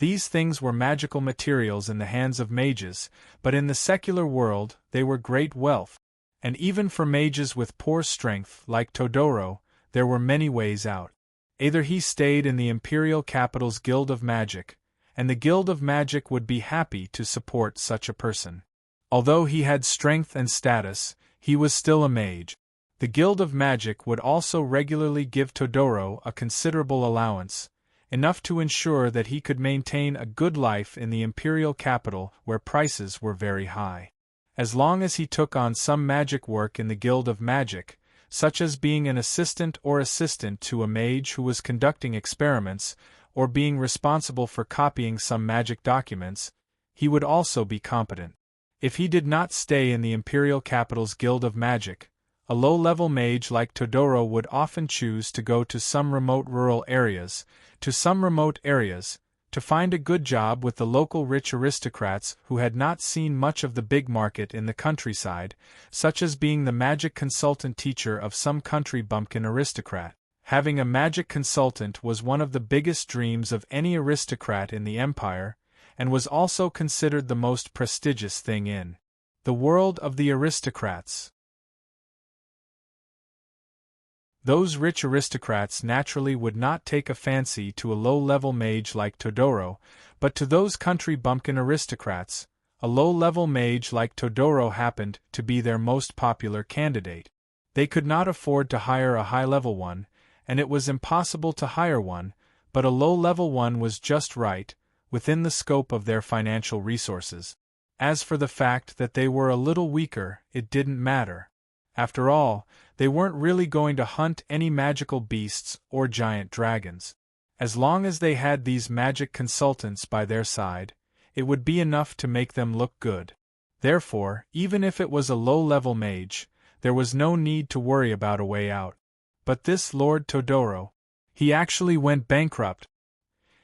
These things were magical materials in the hands of mages, but in the secular world they were great wealth. And even for mages with poor strength, like Todoro, there were many ways out. Either he stayed in the imperial capital's Guild of Magic, and the Guild of Magic would be happy to support such a person. Although he had strength and status, he was still a mage. The Guild of Magic would also regularly give Todoro a considerable allowance, enough to ensure that he could maintain a good life in the imperial capital where prices were very high. As long as he took on some magic work in the Guild of Magic, such as being an assistant to a mage who was conducting experiments, or being responsible for copying some magic documents, he would also be competent. If he did not stay in the imperial capital's Guild of Magic, a low-level mage like Todoro would often choose to go to some remote rural areas, to find a good job with the local rich aristocrats who had not seen much of the big market in the countryside, such as being the magic consultant teacher of some country bumpkin aristocrat. Having a magic consultant was one of the biggest dreams of any aristocrat in the empire, and was also considered the most prestigious thing in the world of the aristocrats. Those rich aristocrats naturally would not take a fancy to a low-level mage like Todoro, but to those country bumpkin aristocrats, a low-level mage like Todoro happened to be their most popular candidate. They could not afford to hire a high-level one, and it was impossible to hire one, but a low-level one was just right, within the scope of their financial resources. As for the fact that they were a little weaker, it didn't matter. After all, they weren't really going to hunt any magical beasts or giant dragons. As long as they had these magic consultants by their side, it would be enough to make them look good. Therefore, even if it was a low-level mage, there was no need to worry about a way out. But this Lord Todoro, he actually went bankrupt.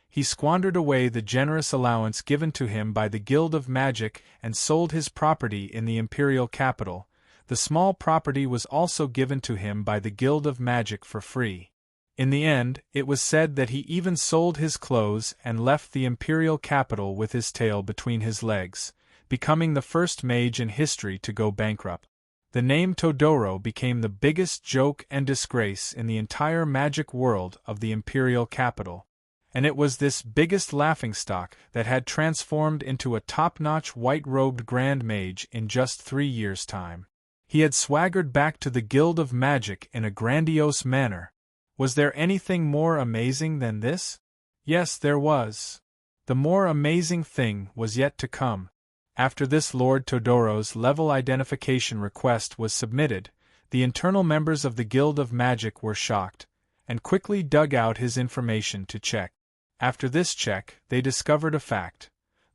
He squandered away the generous allowance given to him by the Guild of Magic and sold his property in the imperial capital. The small property was also given to him by the Guild of Magic for free. In the end, it was said that he even sold his clothes and left the imperial capital with his tail between his legs, becoming the first mage in history to go bankrupt. The name Todoro became the biggest joke and disgrace in the entire magic world of the imperial capital. And it was this biggest laughingstock that had transformed into a top-notch white-robed grand mage in just 3 years' time. He had swaggered back to the Guild of Magic in a grandiose manner. Was there anything more amazing than this? Yes, there was. The more amazing thing was yet to come. After this Lord Todoro's level identification request was submitted, the internal members of the Guild of Magic were shocked, and quickly dug out his information to check. After this check, they discovered a fact.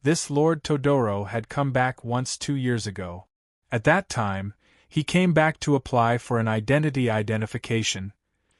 This Lord Todoro had come back once 2 years ago. At that time, he came back to apply for an identity identification.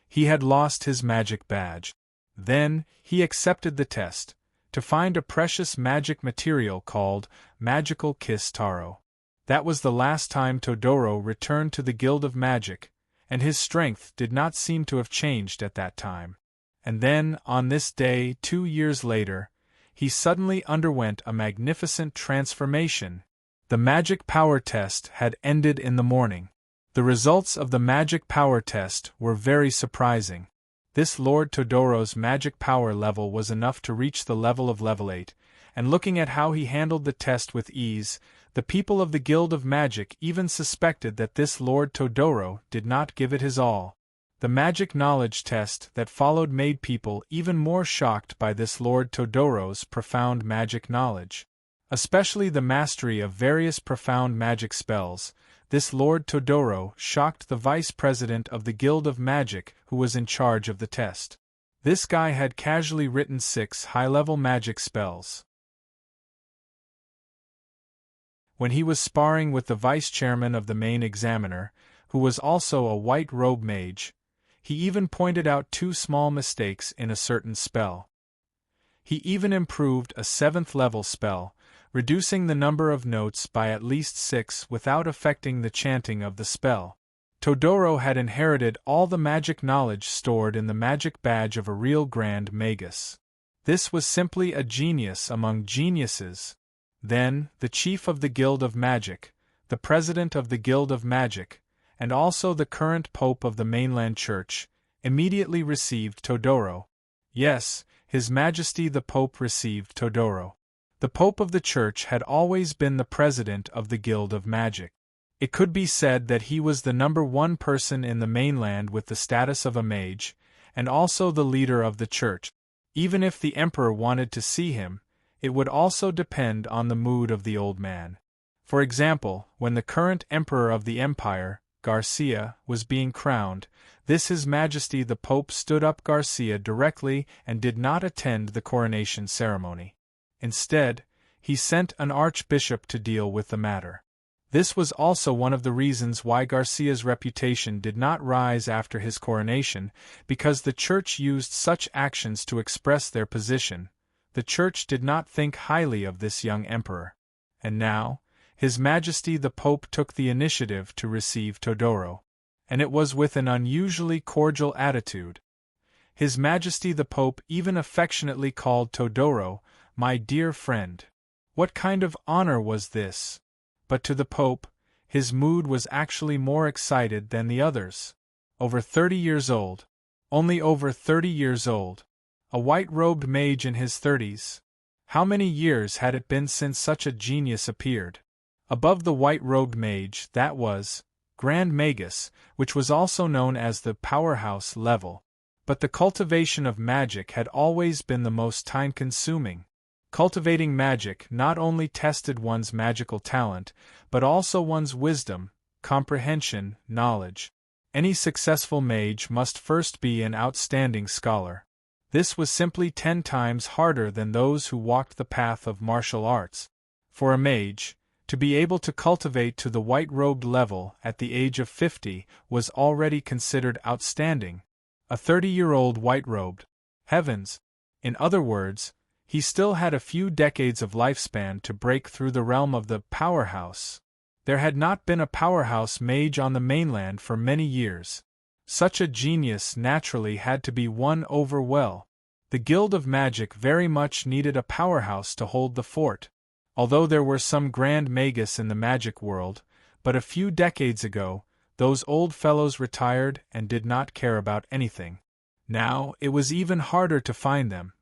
He had lost his magic badge. Then, he accepted the test, to find a precious magic material called Magical Kiss Taro. That was the last time Todoro returned to the Guild of Magic, and his strength did not seem to have changed at that time. And then, on this day 2 years later, he suddenly underwent a magnificent transformation. The magic power test had ended in the morning. The results of the magic power test were very surprising. This Lord Todoro's magic power level was enough to reach the level of level 8, and looking at how he handled the test with ease, the people of the Guild of Magic even suspected that this Lord Todoro did not give it his all. The magic knowledge test that followed made people even more shocked by this Lord Todoro's profound magic knowledge. Especially the mastery of various profound magic spells. This Lord Todoro shocked the vice president of the Guild of Magic who was in charge of the test. This guy had casually written 6 high-level magic spells. When he was sparring with the vice chairman of the main examiner, who was also a white-robe mage, he even pointed out 2 small mistakes in a certain spell. He even improved a 7th-level spell, reducing the number of notes by at least 6 without affecting the chanting of the spell. Todoro had inherited all the magic knowledge stored in the magic badge of a real Grand Magus. This was simply a genius among geniuses. Then, the chief of the Guild of Magic, the president of the Guild of Magic, and also the current pope of the mainland church, immediately received Todoro. Yes, His Majesty the Pope received Todoro. The Pope of the Church had always been the president of the Guild of Magic. It could be said that he was the #1 person in the mainland with the status of a mage, and also the leader of the church. Even if the emperor wanted to see him, it would also depend on the mood of the old man. For example, when the current emperor of the empire, Garcia, was being crowned, His Majesty the Pope stood up Garcia directly and did not attend the coronation ceremony. Instead, he sent an archbishop to deal with the matter. This was also one of the reasons why Garcia's reputation did not rise after his coronation, because the church used such actions to express their position. The church did not think highly of this young emperor. And now, His Majesty the Pope took the initiative to receive Todoro. And it was with an unusually cordial attitude. His Majesty the Pope even affectionately called Todoro, "My dear friend." What kind of honor was this? But to the Pope, his mood was actually more excited than the others. Over 30 years old. Only over 30 years old. A white-robed mage in his 30s. How many years had it been since such a genius appeared? Above the white-robed mage, that was Grand Magus, which was also known as the powerhouse level. But the cultivation of magic had always been the most time-consuming. Cultivating magic not only tested one's magical talent, but also one's wisdom, comprehension, knowledge. Any successful mage must first be an outstanding scholar. This was simply 10 times harder than those who walked the path of martial arts. For a mage, to be able to cultivate to the white-robed level at the age of 50 was already considered outstanding. A 30-year-old white-robed. Heavens! In other words, he still had a few decades of lifespan to break through the realm of the powerhouse. There had not been a powerhouse mage on the mainland for many years. Such a genius naturally had to be won over well. The Guild of Magic very much needed a powerhouse to hold the fort. Although there were some Grand Magus in the magic world, but a few decades ago, those old fellows retired and did not care about anything. Now, it was even harder to find them.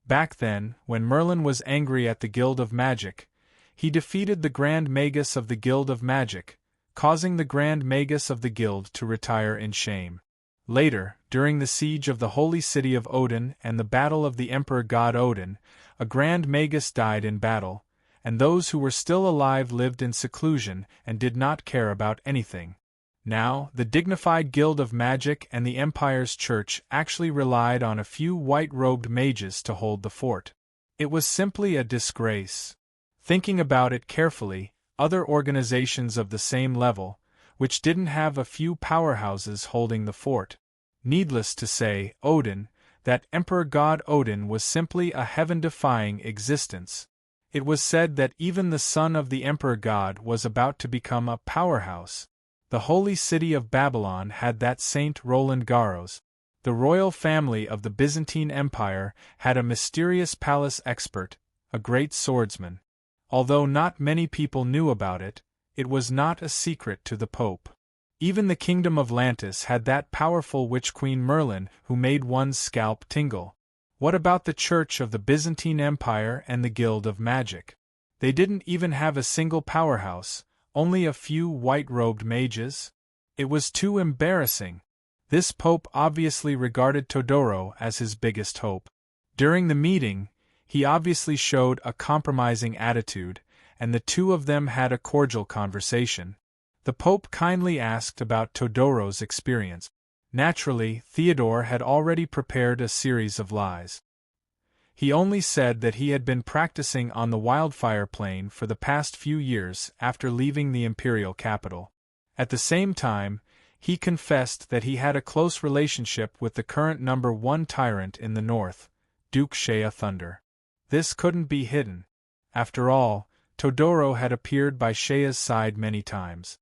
Back then, when Merlin was angry at the Guild of Magic, he defeated the Grand Magus of the Guild of Magic, causing the Grand Magus of the Guild to retire in shame. Later, during the siege of the holy city of Odin and the battle of the Emperor God Odin, a Grand Magus died in battle, and those who were still alive lived in seclusion and did not care about anything. Now, the dignified Guild of Magic and the Empire's church actually relied on a few white-robed mages to hold the fort. It was simply a disgrace. Thinking about it carefully, other organizations of the same level, which didn't have a few powerhouses holding the fort. Needless to say, Odin, that emperor god Odin, was simply a heaven-defying existence. It was said that even the son of the emperor god was about to become a powerhouse. The holy city of Babylon had that Saint Roland Garros. The royal family of the Byzantine Empire had a mysterious palace expert, a great swordsman. Although not many people knew about it, it was not a secret to the Pope. Even the kingdom of Lantis had that powerful witch queen Merlin who made one's scalp tingle. What about the Church of the Byzantine Empire and the Guild of Magic? They didn't even have a single powerhouse, only a few white-robed mages? It was too embarrassing. This Pope obviously regarded Todoro as his biggest hope. During the meeting, he obviously showed a compromising attitude, and the two of them had a cordial conversation. The Pope kindly asked about Todoro's experience. Naturally, Theodore had already prepared a series of lies. He only said that he had been practicing on the wildfire plane for the past few years after leaving the imperial capital. At the same time, he confessed that he had a close relationship with the current number one tyrant in the north, Duke Shea Thunder. This couldn't be hidden. After all, Todoro had appeared by Shea's side many times.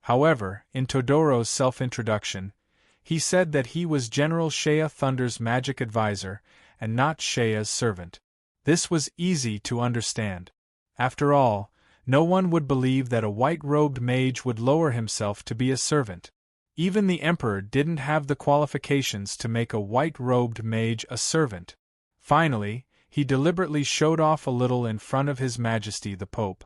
However, in Todoro's self-introduction, he said that he was General Shea Thunder's magic advisor and not Shea's servant. This was easy to understand. After all, no one would believe that a white-robed mage would lower himself to be a servant. Even the emperor didn't have the qualifications to make a white-robed mage a servant. Finally, he deliberately showed off a little in front of His Majesty the Pope.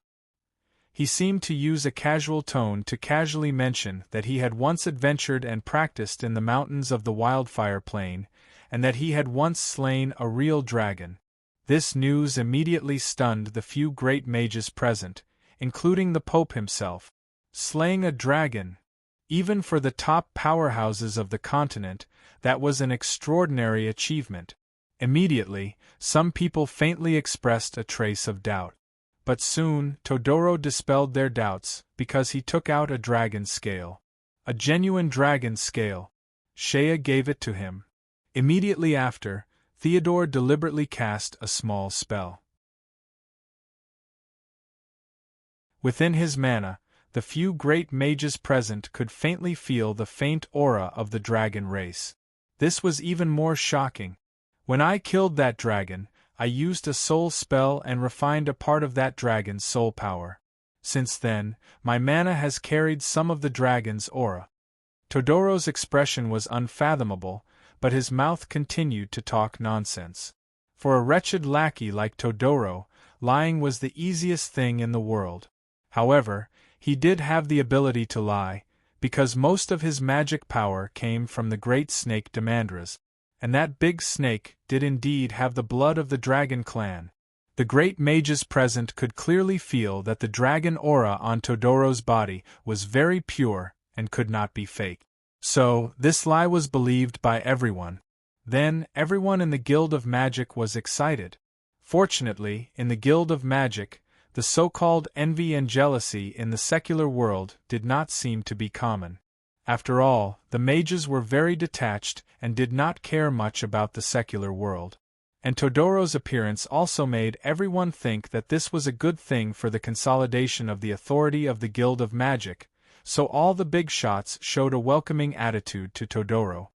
He seemed to use a casual tone to casually mention that he had once adventured and practiced in the mountains of the wildfire plain, and that he had once slain a real dragon. This news immediately stunned the few great mages present, including the Pope himself. Slaying a dragon! Even for the top powerhouses of the continent, that was an extraordinary achievement. Immediately, some people faintly expressed a trace of doubt. But soon, Todoro dispelled their doubts, because he took out a dragon scale. A genuine dragon scale. Shea gave it to him. Immediately after, Theodore deliberately cast a small spell. Within his mana, the few great mages present could faintly feel the faint aura of the dragon race. This was even more shocking. When I killed that dragon, I used a soul spell and refined a part of that dragon's soul power. Since then, my mana has carried some of the dragon's aura. Todoro's expression was unfathomable, but his mouth continued to talk nonsense. For a wretched lackey like Todoro, lying was the easiest thing in the world. However, he did have the ability to lie, because most of his magic power came from the great snake Demandras. And that big snake did indeed have the blood of the dragon clan. The great mages present could clearly feel that the dragon aura on Todoro's body was very pure and could not be faked. So, this lie was believed by everyone. Then, everyone in the Guild of Magic was excited. Fortunately, in the Guild of Magic, the so-called envy and jealousy in the secular world did not seem to be common. After all, the mages were very detached and did not care much about the secular world. And Todoro's appearance also made everyone think that this was a good thing for the consolidation of the authority of the Guild of Magic, so all the big shots showed a welcoming attitude to Todoro.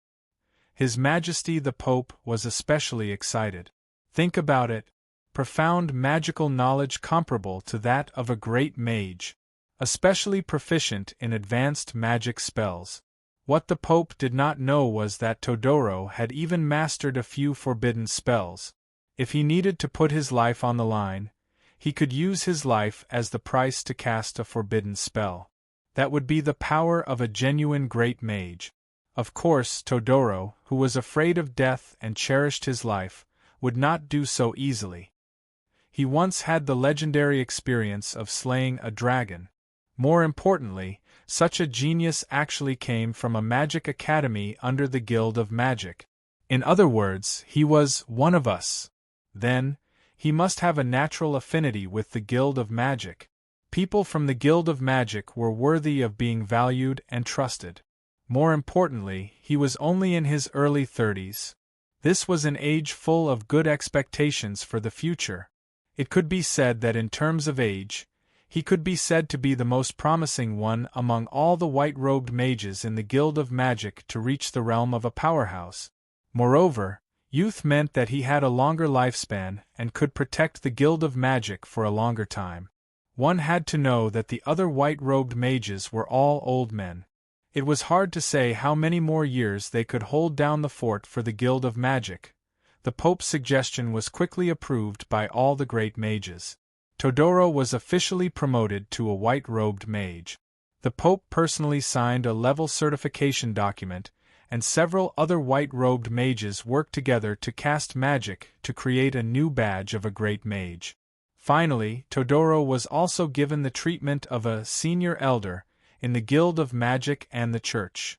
His Majesty the Pope was especially excited. Think about it. Profound magical knowledge comparable to that of a great mage. Especially proficient in advanced magic spells. What the Pope did not know was that Todoro had even mastered a few forbidden spells. If he needed to put his life on the line, he could use his life as the price to cast a forbidden spell. That would be the power of a genuine great mage. Of course, Todoro, who was afraid of death and cherished his life, would not do so easily. He once had the legendary experience of slaying a dragon. More importantly, Such a genius actually came from a magic academy under the Guild of Magic. In other words, he was one of us. Then, he must have a natural affinity with the Guild of Magic. People from the Guild of Magic were worthy of being valued and trusted. More importantly, he was only in his early 30s. This was an age full of good expectations for the future. It could be said that in terms of age, he could be said to be the most promising one among all the white-robed mages in the Guild of Magic to reach the realm of a powerhouse. Moreover, youth meant that he had a longer lifespan and could protect the Guild of Magic for a longer time. One had to know that the other white-robed mages were all old men. It was hard to say how many more years they could hold down the fort for the Guild of Magic. The Pope's suggestion was quickly approved by all the great mages. Todoro was officially promoted to a white-robed mage. The Pope personally signed a level certification document, and several other white-robed mages worked together to cast magic to create a new badge of a great mage. Finally, Todoro was also given the treatment of a senior elder in the Guild of Magic and the Church.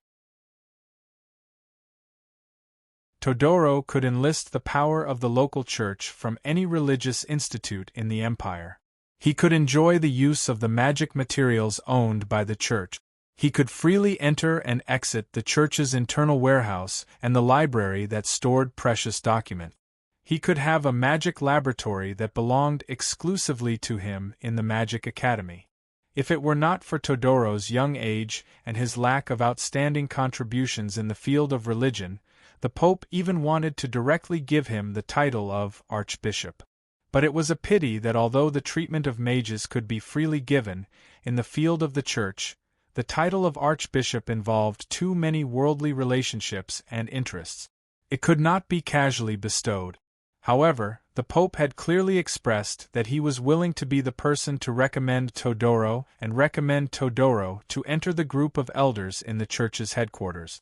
Todoro could enlist the power of the local church from any religious institute in the empire. He could enjoy the use of the magic materials owned by the church. He could freely enter and exit the church's internal warehouse and the library that stored precious documents. He could have a magic laboratory that belonged exclusively to him in the Magic Academy. If it were not for Todoro's young age and his lack of outstanding contributions in the field of religion, the Pope even wanted to directly give him the title of Archbishop. But it was a pity that although the treatment of mages could be freely given, in the field of the Church, the title of Archbishop involved too many worldly relationships and interests. It could not be casually bestowed. However, the Pope had clearly expressed that he was willing to be the person to recommend Todoro to enter the group of elders in the Church's headquarters.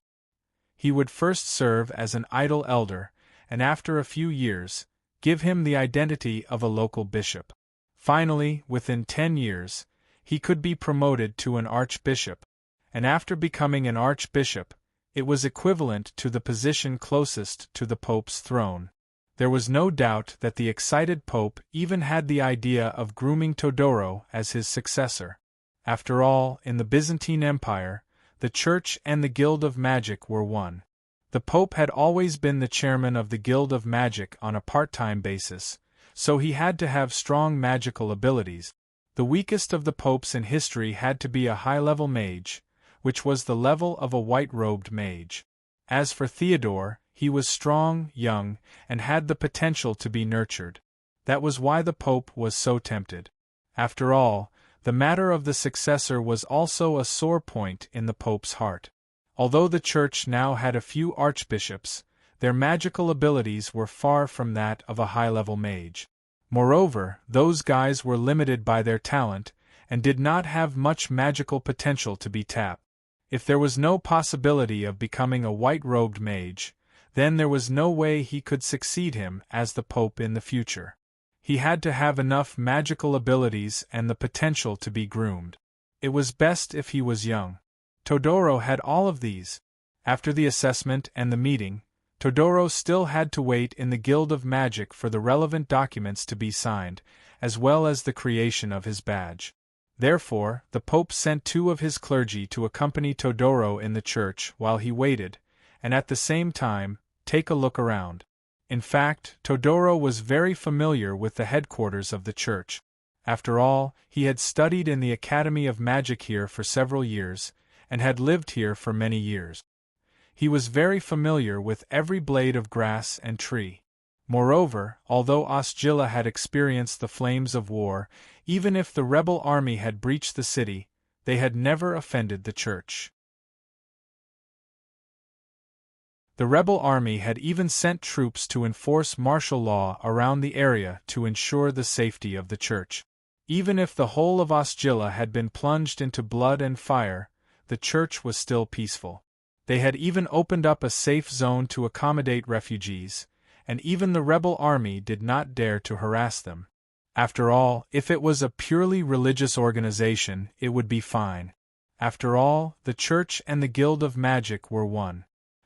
He would first serve as an idle elder, and after a few years, give him the identity of a local bishop. Finally, within 10 years, he could be promoted to an archbishop, and after becoming an archbishop, it was equivalent to the position closest to the Pope's throne. There was no doubt that the excited Pope even had the idea of grooming Todoro as his successor. After all, in the Byzantine Empire, the Church and the Guild of Magic were one. The Pope had always been the chairman of the Guild of Magic on a part-time basis, so he had to have strong magical abilities. The weakest of the popes in history had to be a high-level mage, which was the level of a white-robed mage. As for Theodore, he was strong, young, and had the potential to be nurtured. That was why the Pope was so tempted. After all, the matter of the successor was also a sore point in the Pope's heart. Although the Church now had a few archbishops, their magical abilities were far from that of a high-level mage. Moreover, those guys were limited by their talent, and did not have much magical potential to be tapped. If there was no possibility of becoming a white-robed mage, then there was no way he could succeed him as the Pope in the future. He had to have enough magical abilities and the potential to be groomed. It was best if he was young. Todoro had all of these. After the assessment and the meeting, Todoro still had to wait in the Guild of Magic for the relevant documents to be signed, as well as the creation of his badge. Therefore, the Pope sent 2 of his clergy to accompany Todoro in the church while he waited, and at the same time, take a look around. In fact, Todoro was very familiar with the headquarters of the church. After all, he had studied in the Academy of Magic here for several years, and had lived here for many years. He was very familiar with every blade of grass and tree. Moreover, although Osgilla had experienced the flames of war, even if the rebel army had breached the city, they had never offended the church. The rebel army had even sent troops to enforce martial law around the area to ensure the safety of the church. Even if the whole of Osgilla had been plunged into blood and fire, the church was still peaceful. They had even opened up a safe zone to accommodate refugees, and even the rebel army did not dare to harass them. After all, if it was a purely religious organization, it would be fine. After all, the Church and the Guild of Magic were one.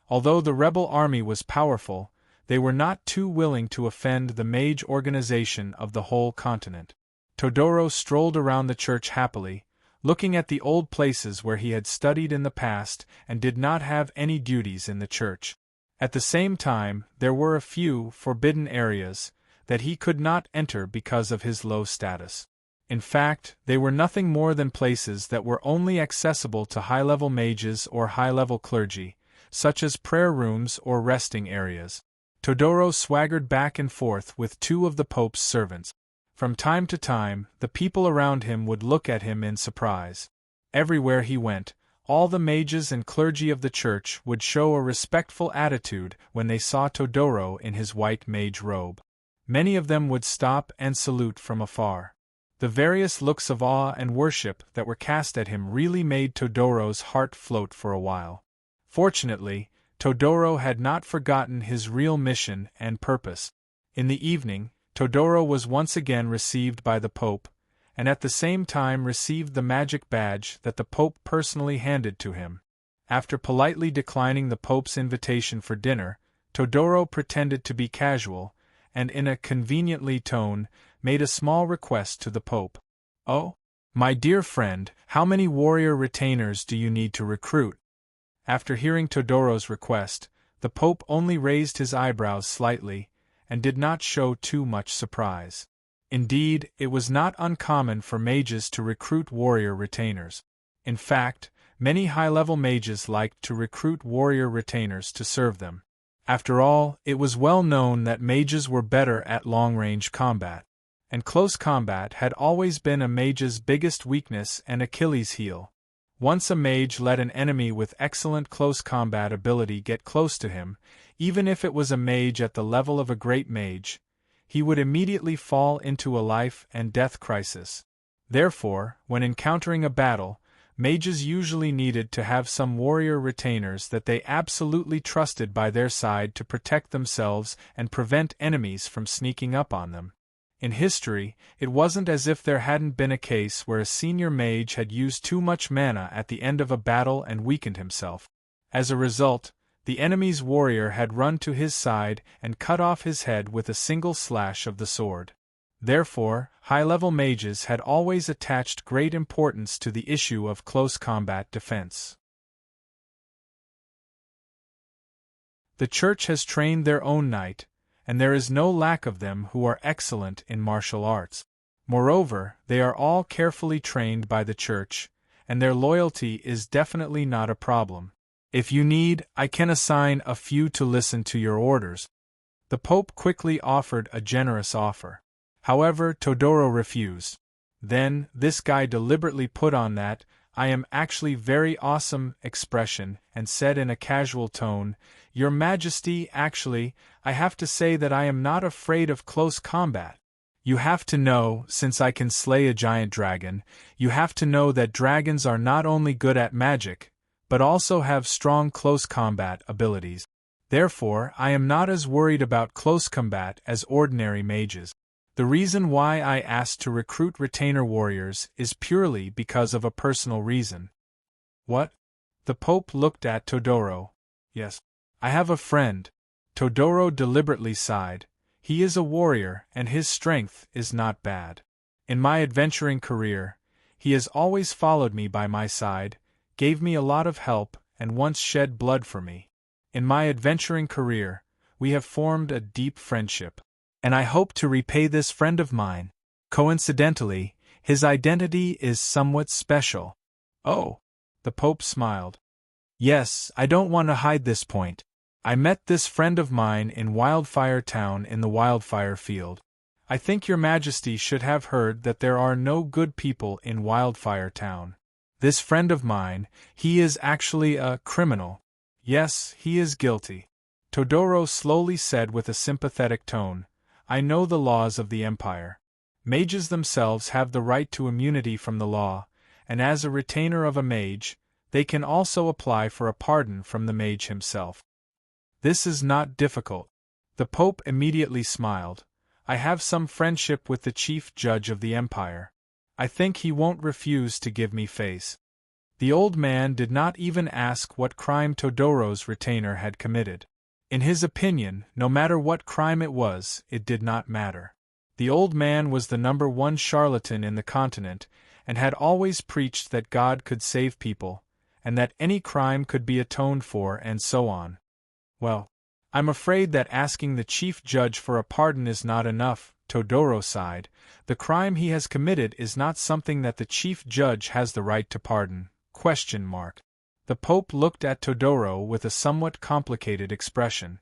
Although the rebel army was powerful, they were not too willing to offend the mage organization of the whole continent. Todoro strolled around the church happily, looking at the old places where he had studied in the past and did not have any duties in the church. At the same time, there were a few forbidden areas that he could not enter because of his low status. In fact, they were nothing more than places that were only accessible to high-level mages or high-level clergy, such as prayer rooms or resting areas. Todoro swaggered back and forth with two of the Pope's servants. From time to time, the people around him would look at him in surprise. Everywhere he went, all the mages and clergy of the church would show a respectful attitude when they saw Todoro in his white mage robe. Many of them would stop and salute from afar. The various looks of awe and worship that were cast at him really made Todoro's heart float for a while. Fortunately, Todoro had not forgotten his real mission and purpose. In the evening, Todoro was once again received by the Pope, and at the same time received the magic badge that the Pope personally handed to him. After politely declining the Pope's invitation for dinner, Todoro pretended to be casual, and in a conveniently tone, made a small request to the Pope. "Oh, my dear friend, how many warrior retainers do you need to recruit?" After hearing Todoro's request, the Pope only raised his eyebrows slightly, and did not show too much surprise. Indeed, it was not uncommon for mages to recruit warrior retainers. In fact, many high-level mages liked to recruit warrior retainers to serve them. After all, it was well known that mages were better at long-range combat, and close combat had always been a mage's biggest weakness and Achilles' heel. Once a mage let an enemy with excellent close combat ability get close to him, even if it was a mage at the level of a great mage, he would immediately fall into a life and death crisis. Therefore, when encountering a battle, mages usually needed to have some warrior retainers that they absolutely trusted by their side to protect themselves and prevent enemies from sneaking up on them. In history, it wasn't as if there hadn't been a case where a senior mage had used too much mana at the end of a battle and weakened himself. As a result, the enemy's warrior had run to his side and cut off his head with a single slash of the sword. Therefore, high-level mages had always attached great importance to the issue of close combat defense. The Church has trained their own knight, and there is no lack of them who are excellent in martial arts. Moreover, they are all carefully trained by the Church, and their loyalty is definitely not a problem. If you need, I can assign a few to listen to your orders. The Pope quickly offered a generous offer. However, Todoro refused. Then, this guy deliberately put on that "I am actually very awesome" expression and said in a casual tone, "Your Majesty, actually, I have to say that I am not afraid of close combat. You have to know, since I can slay a giant dragon, you have to know that dragons are not only good at magic, but also have strong close combat abilities. Therefore, I am not as worried about close combat as ordinary mages. The reason why I asked to recruit retainer warriors is purely because of a personal reason." "What?" The Pope looked at Todoro. "Yes. I have a friend." Todoro deliberately sighed. "He is a warrior, and his strength is not bad. In my adventuring career, he has always followed me by my side, gave me a lot of help, and once shed blood for me. In my adventuring career, we have formed a deep friendship, and I hope to repay this friend of mine. Coincidentally, his identity is somewhat special." "Oh." The Pope smiled. "Yes, I don't want to hide this point. I met this friend of mine in Wildfire Town in the Wildfire Field. I think your Majesty should have heard that there are no good people in Wildfire Town. This friend of mine, he is actually a criminal. Yes, he is guilty." Todoro slowly said with a sympathetic tone, "I know the laws of the Empire. Mages themselves have the right to immunity from the law, and as a retainer of a mage, they can also apply for a pardon from the mage himself. This is not difficult." The Pope immediately smiled. "I have some friendship with the chief judge of the Empire. I think he won't refuse to give me face." The old man did not even ask what crime Todoro's retainer had committed. In his opinion, no matter what crime it was, it did not matter. The old man was the #1 charlatan in the continent, and had always preached that God could save people, and that any crime could be atoned for, and so on. Well, I'm afraid that asking the chief judge for a pardon is not enough, Todoro sighed. The crime he has committed is not something that the chief judge has the right to pardon. ? The Pope looked at Todoro with a somewhat complicated expression.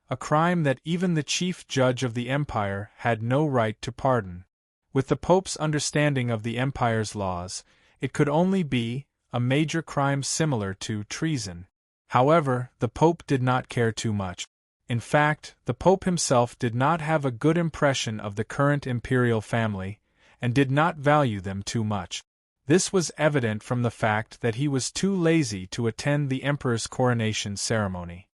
A crime that even the chief judge of the empire had no right to pardon. With the Pope's understanding of the empire's laws, it could only be a major crime similar to treason. However, the Pope did not care too much. In fact, the Pope himself did not have a good impression of the current imperial family, and did not value them too much. This was evident from the fact that he was too lazy to attend the emperor's coronation ceremony.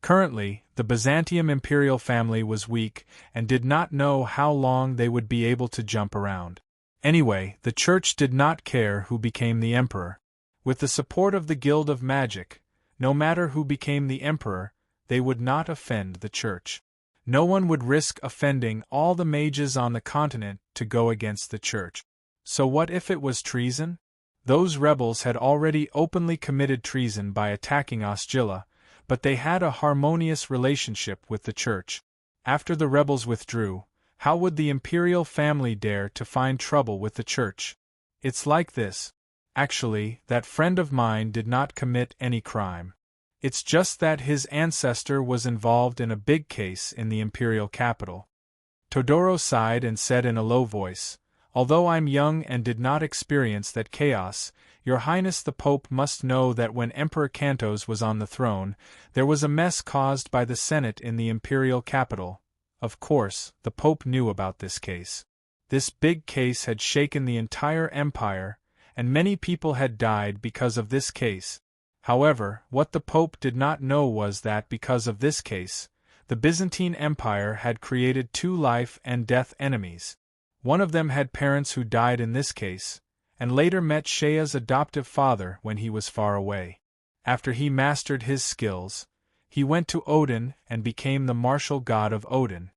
Currently, the Byzantium imperial family was weak and did not know how long they would be able to jump around. Anyway, the church did not care who became the emperor. With the support of the Guild of Magic, no matter who became the emperor, they would not offend the church. No one would risk offending all the mages on the continent to go against the church. So what if it was treason? Those rebels had already openly committed treason by attacking Osgilla, but they had a harmonious relationship with the church. After the rebels withdrew, how would the imperial family dare to find trouble with the church? It's like this. Actually, that friend of mine did not commit any crime. It's just that his ancestor was involved in a big case in the imperial capital. Todoro sighed and said in a low voice, "Although I'm young and did not experience that chaos, Your Highness the Pope must know that when Emperor Cantos was on the throne, there was a mess caused by the Senate in the imperial capital." Of course, the Pope knew about this case. This big case had shaken the entire empire, and many people had died because of this case. However, what the Pope did not know was that because of this case, the Byzantine Empire had created 2 life and death enemies. One of them had parents who died in this case, and later met Shea's adoptive father when he was far away. After he mastered his skills, he went to Odin and became the martial god of Odin.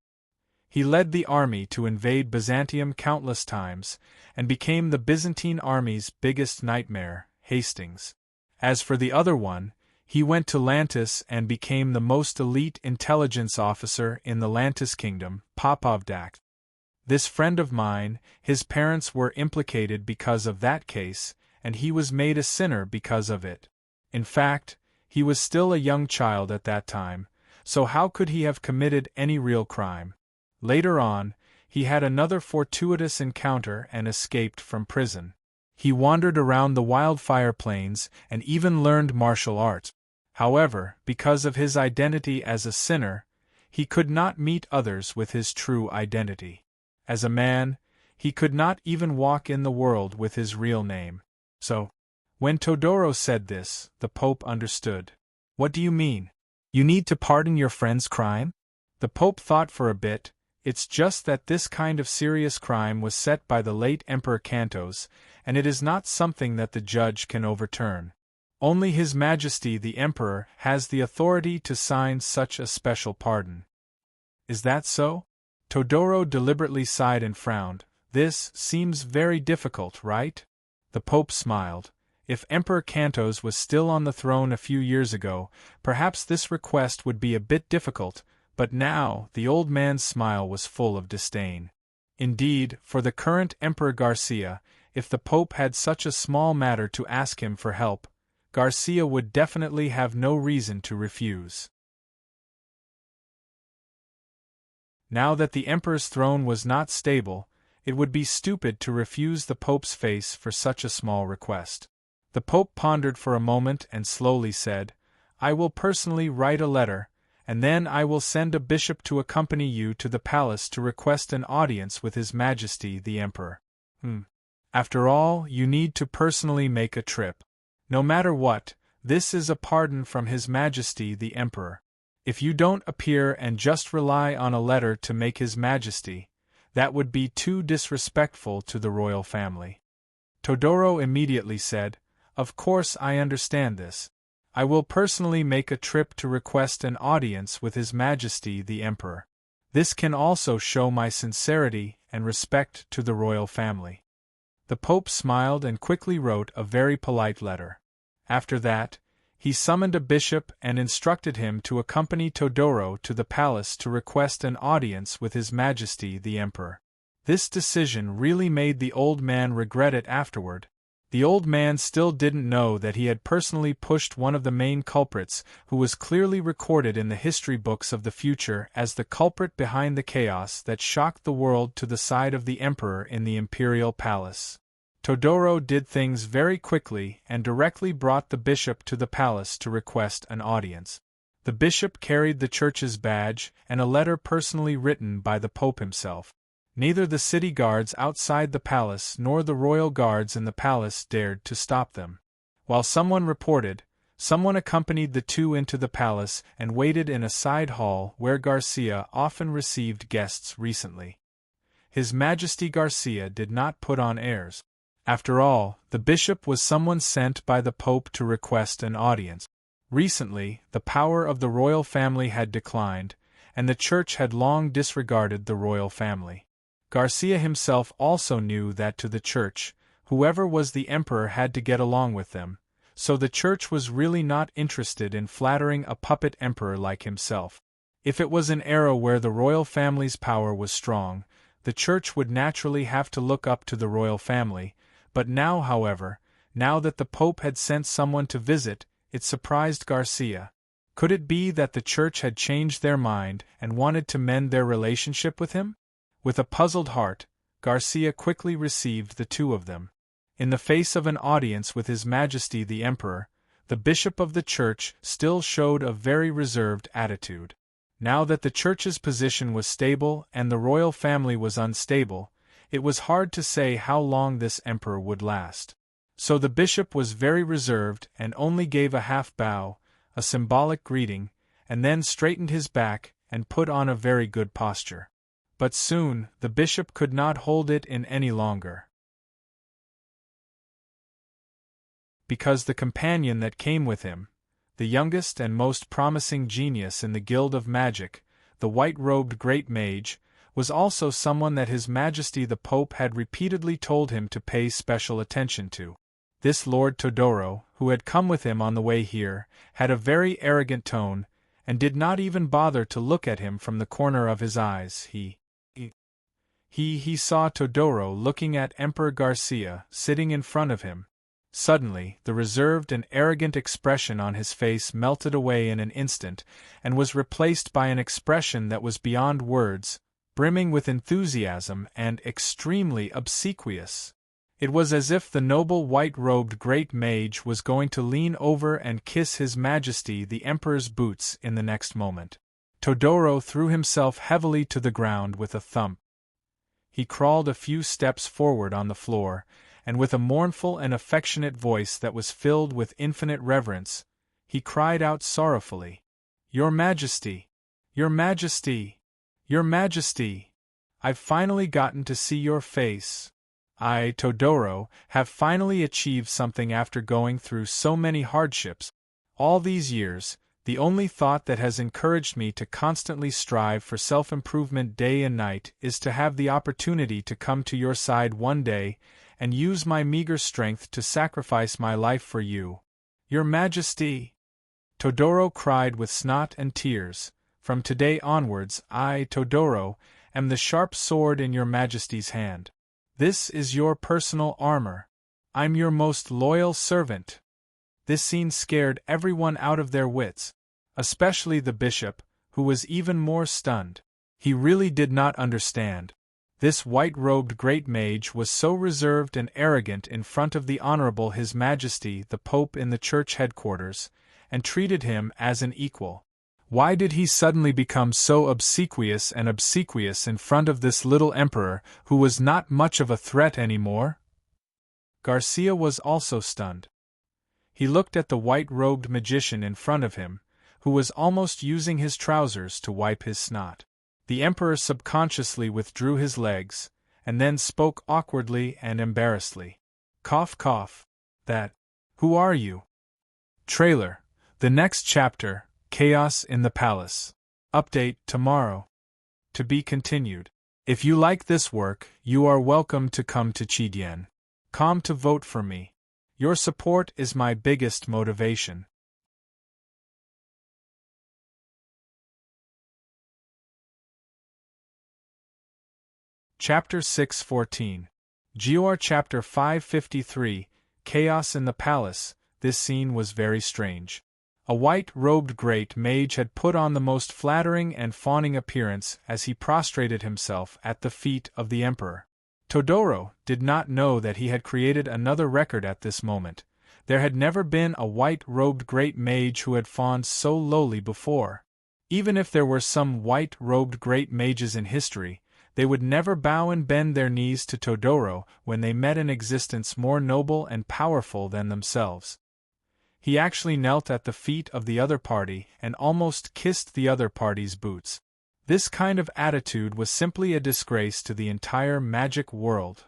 He led the army to invade Byzantium countless times, and became the Byzantine army's biggest nightmare, Hastings. As for the other one, he went to Lantis and became the most elite intelligence officer in the Lantis kingdom, Popovdak. This friend of mine, his parents were implicated because of that case, and he was made a sinner because of it. In fact, he was still a young child at that time, so how could he have committed any real crime? Later on, he had another fortuitous encounter and escaped from prison. He wandered around the wildfire plains and even learned martial arts. However, because of his identity as a sinner, he could not meet others with his true identity. As a man, he could not even walk in the world with his real name. So, when Todoro said this, the Pope understood. "What do you mean? You need to pardon your friend's crime?" The Pope thought for a bit. It's just that this kind of serious crime was set by the late Emperor Cantos, and it is not something that the judge can overturn. Only His Majesty the Emperor has the authority to sign such a special pardon. Is that so? Todoro deliberately sighed and frowned. This seems very difficult, right? The Pope smiled. If Emperor Cantos was still on the throne a few years ago, perhaps this request would be a bit difficult, but now the old man's smile was full of disdain. Indeed, for the current Emperor Garcia, if the Pope had such a small matter to ask him for help, Garcia would definitely have no reason to refuse. Now that the Emperor's throne was not stable, it would be stupid to refuse the Pope's face for such a small request. The Pope pondered for a moment and slowly said, "I will personally write a letter, and then I will send a bishop to accompany you to the palace to request an audience with His Majesty the Emperor." After all, you need to personally make a trip. No matter what, this is a pardon from His Majesty the Emperor. If you don't appear and just rely on a letter to make His Majesty, that would be too disrespectful to the royal family. Todoro immediately said, "Of course I understand this. I will personally make a trip to request an audience with His Majesty the Emperor. This can also show my sincerity and respect to the royal family." The Pope smiled and quickly wrote a very polite letter. After that, he summoned a bishop and instructed him to accompany Todoro to the palace to request an audience with His Majesty the Emperor. This decision really made the old man regret it afterward. The old man still didn't know that he had personally pushed one of the main culprits, who was clearly recorded in the history books of the future as the culprit behind the chaos that shocked the world, to the side of the emperor in the imperial palace. Todoro did things very quickly and directly brought the bishop to the palace to request an audience. The bishop carried the church's badge and a letter personally written by the Pope himself. Neither the city guards outside the palace nor the royal guards in the palace dared to stop them. While someone accompanied the two into the palace and waited in a side hall where Garcia often received guests recently. His Majesty Garcia did not put on airs. After all, the bishop was someone sent by the Pope to request an audience. Recently, the power of the royal family had declined, and the church had long disregarded the royal family. Garcia himself also knew that to the church, whoever was the emperor had to get along with them, so the church was really not interested in flattering a puppet emperor like himself. If it was an era where the royal family's power was strong, the church would naturally have to look up to the royal family, but now, however, now that the Pope had sent someone to visit, it surprised Garcia. Could it be that the church had changed their mind and wanted to mend their relationship with him? With a puzzled heart, Garcia quickly received the two of them. In the face of an audience with His Majesty the Emperor, the bishop of the church still showed a very reserved attitude. Now that the church's position was stable and the royal family was unstable, it was hard to say how long this emperor would last. So the bishop was very reserved and only gave a half bow, a symbolic greeting, and then straightened his back and put on a very good posture. But soon, the bishop could not hold it in any longer. Because the companion that came with him, the youngest and most promising genius in the Guild of Magic, the white-robed great mage, was also someone that His Majesty the Pope had repeatedly told him to pay special attention to. This Lord Todoro, who had come with him on the way here, had a very arrogant tone, and did not even bother to look at him from the corner of his eyes. He saw Todoro looking at Emperor Garcia, sitting in front of him. Suddenly, the reserved and arrogant expression on his face melted away in an instant, and was replaced by an expression that was beyond words, brimming with enthusiasm and extremely obsequious. It was as if the noble white-robed great mage was going to lean over and kiss His Majesty the Emperor's boots in the next moment. Todoro threw himself heavily to the ground with a thump. He crawled a few steps forward on the floor, and with a mournful and affectionate voice that was filled with infinite reverence, he cried out sorrowfully, "Your Majesty! Your Majesty! Your Majesty! I've finally gotten to see your face. I, Todoro, have finally achieved something after going through so many hardships. All these years, the only thought that has encouraged me to constantly strive for self-improvement day and night is to have the opportunity to come to your side one day and use my meager strength to sacrifice my life for you. Your Majesty!" Todoro cried with snot and tears, "From today onwards, I, Todoro, am the sharp sword in your Majesty's hand. This is your personal armor. I'm your most loyal servant." This scene scared everyone out of their wits, especially the bishop, who was even more stunned. He really did not understand. This white-robed great mage was so reserved and arrogant in front of the Honorable His Majesty the Pope in the church headquarters, and treated him as an equal. Why did he suddenly become so obsequious in front of this little emperor who was not much of a threat anymore? Garcia was also stunned. He looked at the white-robed magician in front of him, who was almost using his trousers to wipe his snot. The emperor subconsciously withdrew his legs, and then spoke awkwardly and embarrassedly. Cough cough. That. Who are you? Trailer. The next chapter, Chaos in the Palace. Update tomorrow. To be continued. If you like this work, you are welcome to come to Chidien.com to vote for me. Your support is my biggest motivation. Chapter 614. Geor Chapter 553, Chaos in the Palace. This scene was very strange. A white-robed great mage had put on the most flattering and fawning appearance as he prostrated himself at the feet of the emperor. Todoro did not know that he had created another record at this moment. There had never been a white-robed great mage who had fawned so lowly before. Even if there were some white-robed great mages in history, they would never bow and bend their knees to Todoro when they met an existence more noble and powerful than themselves. He actually knelt at the feet of the other party and almost kissed the other party's boots. This kind of attitude was simply a disgrace to the entire magic world.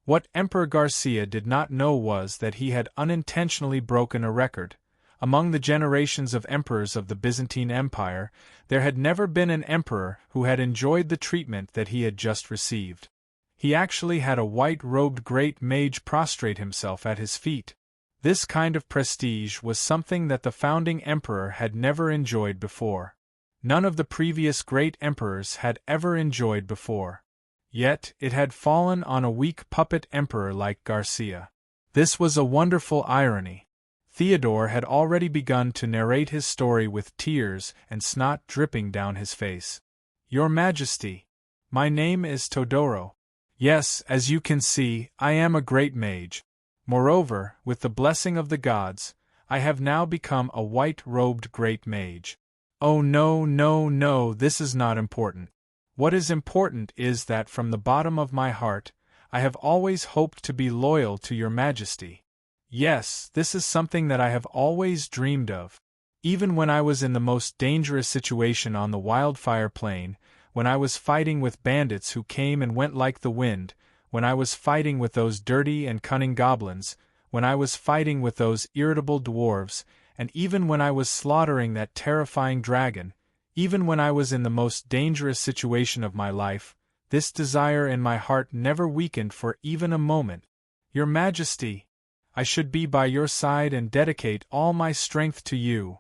What Emperor Garcia did not know was that he had unintentionally broken a record. Among the generations of emperors of the Byzantine Empire, there had never been an emperor who had enjoyed the treatment that he had just received. He actually had a white-robed great mage prostrate himself at his feet. This kind of prestige was something that the founding emperor had never enjoyed before. None of the previous great emperors had ever enjoyed before. Yet it had fallen on a weak puppet emperor like Garcia. This was a wonderful irony. Theodore had already begun to narrate his story with tears and snot dripping down his face. Your Majesty, my name is Todoro. Yes, as you can see, I am a great mage. Moreover, with the blessing of the gods, I have now become a white-robed great mage. Oh no, no, no, this is not important. What is important is that from the bottom of my heart, I have always hoped to be loyal to your Majesty. Yes, this is something that I have always dreamed of. Even when I was in the most dangerous situation on the Wildfire Plain, when I was fighting with bandits who came and went like the wind, when I was fighting with those dirty and cunning goblins, when I was fighting with those irritable dwarves, and even when I was slaughtering that terrifying dragon, even when I was in the most dangerous situation of my life, this desire in my heart never weakened for even a moment. Your Majesty, I should be by your side and dedicate all my strength to you.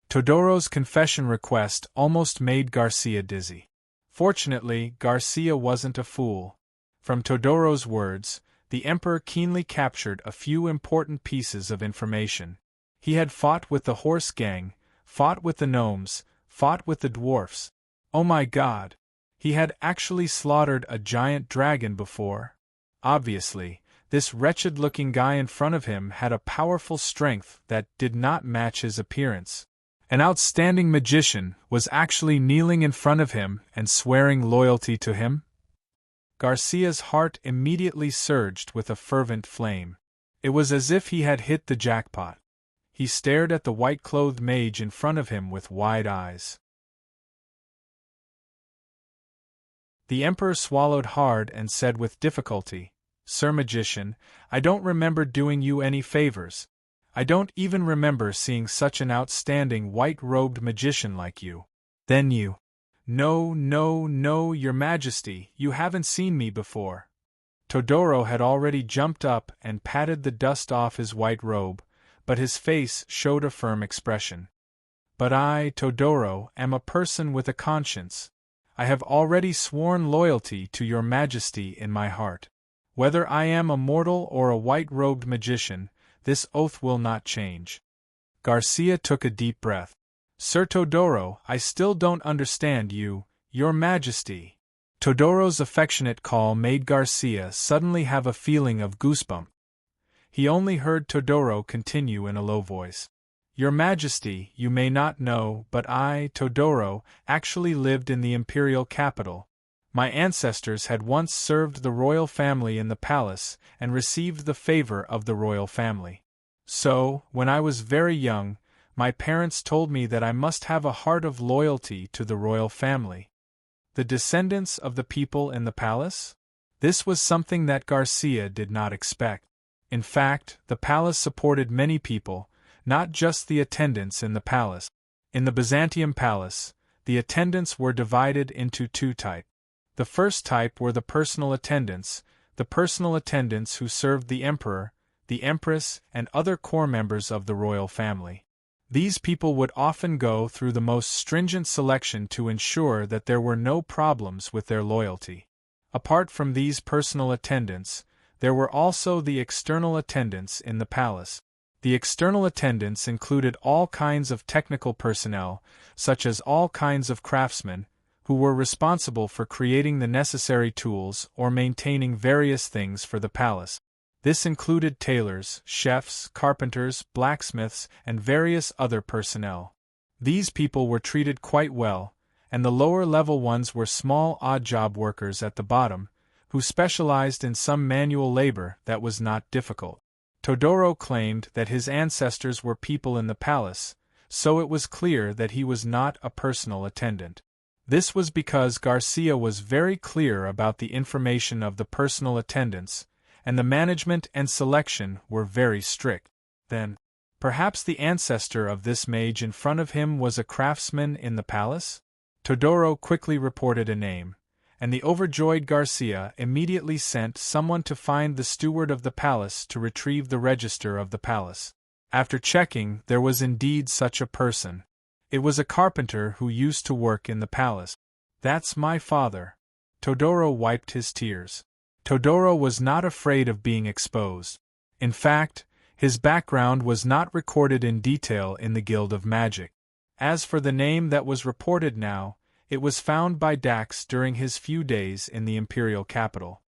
Todoro's confession request almost made Garcia dizzy. Fortunately, Garcia wasn't a fool. From Todoro's words, the Emperor keenly captured a few important pieces of information. He had fought with the horse gang, fought with the gnomes, fought with the dwarfs. Oh my God! He had actually slaughtered a giant dragon before. Obviously, this wretched-looking guy in front of him had a powerful strength that did not match his appearance. An outstanding magician was actually kneeling in front of him and swearing loyalty to him? Garcia's heart immediately surged with a fervent flame. It was as if he had hit the jackpot. He stared at the white-clothed mage in front of him with wide eyes. The Emperor swallowed hard and said with difficulty, Sir Magician, I don't remember doing you any favors. I don't even remember seeing such an outstanding white-robed magician like you. Then you... No, no, no, Your Majesty, you haven't seen me before. Todoro had already jumped up and patted the dust off his white robe, but his face showed a firm expression. But I, Todoro, am a person with a conscience. I have already sworn loyalty to Your Majesty in my heart. Whether I am a mortal or a white-robed magician, this oath will not change. Garcia took a deep breath. Sir Todoro, I still don't understand you, Your Majesty. Todoro's affectionate call made Garcia suddenly have a feeling of goosebump. He only heard Todoro continue in a low voice. Your Majesty, you may not know, but I, Todoro, actually lived in the imperial capital. My ancestors had once served the royal family in the palace and received the favor of the royal family. So, when I was very young, my parents told me that I must have a heart of loyalty to the royal family. The descendants of the people in the palace? This was something that Garcia did not expect. In fact, the palace supported many people, not just the attendants in the palace. In the Byzantium palace, the attendants were divided into two types. The first type were the personal attendants who served the emperor, the empress, and other core members of the royal family. These people would often go through the most stringent selection to ensure that there were no problems with their loyalty. Apart from these personal attendants, there were also the external attendants in the palace. The external attendants included all kinds of technical personnel, such as all kinds of craftsmen, who were responsible for creating the necessary tools or maintaining various things for the palace. This included tailors, chefs, carpenters, blacksmiths, and various other personnel. These people were treated quite well, and the lower-level ones were small odd-job workers at the bottom, who specialized in some manual labor that was not difficult. Todoro claimed that his ancestors were people in the palace, so it was clear that he was not a personal attendant. This was because Garcia was very clear about the information of the personal attendants, and the management and selection were very strict. Then, perhaps the ancestor of this mage in front of him was a craftsman in the palace? Todoro quickly reported a name, and the overjoyed Garcia immediately sent someone to find the steward of the palace to retrieve the register of the palace. After checking, there was indeed such a person. It was a carpenter who used to work in the palace. "That's my father." Todoro wiped his tears. Todoro was not afraid of being exposed. In fact, his background was not recorded in detail in the Guild of Magic. As for the name that was reported now, it was found by Dax during his few days in the imperial capital.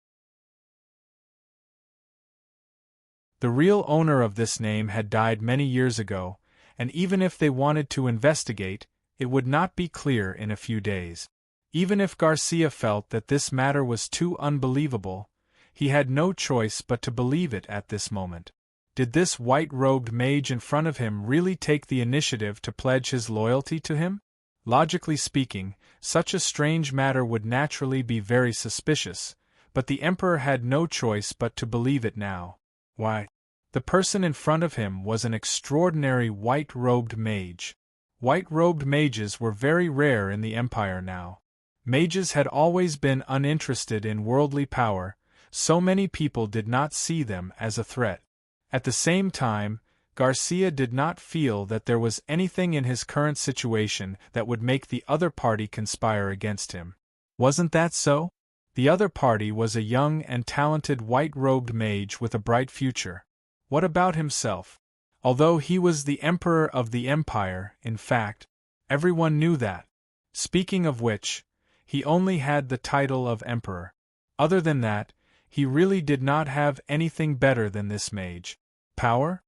The real owner of this name had died many years ago, and even if they wanted to investigate, it would not be clear in a few days. Even if Garcia felt that this matter was too unbelievable, he had no choice but to believe it at this moment. Did this white-robed mage in front of him really take the initiative to pledge his loyalty to him? Logically speaking, such a strange matter would naturally be very suspicious, but the Emperor had no choice but to believe it now. Why? The person in front of him was an extraordinary white-robed mage. White-robed mages were very rare in the Empire now. Mages had always been uninterested in worldly power, so many people did not see them as a threat. At the same time, Garcia did not feel that there was anything in his current situation that would make the other party conspire against him. Wasn't that so? The other party was a young and talented white-robed mage with a bright future. What about himself? Although he was the Emperor of the Empire, in fact, everyone knew that. Speaking of which, he only had the title of Emperor. Other than that, he really did not have anything better than this mage. Power?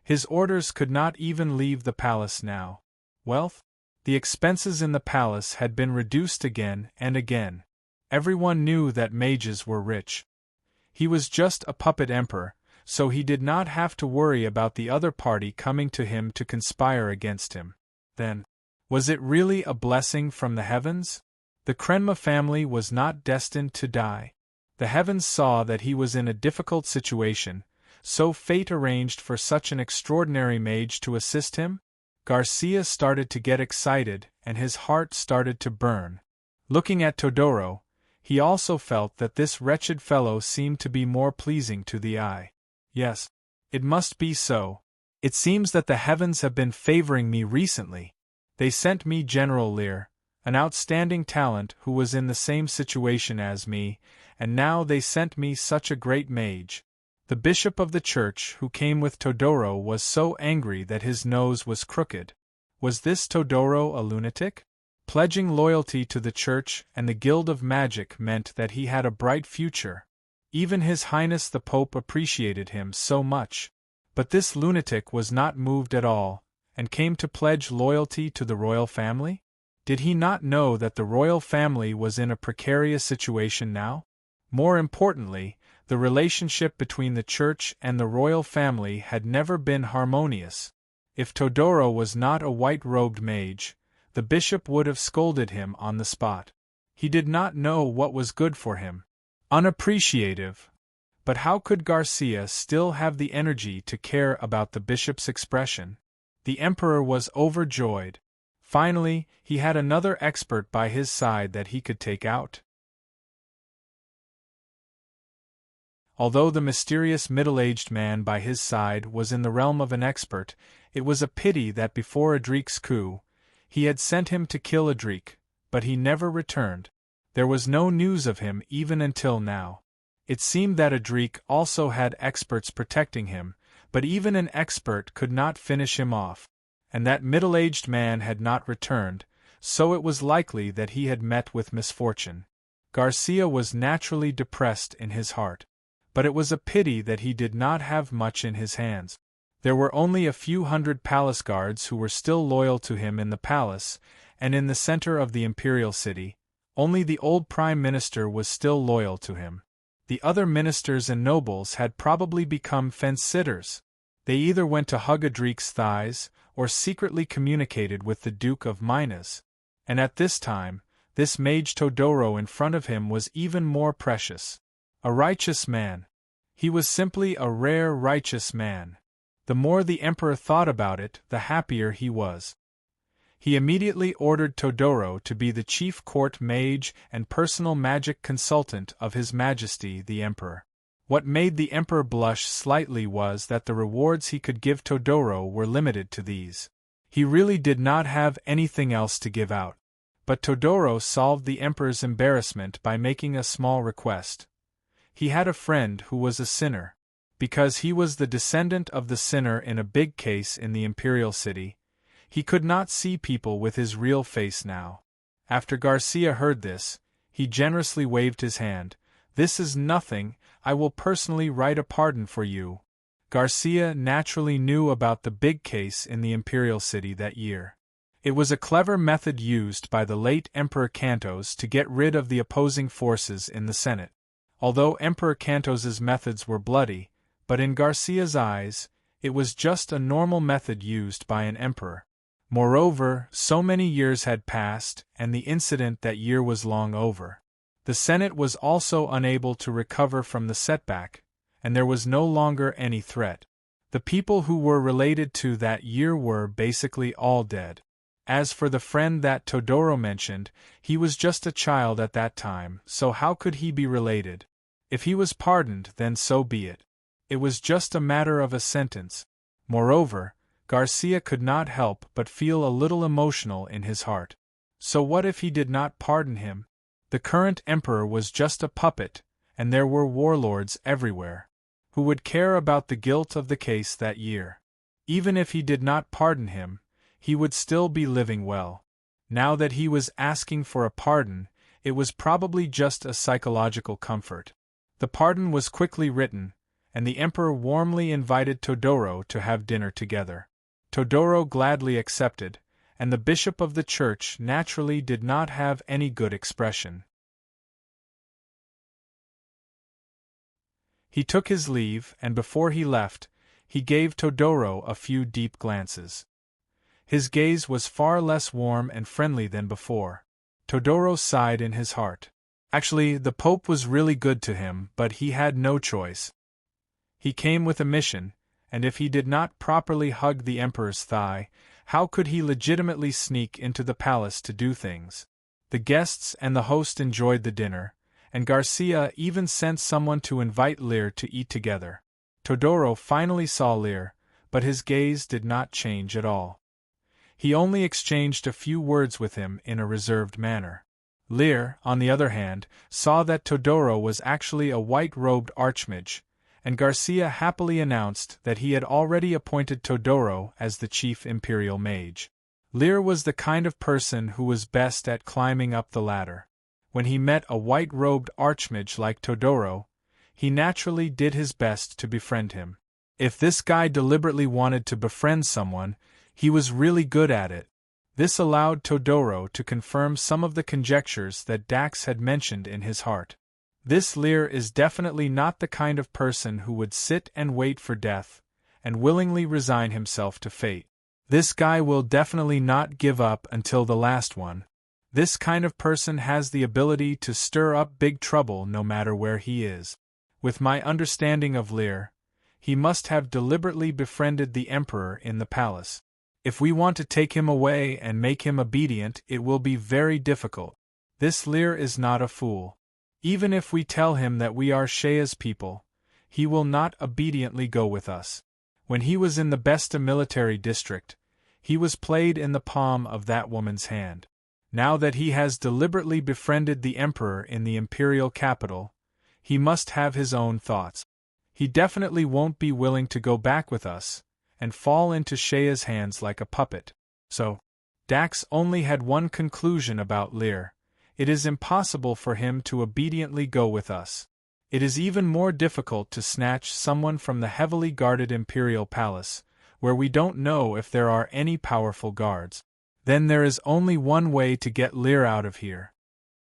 His orders could not even leave the palace now. Wealth? The expenses in the palace had been reduced again and again. Everyone knew that mages were rich. He was just a puppet emperor, so he did not have to worry about the other party coming to him to conspire against him. Then, was it really a blessing from the heavens? The Krenma family was not destined to die. The heavens saw that he was in a difficult situation, so fate arranged for such an extraordinary mage to assist him? Garcia started to get excited, and his heart started to burn. Looking at Todoro, he also felt that this wretched fellow seemed to be more pleasing to the eye. Yes, it must be so. It seems that the heavens have been favoring me recently. They sent me General Lear, an outstanding talent who was in the same situation as me, and now they sent me such a great mage. The bishop of the church who came with Todoro was so angry that his nose was crooked. Was this Todoro a lunatic? Pledging loyalty to the church and the Guild of Magic meant that he had a bright future. Even His Highness the Pope appreciated him so much. But this lunatic was not moved at all, and came to pledge loyalty to the royal family? Did he not know that the royal family was in a precarious situation now? More importantly, the relationship between the church and the royal family had never been harmonious. If Todoro was not a white-robed mage, the bishop would have scolded him on the spot. He did not know what was good for him. Unappreciative. But how could Garcia still have the energy to care about the bishop's expression? The emperor was overjoyed. Finally, he had another expert by his side that he could take out. Although the mysterious middle-aged man by his side was in the realm of an expert, it was a pity that before Adric's coup, he had sent him to kill Adric, but he never returned. There was no news of him even until now. It seemed that Adric also had experts protecting him, but even an expert could not finish him off. And that middle-aged man had not returned, so it was likely that he had met with misfortune. Garcia was naturally depressed in his heart. But it was a pity that he did not have much in his hands. There were only a few hundred palace guards who were still loyal to him in the palace, and in the center of the imperial city, only the old prime minister was still loyal to him. The other ministers and nobles had probably become fence-sitters. They either went to hug Adric's thighs, or secretly communicated with the Duke of Minas. And at this time, this mage Todoro in front of him was even more precious. A righteous man. He was simply a rare righteous man. The more the emperor thought about it, the happier he was. He immediately ordered Todoro to be the chief court mage and personal magic consultant of His Majesty the Emperor. What made the emperor blush slightly was that the rewards he could give Todoro were limited to these. He really did not have anything else to give out. But Todoro solved the emperor's embarrassment by making a small request. He had a friend who was a sinner. Because he was the descendant of the sinner in a big case in the imperial city, he could not see people with his real face now. After Garcia heard this, he generously waved his hand. "This is nothing, I will personally write a pardon for you." Garcia naturally knew about the big case in the imperial city that year. It was a clever method used by the late Emperor Cantos to get rid of the opposing forces in the Senate. Although Emperor Cantos's methods were bloody, but in Garcia's eyes, it was just a normal method used by an emperor. Moreover, so many years had passed, and the incident that year was long over. The Senate was also unable to recover from the setback, and there was no longer any threat. The people who were related to that year were basically all dead. As for the friend that Todoro mentioned, he was just a child at that time, so how could he be related? If he was pardoned, then so be it. It was just a matter of a sentence. Moreover, Garcia could not help but feel a little emotional in his heart. So what if he did not pardon him? The current emperor was just a puppet, and there were warlords everywhere. Who would care about the guilt of the case that year? Even if he did not pardon him, he would still be living well. Now that he was asking for a pardon, it was probably just a psychological comfort. The pardon was quickly written, and the emperor warmly invited Todoro to have dinner together. Todoro gladly accepted, and the bishop of the church naturally did not have any good expression. He took his leave, and before he left, he gave Todoro a few deep glances. His gaze was far less warm and friendly than before. Todoro sighed in his heart. Actually, the Pope was really good to him, but he had no choice. He came with a mission, and if he did not properly hug the emperor's thigh, how could he legitimately sneak into the palace to do things? The guests and the host enjoyed the dinner, and Garcia even sent someone to invite Lear to eat together. Todoro finally saw Lear, but his gaze did not change at all. He only exchanged a few words with him in a reserved manner. Lear, on the other hand, saw that Todoro was actually a white-robed archmage, and Garcia happily announced that he had already appointed Todoro as the chief imperial mage. Lear was the kind of person who was best at climbing up the ladder. When he met a white-robed archmage like Todoro, he naturally did his best to befriend him. If this guy deliberately wanted to befriend someone, he was really good at it. This allowed Todoro to confirm some of the conjectures that Dax had mentioned in his heart. This Lear is definitely not the kind of person who would sit and wait for death, and willingly resign himself to fate. This guy will definitely not give up until the last one. This kind of person has the ability to stir up big trouble no matter where he is. With my understanding of Lear, he must have deliberately befriended the Emperor in the palace. If we want to take him away and make him obedient, it will be very difficult. This Lear is not a fool. Even if we tell him that we are Shea's people, he will not obediently go with us. When he was in the Besta military district, he was played in the palm of that woman's hand. Now that he has deliberately befriended the Emperor in the imperial capital, he must have his own thoughts. He definitely won't be willing to go back with us, and fall into Shea's hands like a puppet. So, Dax only had one conclusion about Lear: it is impossible for him to obediently go with us. It is even more difficult to snatch someone from the heavily guarded imperial palace, where we don't know if there are any powerful guards. Then there is only one way to get Lear out of here.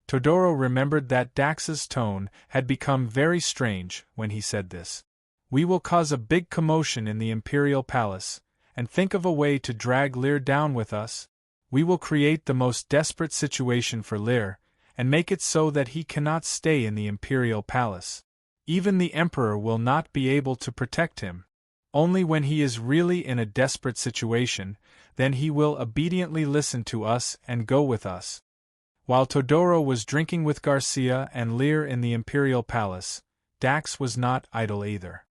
Todoro remembered that Dax's tone had become very strange when he said this. We will cause a big commotion in the imperial palace, and think of a way to drag Lear down with us. We will create the most desperate situation for Lear, and make it so that he cannot stay in the imperial palace. Even the Emperor will not be able to protect him. Only when he is really in a desperate situation, then he will obediently listen to us and go with us. While Todoro was drinking with Garcia and Lear in the imperial palace, Dax was not idle either.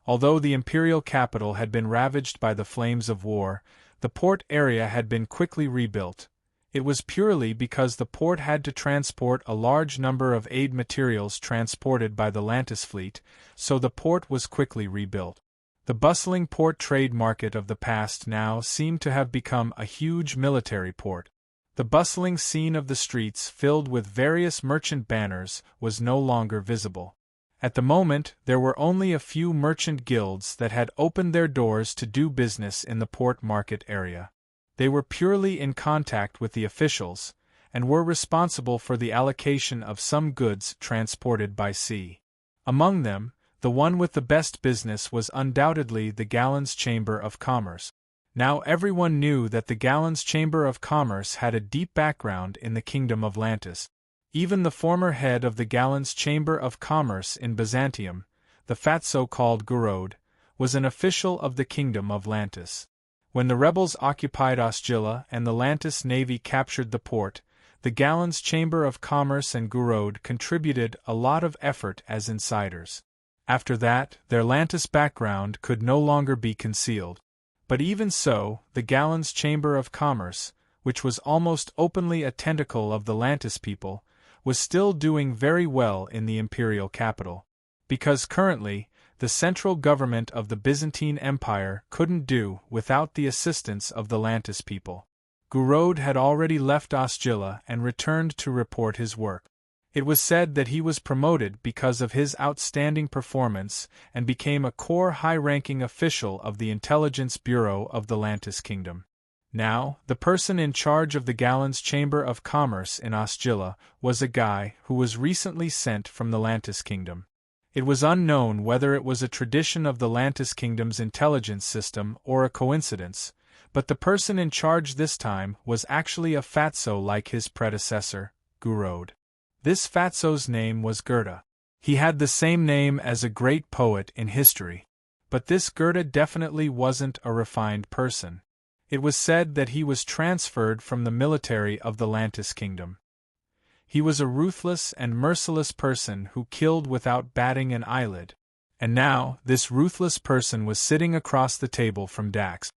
Although the imperial capital had been ravaged by the flames of war, the port area had been quickly rebuilt. It was purely because the port had to transport a large number of aid materials transported by the Lantis fleet, so the port was quickly rebuilt. The bustling port trade market of the past now seemed to have become a huge military port. The bustling scene of the streets filled with various merchant banners was no longer visible. At the moment, there were only a few merchant guilds that had opened their doors to do business in the port market area. They were purely in contact with the officials, and were responsible for the allocation of some goods transported by sea. Among them, the one with the best business was undoubtedly the Gallants Chamber of Commerce. Now everyone knew that the Gallants Chamber of Commerce had a deep background in the Kingdom of Lantis. Even the former head of the Gallants Chamber of Commerce in Byzantium, the fat so-called Gurod, was an official of the Kingdom of Lantis. When the rebels occupied Osgilla and the Lantis navy captured the port, the Gallants Chamber of Commerce and Gurod contributed a lot of effort as insiders. After that, their Lantis background could no longer be concealed. But even so, the Gallants Chamber of Commerce, which was almost openly a tentacle of the Lantis people, was still doing very well in the imperial capital. Because currently, the central government of the Byzantine Empire couldn't do without the assistance of the Lantis people. Gurod had already left Osgilla and returned to report his work. It was said that he was promoted because of his outstanding performance and became a core high-ranking official of the Intelligence Bureau of the Lantis Kingdom. Now, the person in charge of the Gallants Chamber of Commerce in Osgilla was a guy who was recently sent from the Lantis Kingdom. It was unknown whether it was a tradition of the Lantis Kingdom's intelligence system or a coincidence, but the person in charge this time was actually a fatso like his predecessor, Gurod. This fatso's name was Gerda. He had the same name as a great poet in history. But this Gerda definitely wasn't a refined person. It was said that he was transferred from the military of the Lantis Kingdom. He was a ruthless and merciless person who killed without batting an eyelid. And now, this ruthless person was sitting across the table from Dax.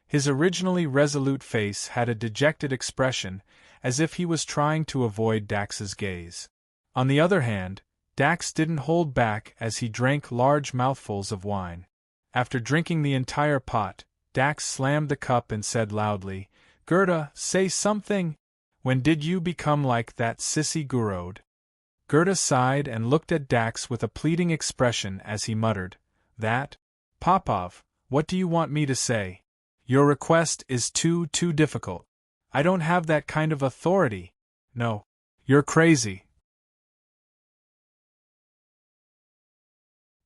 His originally resolute face had a dejected expression, as if he was trying to avoid Dax's gaze. On the other hand, Dax didn't hold back as he drank large mouthfuls of wine. After drinking the entire pot, Dax slammed the cup and said loudly, "Gerda, say something! When did you become like that sissy Gurod?" Gerda sighed and looked at Dax with a pleading expression as he muttered, "That? Popov, what do you want me to say? Your request is too difficult. I don't have that kind of authority. No. You're crazy."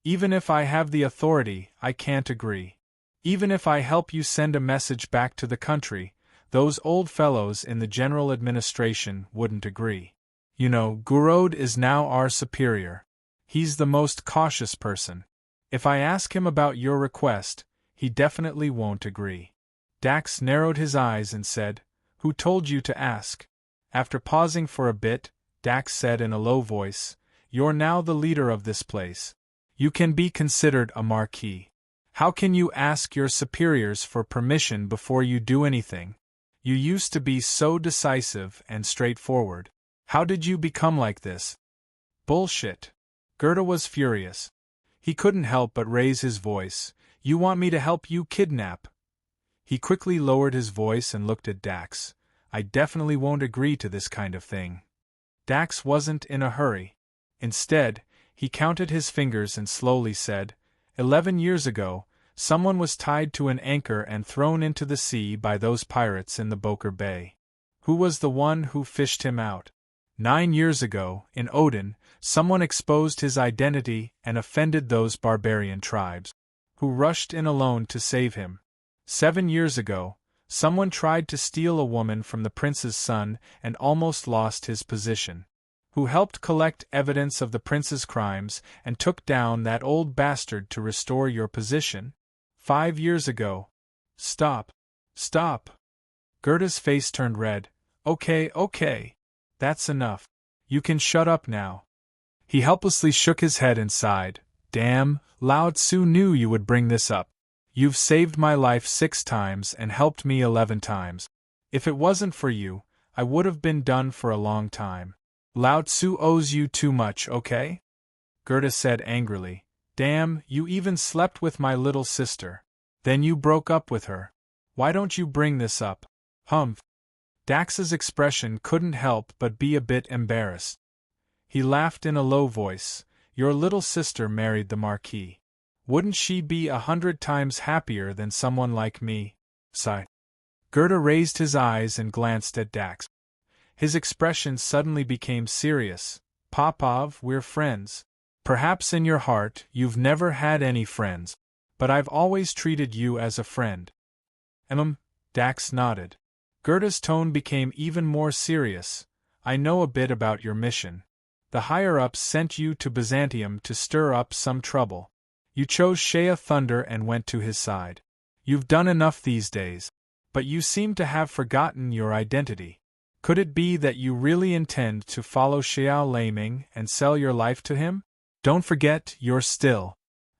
"Even if I have the authority, I can't agree. Even if I help you send a message back to the country, those old fellows in the general administration wouldn't agree. You know, Gurod is now our superior. He's the most cautious person. If I ask him about your request, he definitely won't agree. Dax narrowed his eyes and said, "Who told you to ask?" After pausing for a bit, Dax said in a low voice, "You're now the leader of this place. You can be considered a marquis. How can you ask your superiors for permission before you do anything? You used to be so decisive and straightforward. How did you become like this?" "Bullshit." Gerda was furious. He couldn't help but raise his voice. "You want me to help you kidnap?" He quickly lowered his voice and looked at Dax. "I definitely won't agree to this kind of thing." Dax wasn't in a hurry. Instead, he counted his fingers and slowly said, 11 years ago, someone was tied to an anchor and thrown into the sea by those pirates in the Boker Bay. Who was the one who fished him out? 9 years ago, in Odin, someone exposed his identity and offended those barbarian tribes, who rushed in alone to save him. 7 years ago, someone tried to steal a woman from the prince's son and almost lost his position, who helped collect evidence of the prince's crimes and took down that old bastard to restore your position. 5 years ago. Stop. Stop. Gerda's face turned red. Okay. That's enough. You can shut up now. He helplessly shook his head and sighed. Damn, Lao Tzu knew you would bring this up. You've saved my life 6 times and helped me 11 times. If it wasn't for you, I would have been done for a long time. Lao Tzu owes you too much, okay? Gerda said angrily. Damn, you even slept with my little sister. Then you broke up with her. Why don't you bring this up? Humph. Dax's expression couldn't help but be a bit embarrassed. He laughed in a low voice. Your little sister married the Marquis. Wouldn't she be 100 times happier than someone like me? Sigh. Gerda raised his eyes and glanced at Dax. His expression suddenly became serious. Popov, we're friends. Perhaps in your heart you've never had any friends, but I've always treated you as a friend. Dax nodded. Gerda's tone became even more serious. I know a bit about your mission. The higher-ups sent you to Byzantium to stir up some trouble. You chose Shea Thunder and went to his side. You've done enough these days, but you seem to have forgotten your identity. Could it be that you really intend to follow Xiao Laming and sell your life to him? Don't forget, you're still.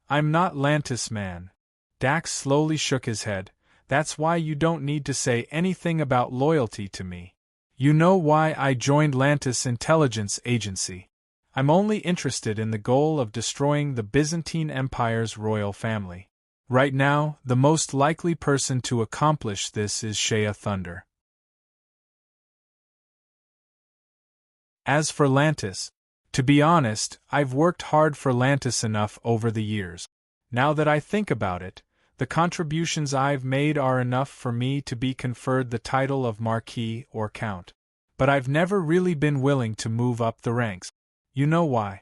I'm not Lantis man. Dax slowly shook his head. That's why you don't need to say anything about loyalty to me. You know why I joined Lantis Intelligence Agency. I'm only interested in the goal of destroying the Byzantine Empire's royal family. Right now, the most likely person to accomplish this is Shea Thunder. As for Lantis, to be honest, I've worked hard for Lantis enough over the years. Now that I think about it, the contributions I've made are enough for me to be conferred the title of Marquis or Count. But I've never really been willing to move up the ranks. You know why?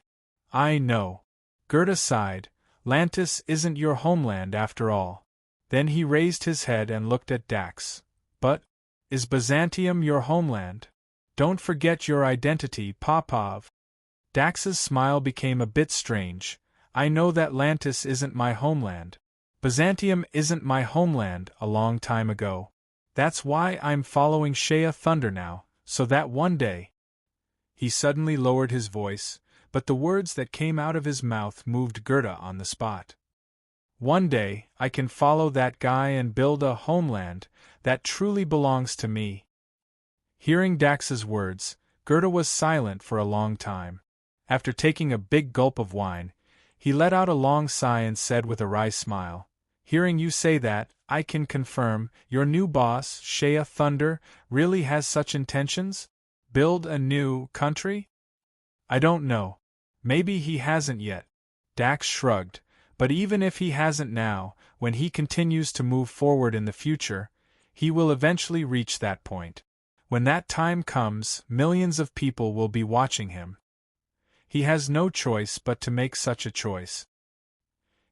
I know. Gerda sighed. Lantis isn't your homeland after all. Then he raised his head and looked at Dax. But, is Byzantium your homeland? Don't forget your identity, Popov. Dax's smile became a bit strange. I know that Lantis isn't my homeland. Byzantium isn't my homeland a long time ago. That's why I'm following Shea Thunder now, so that one day... He suddenly lowered his voice, but the words that came out of his mouth moved Gerda on the spot. One day, I can follow that guy and build a homeland that truly belongs to me. Hearing Dax's words, Gerda was silent for a long time. After taking a big gulp of wine, he let out a long sigh and said with a wry smile, Hearing you say that, I can confirm, your new boss, Shea Thunder, really has such intentions? Build a new country? I don't know. Maybe he hasn't yet. Dax shrugged, but even if he hasn't now, when he continues to move forward in the future, he will eventually reach that point. When that time comes, millions of people will be watching him. He has no choice but to make such a choice.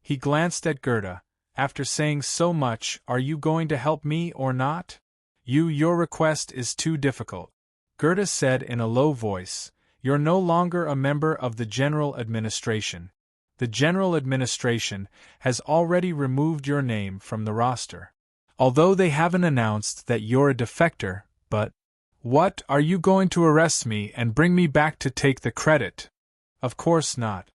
He glanced at Gerda. After saying so much, are you going to help me or not? Your request is too difficult. Gerda said in a low voice, You're no longer a member of the General Administration. The General Administration has already removed your name from the roster. Although they haven't announced that you're a defector, but… What, are you going to arrest me and bring me back to take the credit? Of course not.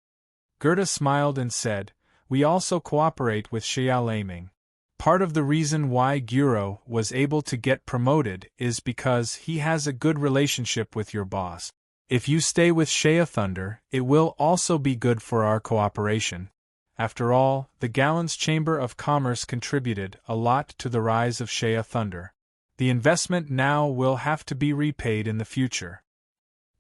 Gerda smiled and said, we also cooperate with Xiaolaming. Part of the reason why Guro was able to get promoted is because he has a good relationship with your boss. If you stay with Shea Thunder, it will also be good for our cooperation. After all, the Gallons Chamber of Commerce contributed a lot to the rise of Shea Thunder. The investment now will have to be repaid in the future.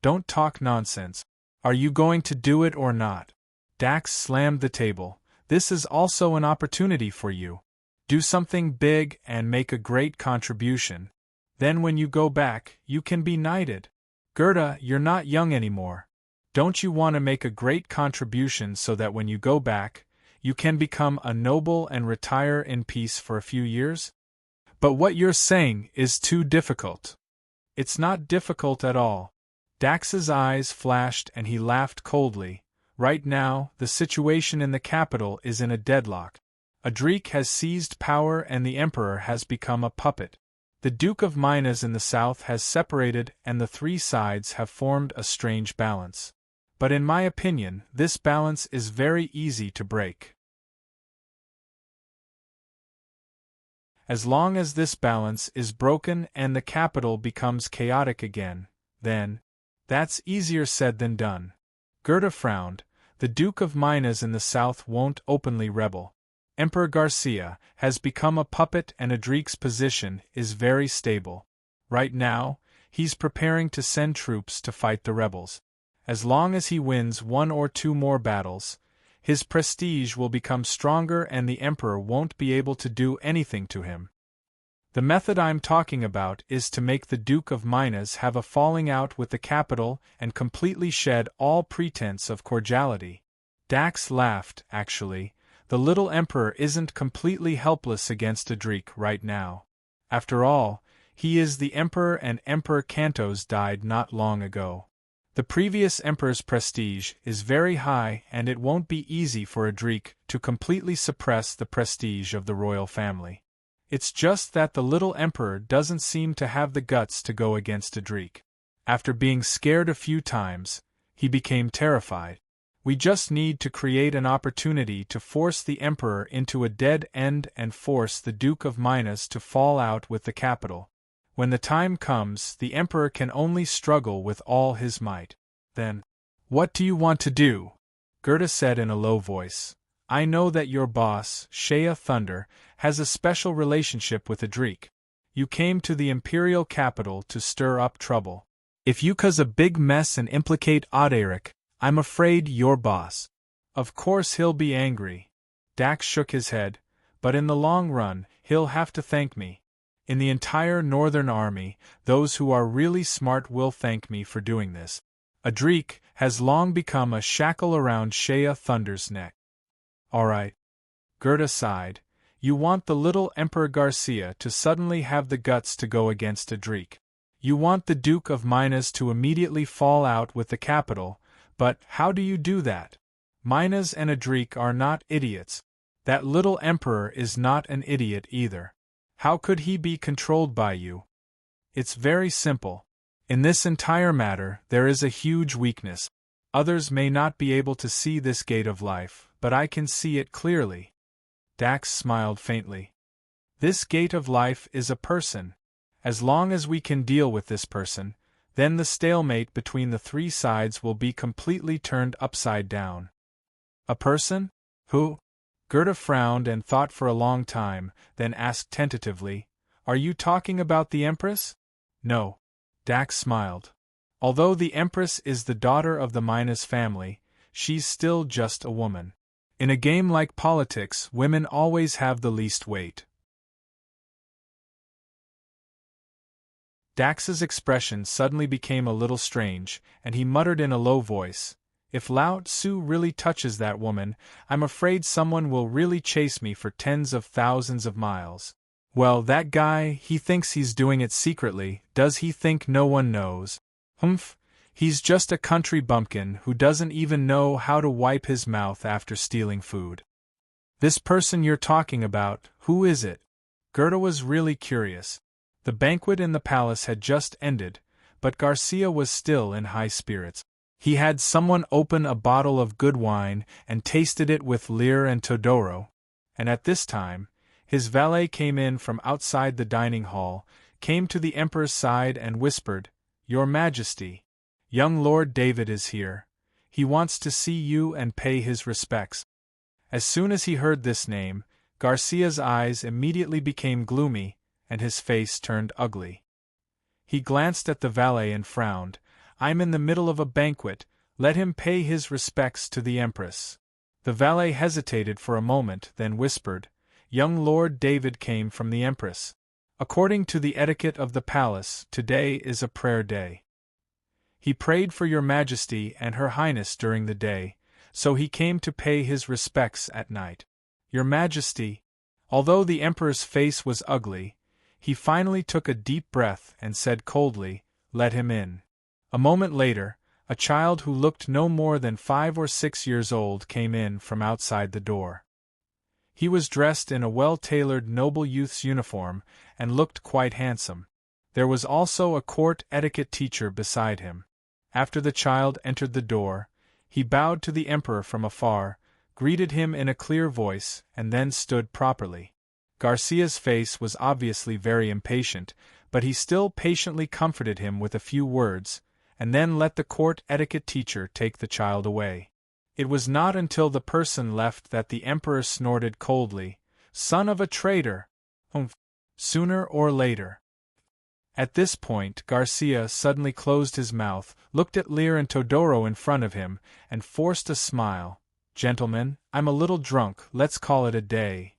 Don't talk nonsense. Are you going to do it or not? Dax slammed the table. This is also an opportunity for you. Do something big and make a great contribution. Then when you go back, you can be knighted. Gerda, you're not young anymore. Don't you want to make a great contribution so that when you go back, you can become a noble and retire in peace for a few years? But what you're saying is too difficult. It's not difficult at all. Dax's eyes flashed and he laughed coldly. Right now, the situation in the capital is in a deadlock. Adric has seized power and the Emperor has become a puppet. The Duke of Minas in the south has separated and the three sides have formed a strange balance. But in my opinion, this balance is very easy to break. As long as this balance is broken and the capital becomes chaotic again, then… That's easier said than done. Gerda frowned. The Duke of Minas in the south won't openly rebel. Emperor Garcia has become a puppet and Adric's position is very stable. Right now, he's preparing to send troops to fight the rebels. As long as he wins one or two more battles, his prestige will become stronger and the Emperor won't be able to do anything to him. The method I'm talking about is to make the Duke of Minas have a falling out with the capital and completely shed all pretense of cordiality. Dax laughed, actually. The little Emperor isn't completely helpless against Adric right now. After all, he is the Emperor and Emperor Cantos died not long ago. The previous Emperor's prestige is very high and it won't be easy for Adric to completely suppress the prestige of the royal family. It's just that the little Emperor doesn't seem to have the guts to go against Adric. After being scared a few times, he became terrified. We just need to create an opportunity to force the Emperor into a dead end and force the Duke of Minas to fall out with the capital. When the time comes, the Emperor can only struggle with all his might. Then, what do you want to do? Gerda said in a low voice. I know that your boss, Shea Thunder, has a special relationship with Adric. You came to the imperial capital to stir up trouble. If you cause a big mess and implicate Audiobook, I'm afraid your boss. Of course he'll be angry. Dax shook his head, but in the long run, he'll have to thank me. In the entire Northern Army, those who are really smart will thank me for doing this. Adric has long become a shackle around Shea Thunder's neck. Alright. Gerda sighed. You want the little Emperor Garcia to suddenly have the guts to go against Adric. You want the Duke of Minas to immediately fall out with the capital, but how do you do that? Minas and Adric are not idiots. That little Emperor is not an idiot either. How could he be controlled by you? It's very simple. In this entire matter, there is a huge weakness. Others may not be able to see this gate of life, but I can see it clearly. Dax smiled faintly. This gate of life is a person. As long as we can deal with this person, then the stalemate between the three sides will be completely turned upside down. A person? Who? Gerda frowned and thought for a long time, then asked tentatively, Are you talking about the Empress? No. Dax smiled. Although the Empress is the daughter of the Minas family, she's still just a woman. In a game like politics, women always have the least weight. Dax's expression suddenly became a little strange, and he muttered in a low voice, If Lao Tzu really touches that woman, I'm afraid someone will really chase me for tens of thousands of miles. Well, that guy, he thinks he's doing it secretly. Does he think no one knows? Humph, He's just a country bumpkin who doesn't even know how to wipe his mouth after stealing food. This person you're talking about, who is it? Gerda was really curious. The banquet in the palace had just ended, but Garcia was still in high spirits. He had someone open a bottle of good wine and tasted it with Lear and Todoro, and at this time, his valet came in from outside the dining hall, came to the Emperor's side and whispered, "Your Majesty, young Lord David is here. He wants to see you and pay his respects." As soon as he heard this name, Garcia's eyes immediately became gloomy, and his face turned ugly. He glanced at the valet and frowned. "I'm in the middle of a banquet, let him pay his respects to the Empress." The valet hesitated for a moment, then whispered, "Young Lord David came from the Empress. According to the etiquette of the palace, today is a prayer day. He prayed for your Majesty and Her Highness during the day, so he came to pay his respects at night. Your Majesty." Although the Emperor's face was ugly, he finally took a deep breath and said coldly, "Let him in." A moment later, a child who looked no more than 5 or 6 years old came in from outside the door. He was dressed in a well-tailored noble youth's uniform and looked quite handsome. There was also a court etiquette teacher beside him. After the child entered the door, he bowed to the Emperor from afar, greeted him in a clear voice, and then stood properly. Garcia's face was obviously very impatient, but he still patiently comforted him with a few words, and then let the court etiquette teacher take the child away. It was not until the person left that the Emperor snorted coldly, "Son of a traitor! Sooner or later." At this point, Garcia suddenly closed his mouth, looked at Lear and Todoro in front of him, and forced a smile. "Gentlemen, I'm a little drunk, let's call it a day."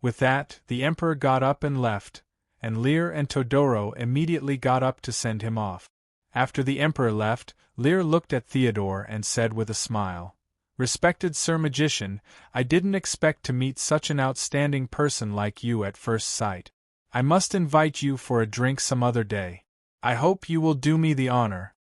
With that, the Emperor got up and left, and Lear and Todoro immediately got up to send him off. After the Emperor left, Lear looked at Theodore and said with a smile, "Respected Sir Magician, I didn't expect to meet such an outstanding person like you at first sight. I must invite you for a drink some other day. I hope you will do me the honor."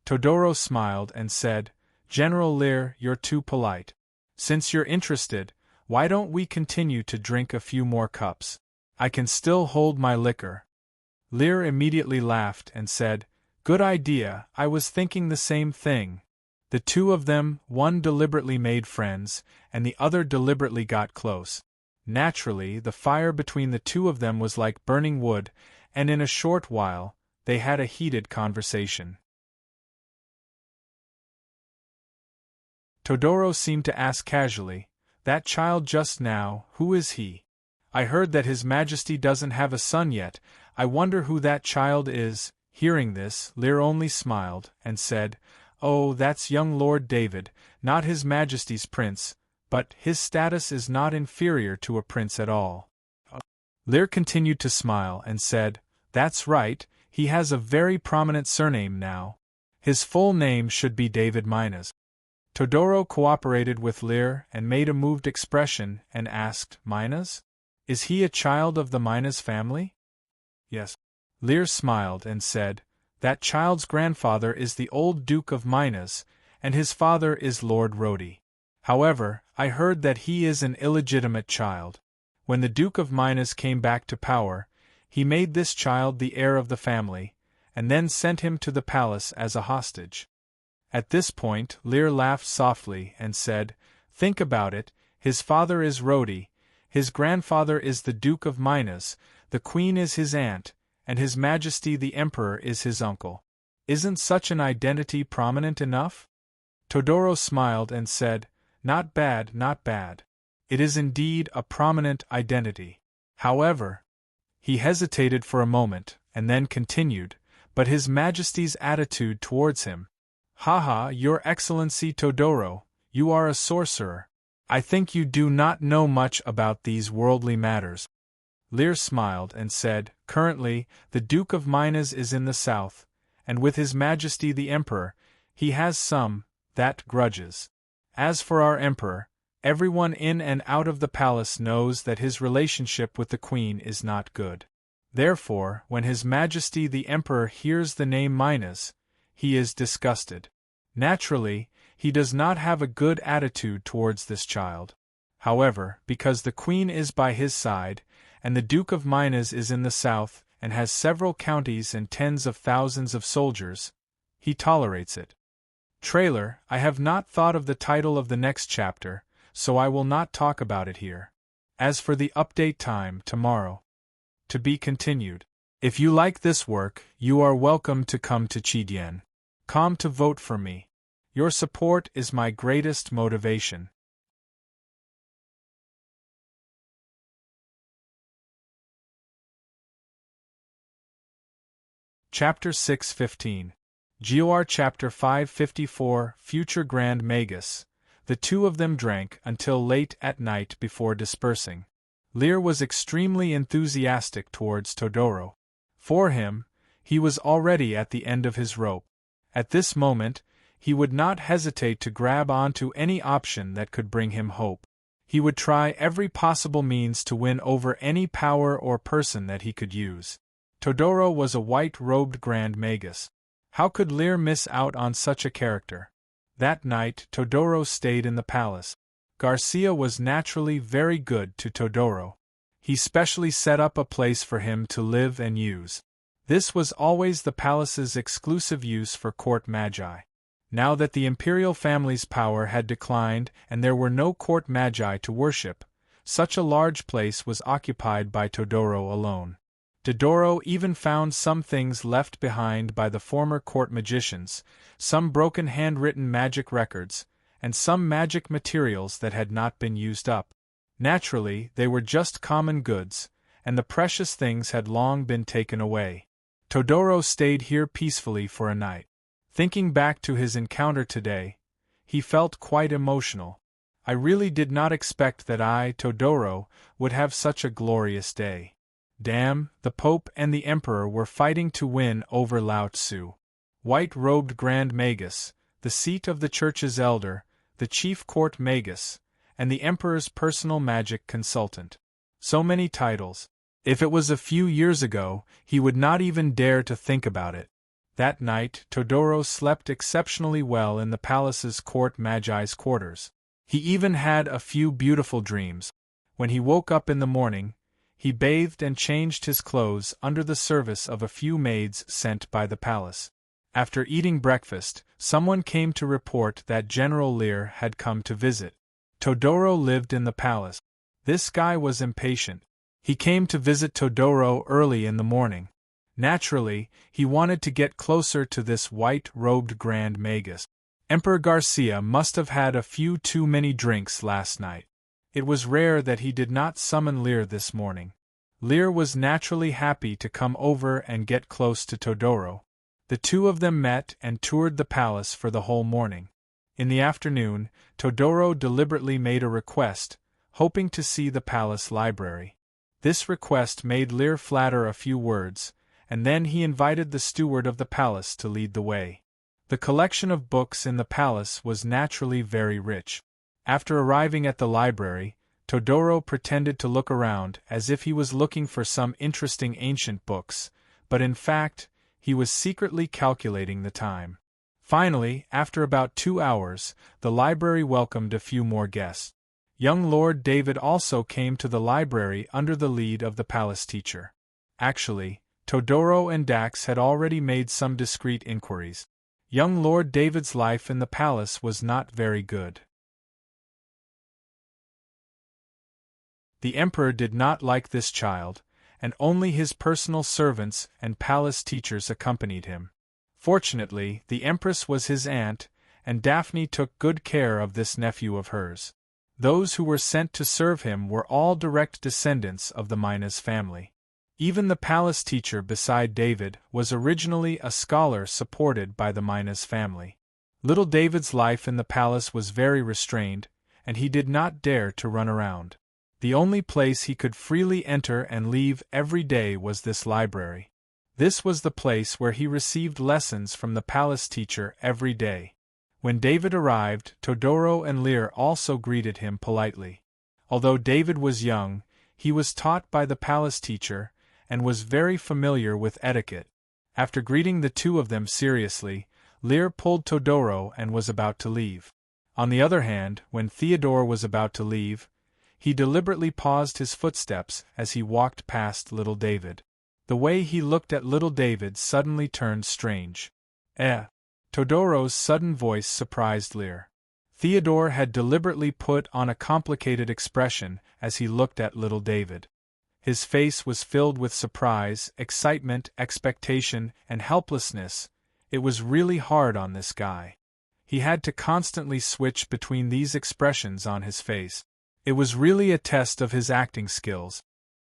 Todoro smiled and said, "General Lear, you're too polite. Since you're interested, why don't we continue to drink a few more cups? I can still hold my liquor." Lear immediately laughed and said, "Good idea, I was thinking the same thing." The two of them, one deliberately made friends, and the other deliberately got close. Naturally, the fire between the two of them was like burning wood, and in a short while, they had a heated conversation. Todoro seemed to ask casually, "That child just now, who is he? I heard that His Majesty doesn't have a son yet, I wonder who that child is." Hearing this, Lear only smiled, and said, "Oh, that's young Lord David, not His Majesty's prince, but his status is not inferior to a prince at all." Lear continued to smile and said, "That's right, he has a very prominent surname now. His full name should be David Minas." Todoro cooperated with Lear and made a moved expression and asked, "Minas? Is he a child of the Minas family?" "Yes." Lear smiled and said, "That child's grandfather is the old Duke of Minas, and his father is Lord Rhodey. However, I heard that he is an illegitimate child. When the Duke of Minas came back to power, he made this child the heir of the family, and then sent him to the palace as a hostage." At this point, Lear laughed softly and said, "Think about it, his father is Rhodey, his grandfather is the Duke of Minas, the Queen is his aunt, and His Majesty the Emperor is his uncle. Isn't such an identity prominent enough?" Todoro smiled and said, "Not bad, not bad. It is indeed a prominent identity. However," he hesitated for a moment, and then continued, "but His Majesty's attitude towards him. Haha, Your Excellency Todoro, you are a sorcerer. I think you do not know much about these worldly matters." Lear smiled and said, "Currently, the Duke of Minas is in the south, and with His Majesty the Emperor, he has some, that grudges. As for our Emperor, everyone in and out of the palace knows that his relationship with the Queen is not good. Therefore, when His Majesty the Emperor hears the name Minas, he is disgusted. Naturally, he does not have a good attitude towards this child. However, because the Queen is by his side, and the Duke of Minas is in the south and has several counties and tens of thousands of soldiers, he tolerates it. Trailer: I have not thought of the title of the next chapter, so I will not talk about it here. As for the update time, tomorrow. To be continued. If you like this work, you are welcome to come to Chidien.com to vote for me. Your support is my greatest motivation. Chapter 6:15. Geor Chapter 5:54 Future Grand Magus. The two of them drank until late at night before dispersing. Lear was extremely enthusiastic towards Todoro. For him, he was already at the end of his rope. At this moment, he would not hesitate to grab onto any option that could bring him hope. He would try every possible means to win over any power or person that he could use. Todoro was a white-robed Grand Magus. How could Lear miss out on such a character? That night, Todoro stayed in the palace. Garcia was naturally very good to Todoro. He specially set up a place for him to live and use. This was always the palace's exclusive use for court magi. Now that the imperial family's power had declined and there were no court magi to worship, such a large place was occupied by Todoro alone. Todoro even found some things left behind by the former court magicians, some broken handwritten magic records, and some magic materials that had not been used up. Naturally, they were just common goods, and the precious things had long been taken away. Todoro stayed here peacefully for a night. Thinking back to his encounter today, he felt quite emotional. I really did not expect that I, Todoro, would have such a glorious day. Damn, the Pope and the Emperor were fighting to win over Lao Tzu. White-robed Grand Magus, the seat of the Church's elder, the chief court magus, and the Emperor's personal magic consultant. So many titles. If it was a few years ago, he would not even dare to think about it. That night, Todoro slept exceptionally well in the palace's court magi's quarters. He even had a few beautiful dreams. When he woke up in the morning, he bathed and changed his clothes under the service of a few maids sent by the palace. After eating breakfast, someone came to report that General Lear had come to visit. Todoro lived in the palace. This guy was impatient. He came to visit Todoro early in the morning. Naturally, he wanted to get closer to this white-robed Grand Magus. Emperor Garcia must have had a few too many drinks last night. It was rare that he did not summon Lear this morning. Lear was naturally happy to come over and get close to Todoro. The two of them met and toured the palace for the whole morning. In the afternoon, Todoro deliberately made a request, hoping to see the palace library. This request made Lear flatter a few words, and then he invited the steward of the palace to lead the way. The collection of books in the palace was naturally very rich. After arriving at the library, Todoro pretended to look around as if he was looking for some interesting ancient books, but in fact, he was secretly calculating the time. Finally, after about 2 hours, the library welcomed a few more guests. Young Lord David also came to the library under the lead of the palace teacher. Actually, Todoro and Dax had already made some discreet inquiries. Young Lord David's life in the palace was not very good. The Emperor did not like this child, and only his personal servants and palace teachers accompanied him. Fortunately, the Empress was his aunt, and Daphne took good care of this nephew of hers. Those who were sent to serve him were all direct descendants of the Minas family. Even the palace teacher beside David was originally a scholar supported by the Minas family. Little David's life in the palace was very restrained, and he did not dare to run around. The only place he could freely enter and leave every day was this library. This was the place where he received lessons from the palace teacher every day. When David arrived, Todoro and Lear also greeted him politely. Although David was young, he was taught by the palace teacher, and was very familiar with etiquette. After greeting the two of them seriously, Lear pulled Todoro and was about to leave. On the other hand, when Theodore was about to leave, he deliberately paused his footsteps as he walked past little David. The way he looked at little David suddenly turned strange. Todoro's sudden voice surprised Lear. Theodore had deliberately put on a complicated expression as he looked at little David. His face was filled with surprise, excitement, expectation, and helplessness. It was really hard on this guy. He had to constantly switch between these expressions on his face. It was really a test of his acting skills.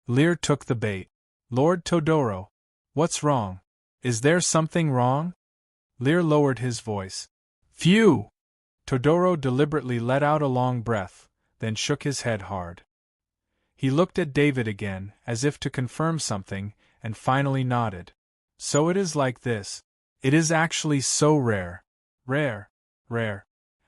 Lear took the bait. "Lord Todoro, what's wrong? Is there something wrong?" Lear lowered his voice. "Phew!" Todoro deliberately let out a long breath, then shook his head hard. He looked at David again, as if to confirm something, and finally nodded. "So it is like this. It is actually so rare. Rare.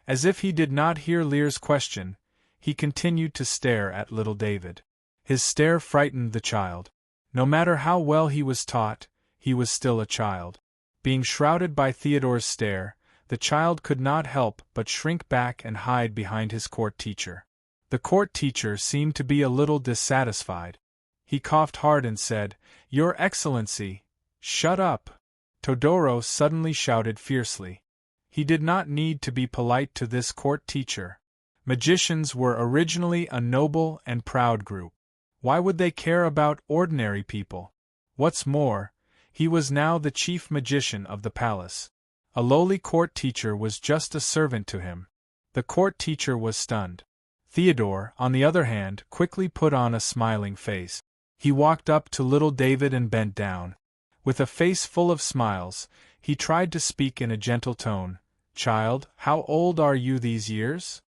As if he did not hear Lear's question, he continued to stare at little David. His stare frightened the child. No matter how well he was taught, he was still a child. Being shrouded by Theodore's stare, the child could not help but shrink back and hide behind his court teacher. The court teacher seemed to be a little dissatisfied. He coughed hard and said, "Your Excellency, shut up!" Todoro suddenly shouted fiercely. He did not need to be polite to this court teacher. Magicians were originally a noble and proud group. Why would they care about ordinary people? What's more, he was now the chief magician of the palace. A lowly court teacher was just a servant to him. The court teacher was stunned. Theodore, on the other hand, quickly put on a smiling face. He walked up to little David and bent down. With a face full of smiles, he tried to speak in a gentle tone. "Child, how old are you these years?"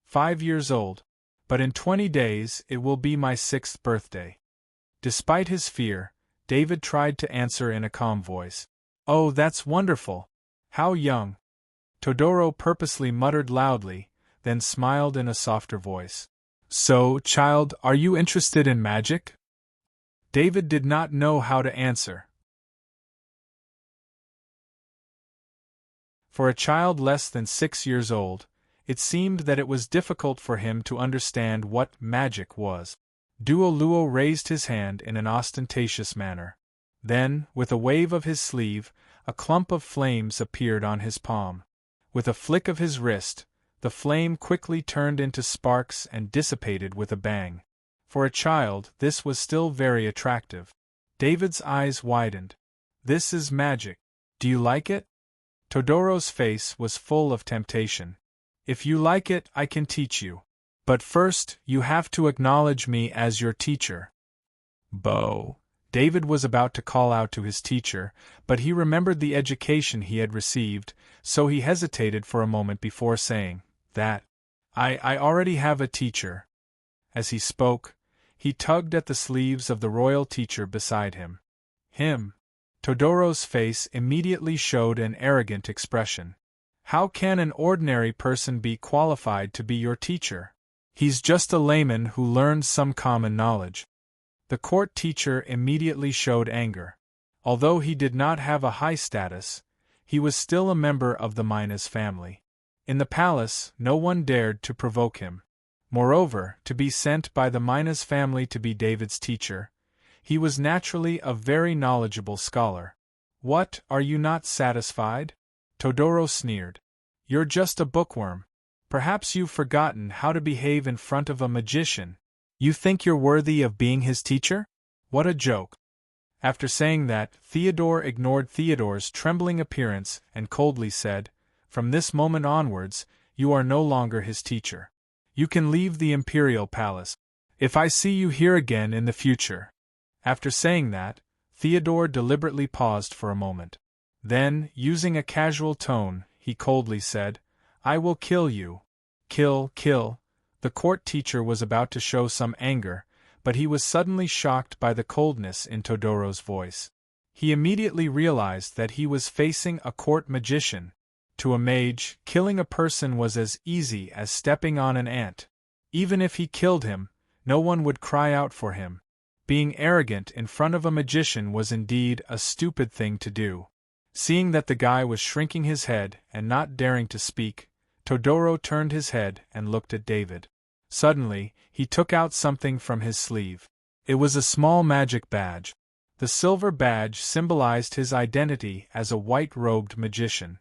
5 years old. But in 20 days it will be my 6th birthday. Despite his fear, David tried to answer in a calm voice. "Oh, that's wonderful! How young!" Todoro purposely muttered loudly, then smiled in a softer voice. "So, child, are you interested in magic?" David did not know how to answer. For a child less than 6 years old, it seemed that it was difficult for him to understand what magic was. Duoluo raised his hand in an ostentatious manner. Then, with a wave of his sleeve, a clump of flames appeared on his palm. With a flick of his wrist, the flame quickly turned into sparks and dissipated with a bang. For a child, this was still very attractive. David's eyes widened. "This is magic. Do you like it?" Todoro's face was full of temptation. "If you like it, I can teach you. But first, you have to acknowledge me as your teacher." "Bo." David was about to call out to his teacher, but he remembered the education he had received, so he hesitated for a moment before saying, "That. I already have a teacher." As he spoke, he tugged at the sleeves of the royal teacher beside him. "Him." Todoro's face immediately showed an arrogant expression. "How can an ordinary person be qualified to be your teacher? He's just a layman who learned some common knowledge." The court teacher immediately showed anger. Although he did not have a high status, he was still a member of the Mina's family. In the palace, no one dared to provoke him. Moreover, to be sent by the Mina's family to be David's teacher, he was naturally a very knowledgeable scholar. "What, are you not satisfied?" Todoro sneered. "You're just a bookworm. Perhaps you've forgotten how to behave in front of a magician. You think you're worthy of being his teacher? What a joke." After saying that, Theodore ignored Theodore's trembling appearance and coldly said, "From this moment onwards, you are no longer his teacher. You can leave the imperial palace. If I see you here again in the future." After saying that, Theodore deliberately paused for a moment. Then, using a casual tone, he coldly said, "I will kill you." Kill. The court teacher was about to show some anger, but he was suddenly shocked by the coldness in Todoro's voice. He immediately realized that he was facing a court magician. To a mage, killing a person was as easy as stepping on an ant. Even if he killed him, no one would cry out for him. Being arrogant in front of a magician was indeed a stupid thing to do. Seeing that the guy was shrinking his head and not daring to speak, Todoro turned his head and looked at David. Suddenly, he took out something from his sleeve. It was a small magic badge. The silver badge symbolized his identity as a white-robed magician.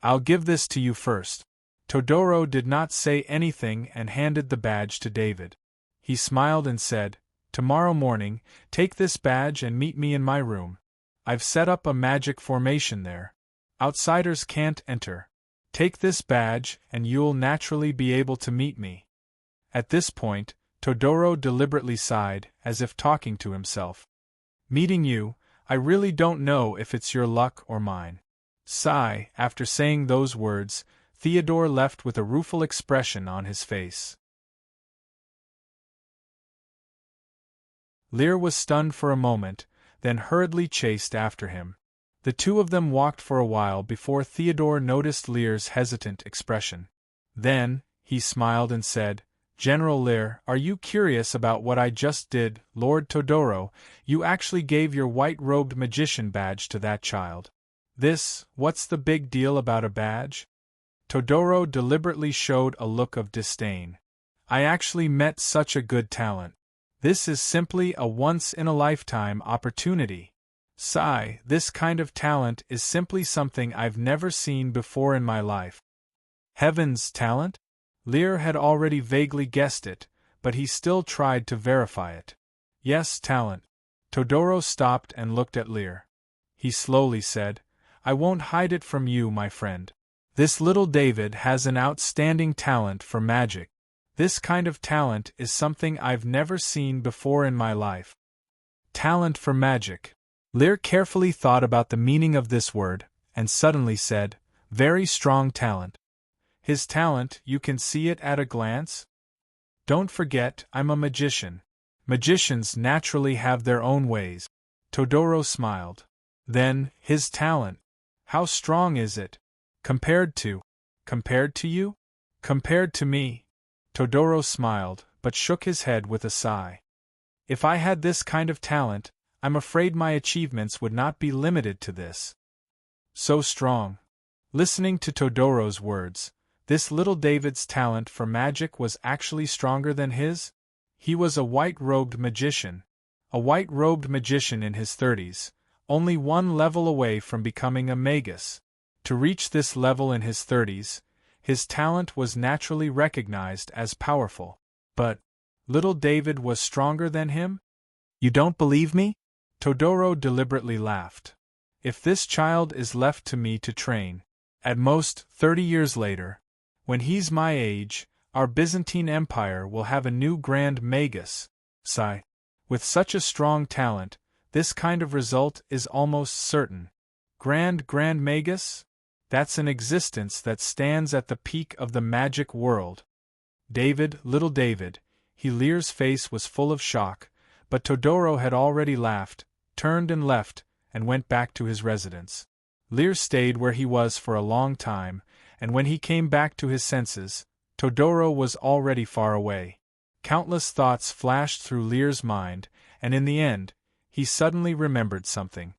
"I'll give this to you first." Todoro did not say anything and handed the badge to David. He smiled and said, "Tomorrow morning, take this badge and meet me in my room. I've set up a magic formation there. Outsiders can't enter. Take this badge and you'll naturally be able to meet me." At this point, Todoro deliberately sighed, as if talking to himself. "Meeting you, I really don't know if it's your luck or mine." Sigh. After saying those words, Theodore left with a rueful expression on his face. Lear was stunned for a moment, then hurriedly chased after him. The two of them walked for a while before Theodore noticed Lear's hesitant expression. Then, he smiled and said, "General Lear, are you curious about what I just did? Lord Todoro, you actually gave your white-robed magician badge to that child. What's the big deal about a badge?" Todoro deliberately showed a look of disdain. "I actually met such a good talent. This is simply a once-in-a-lifetime opportunity. Sigh, this kind of talent is simply something I've never seen before in my life." Heavens, talent? Lear had already vaguely guessed it, but he still tried to verify it. "Yes, talent." Todoro stopped and looked at Lear. He slowly said, "I won't hide it from you, my friend. This little David has an outstanding talent for magic. This kind of talent is something I've never seen before in my life." Talent for magic. Lear carefully thought about the meaning of this word, and suddenly said, "Very strong talent." "His talent, you can see it at a glance?" "Don't forget, I'm a magician. Magicians naturally have their own ways." Todoro smiled. "Then, his talent. How strong is it? Compared to you? Compared to me?" Todoro smiled, but shook his head with a sigh. "If I had this kind of talent, I'm afraid my achievements would not be limited to this." So strong. Listening to Todoro's words, this little David's talent for magic was actually stronger than his? He was a white-robed magician. A white-robed magician in his 30s, only one level away from becoming a magus. To reach this level in his 30s, his talent was naturally recognized as powerful. But little David was stronger than him? "You don't believe me?" Todoro deliberately laughed. "If this child is left to me to train, at most 30 years later, when he's my age, our Byzantine Empire will have a new Grand Magus." Sigh. With such a strong talent, this kind of result is almost certain. Grand Magus? That's an existence that stands at the peak of the magic world. Little David, Lear's face was full of shock, but Todoro had already laughed, turned and left, and went back to his residence. Lear stayed where he was for a long time, and when he came back to his senses, Todoro was already far away. Countless thoughts flashed through Lear's mind, and in the end, he suddenly remembered something.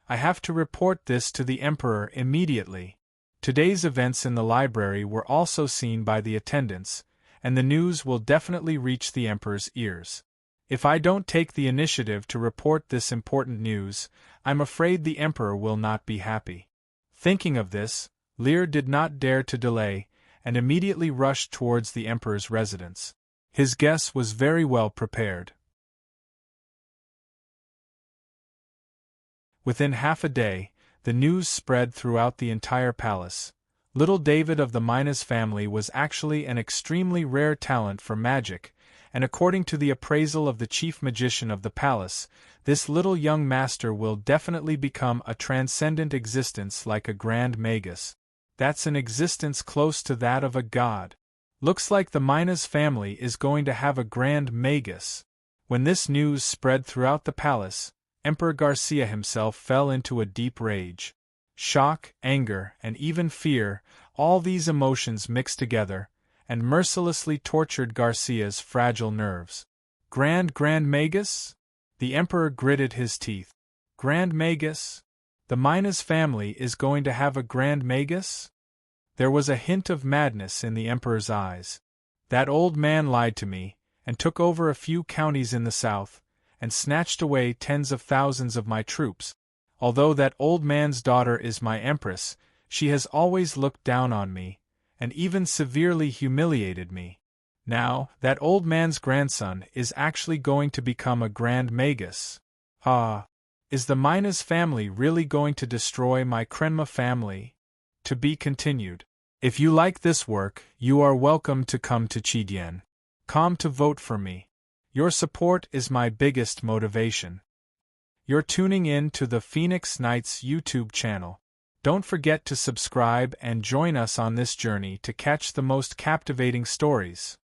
"I have to report this to the Emperor immediately." Today's events in the library were also seen by the attendants, and the news will definitely reach the Emperor's ears. If I don't take the initiative to report this important news, I'm afraid the Emperor will not be happy. Thinking of this, Lear did not dare to delay, and immediately rushed towards the Emperor's residence. His guest was very well prepared. Within half a day, the news spread throughout the entire palace. Little David of the Minas family was actually an extremely rare talent for magic, and according to the appraisal of the chief magician of the palace, this little young master will definitely become a transcendent existence like a Grand Magus. That's an existence close to that of a god. Looks like the Minas family is going to have a Grand Magus. When this news spread throughout the palace, Emperor Garcia himself fell into a deep rage. Shock, anger, and even fear, all these emotions mixed together, and mercilessly tortured Garcia's fragile nerves. Grand Magus? The Emperor gritted his teeth. Grand Magus? The Mina's family is going to have a grand magus? There was a hint of madness in the Emperor's eyes. That old man lied to me, and took over a few counties in the south, and snatched away tens of thousands of my troops. Although that old man's daughter is my empress, she has always looked down on me, and even severely humiliated me. Now, that old man's grandson is actually going to become a grand magus. Ah! Is the Mina's family really going to destroy my Krenma family? To be continued. If you like this work, you are welcome to come to Chidien.com to vote for me. Your support is my biggest motivation. You're tuning in to the Phoenix Knights YouTube channel. Don't forget to subscribe and join us on this journey to catch the most captivating stories.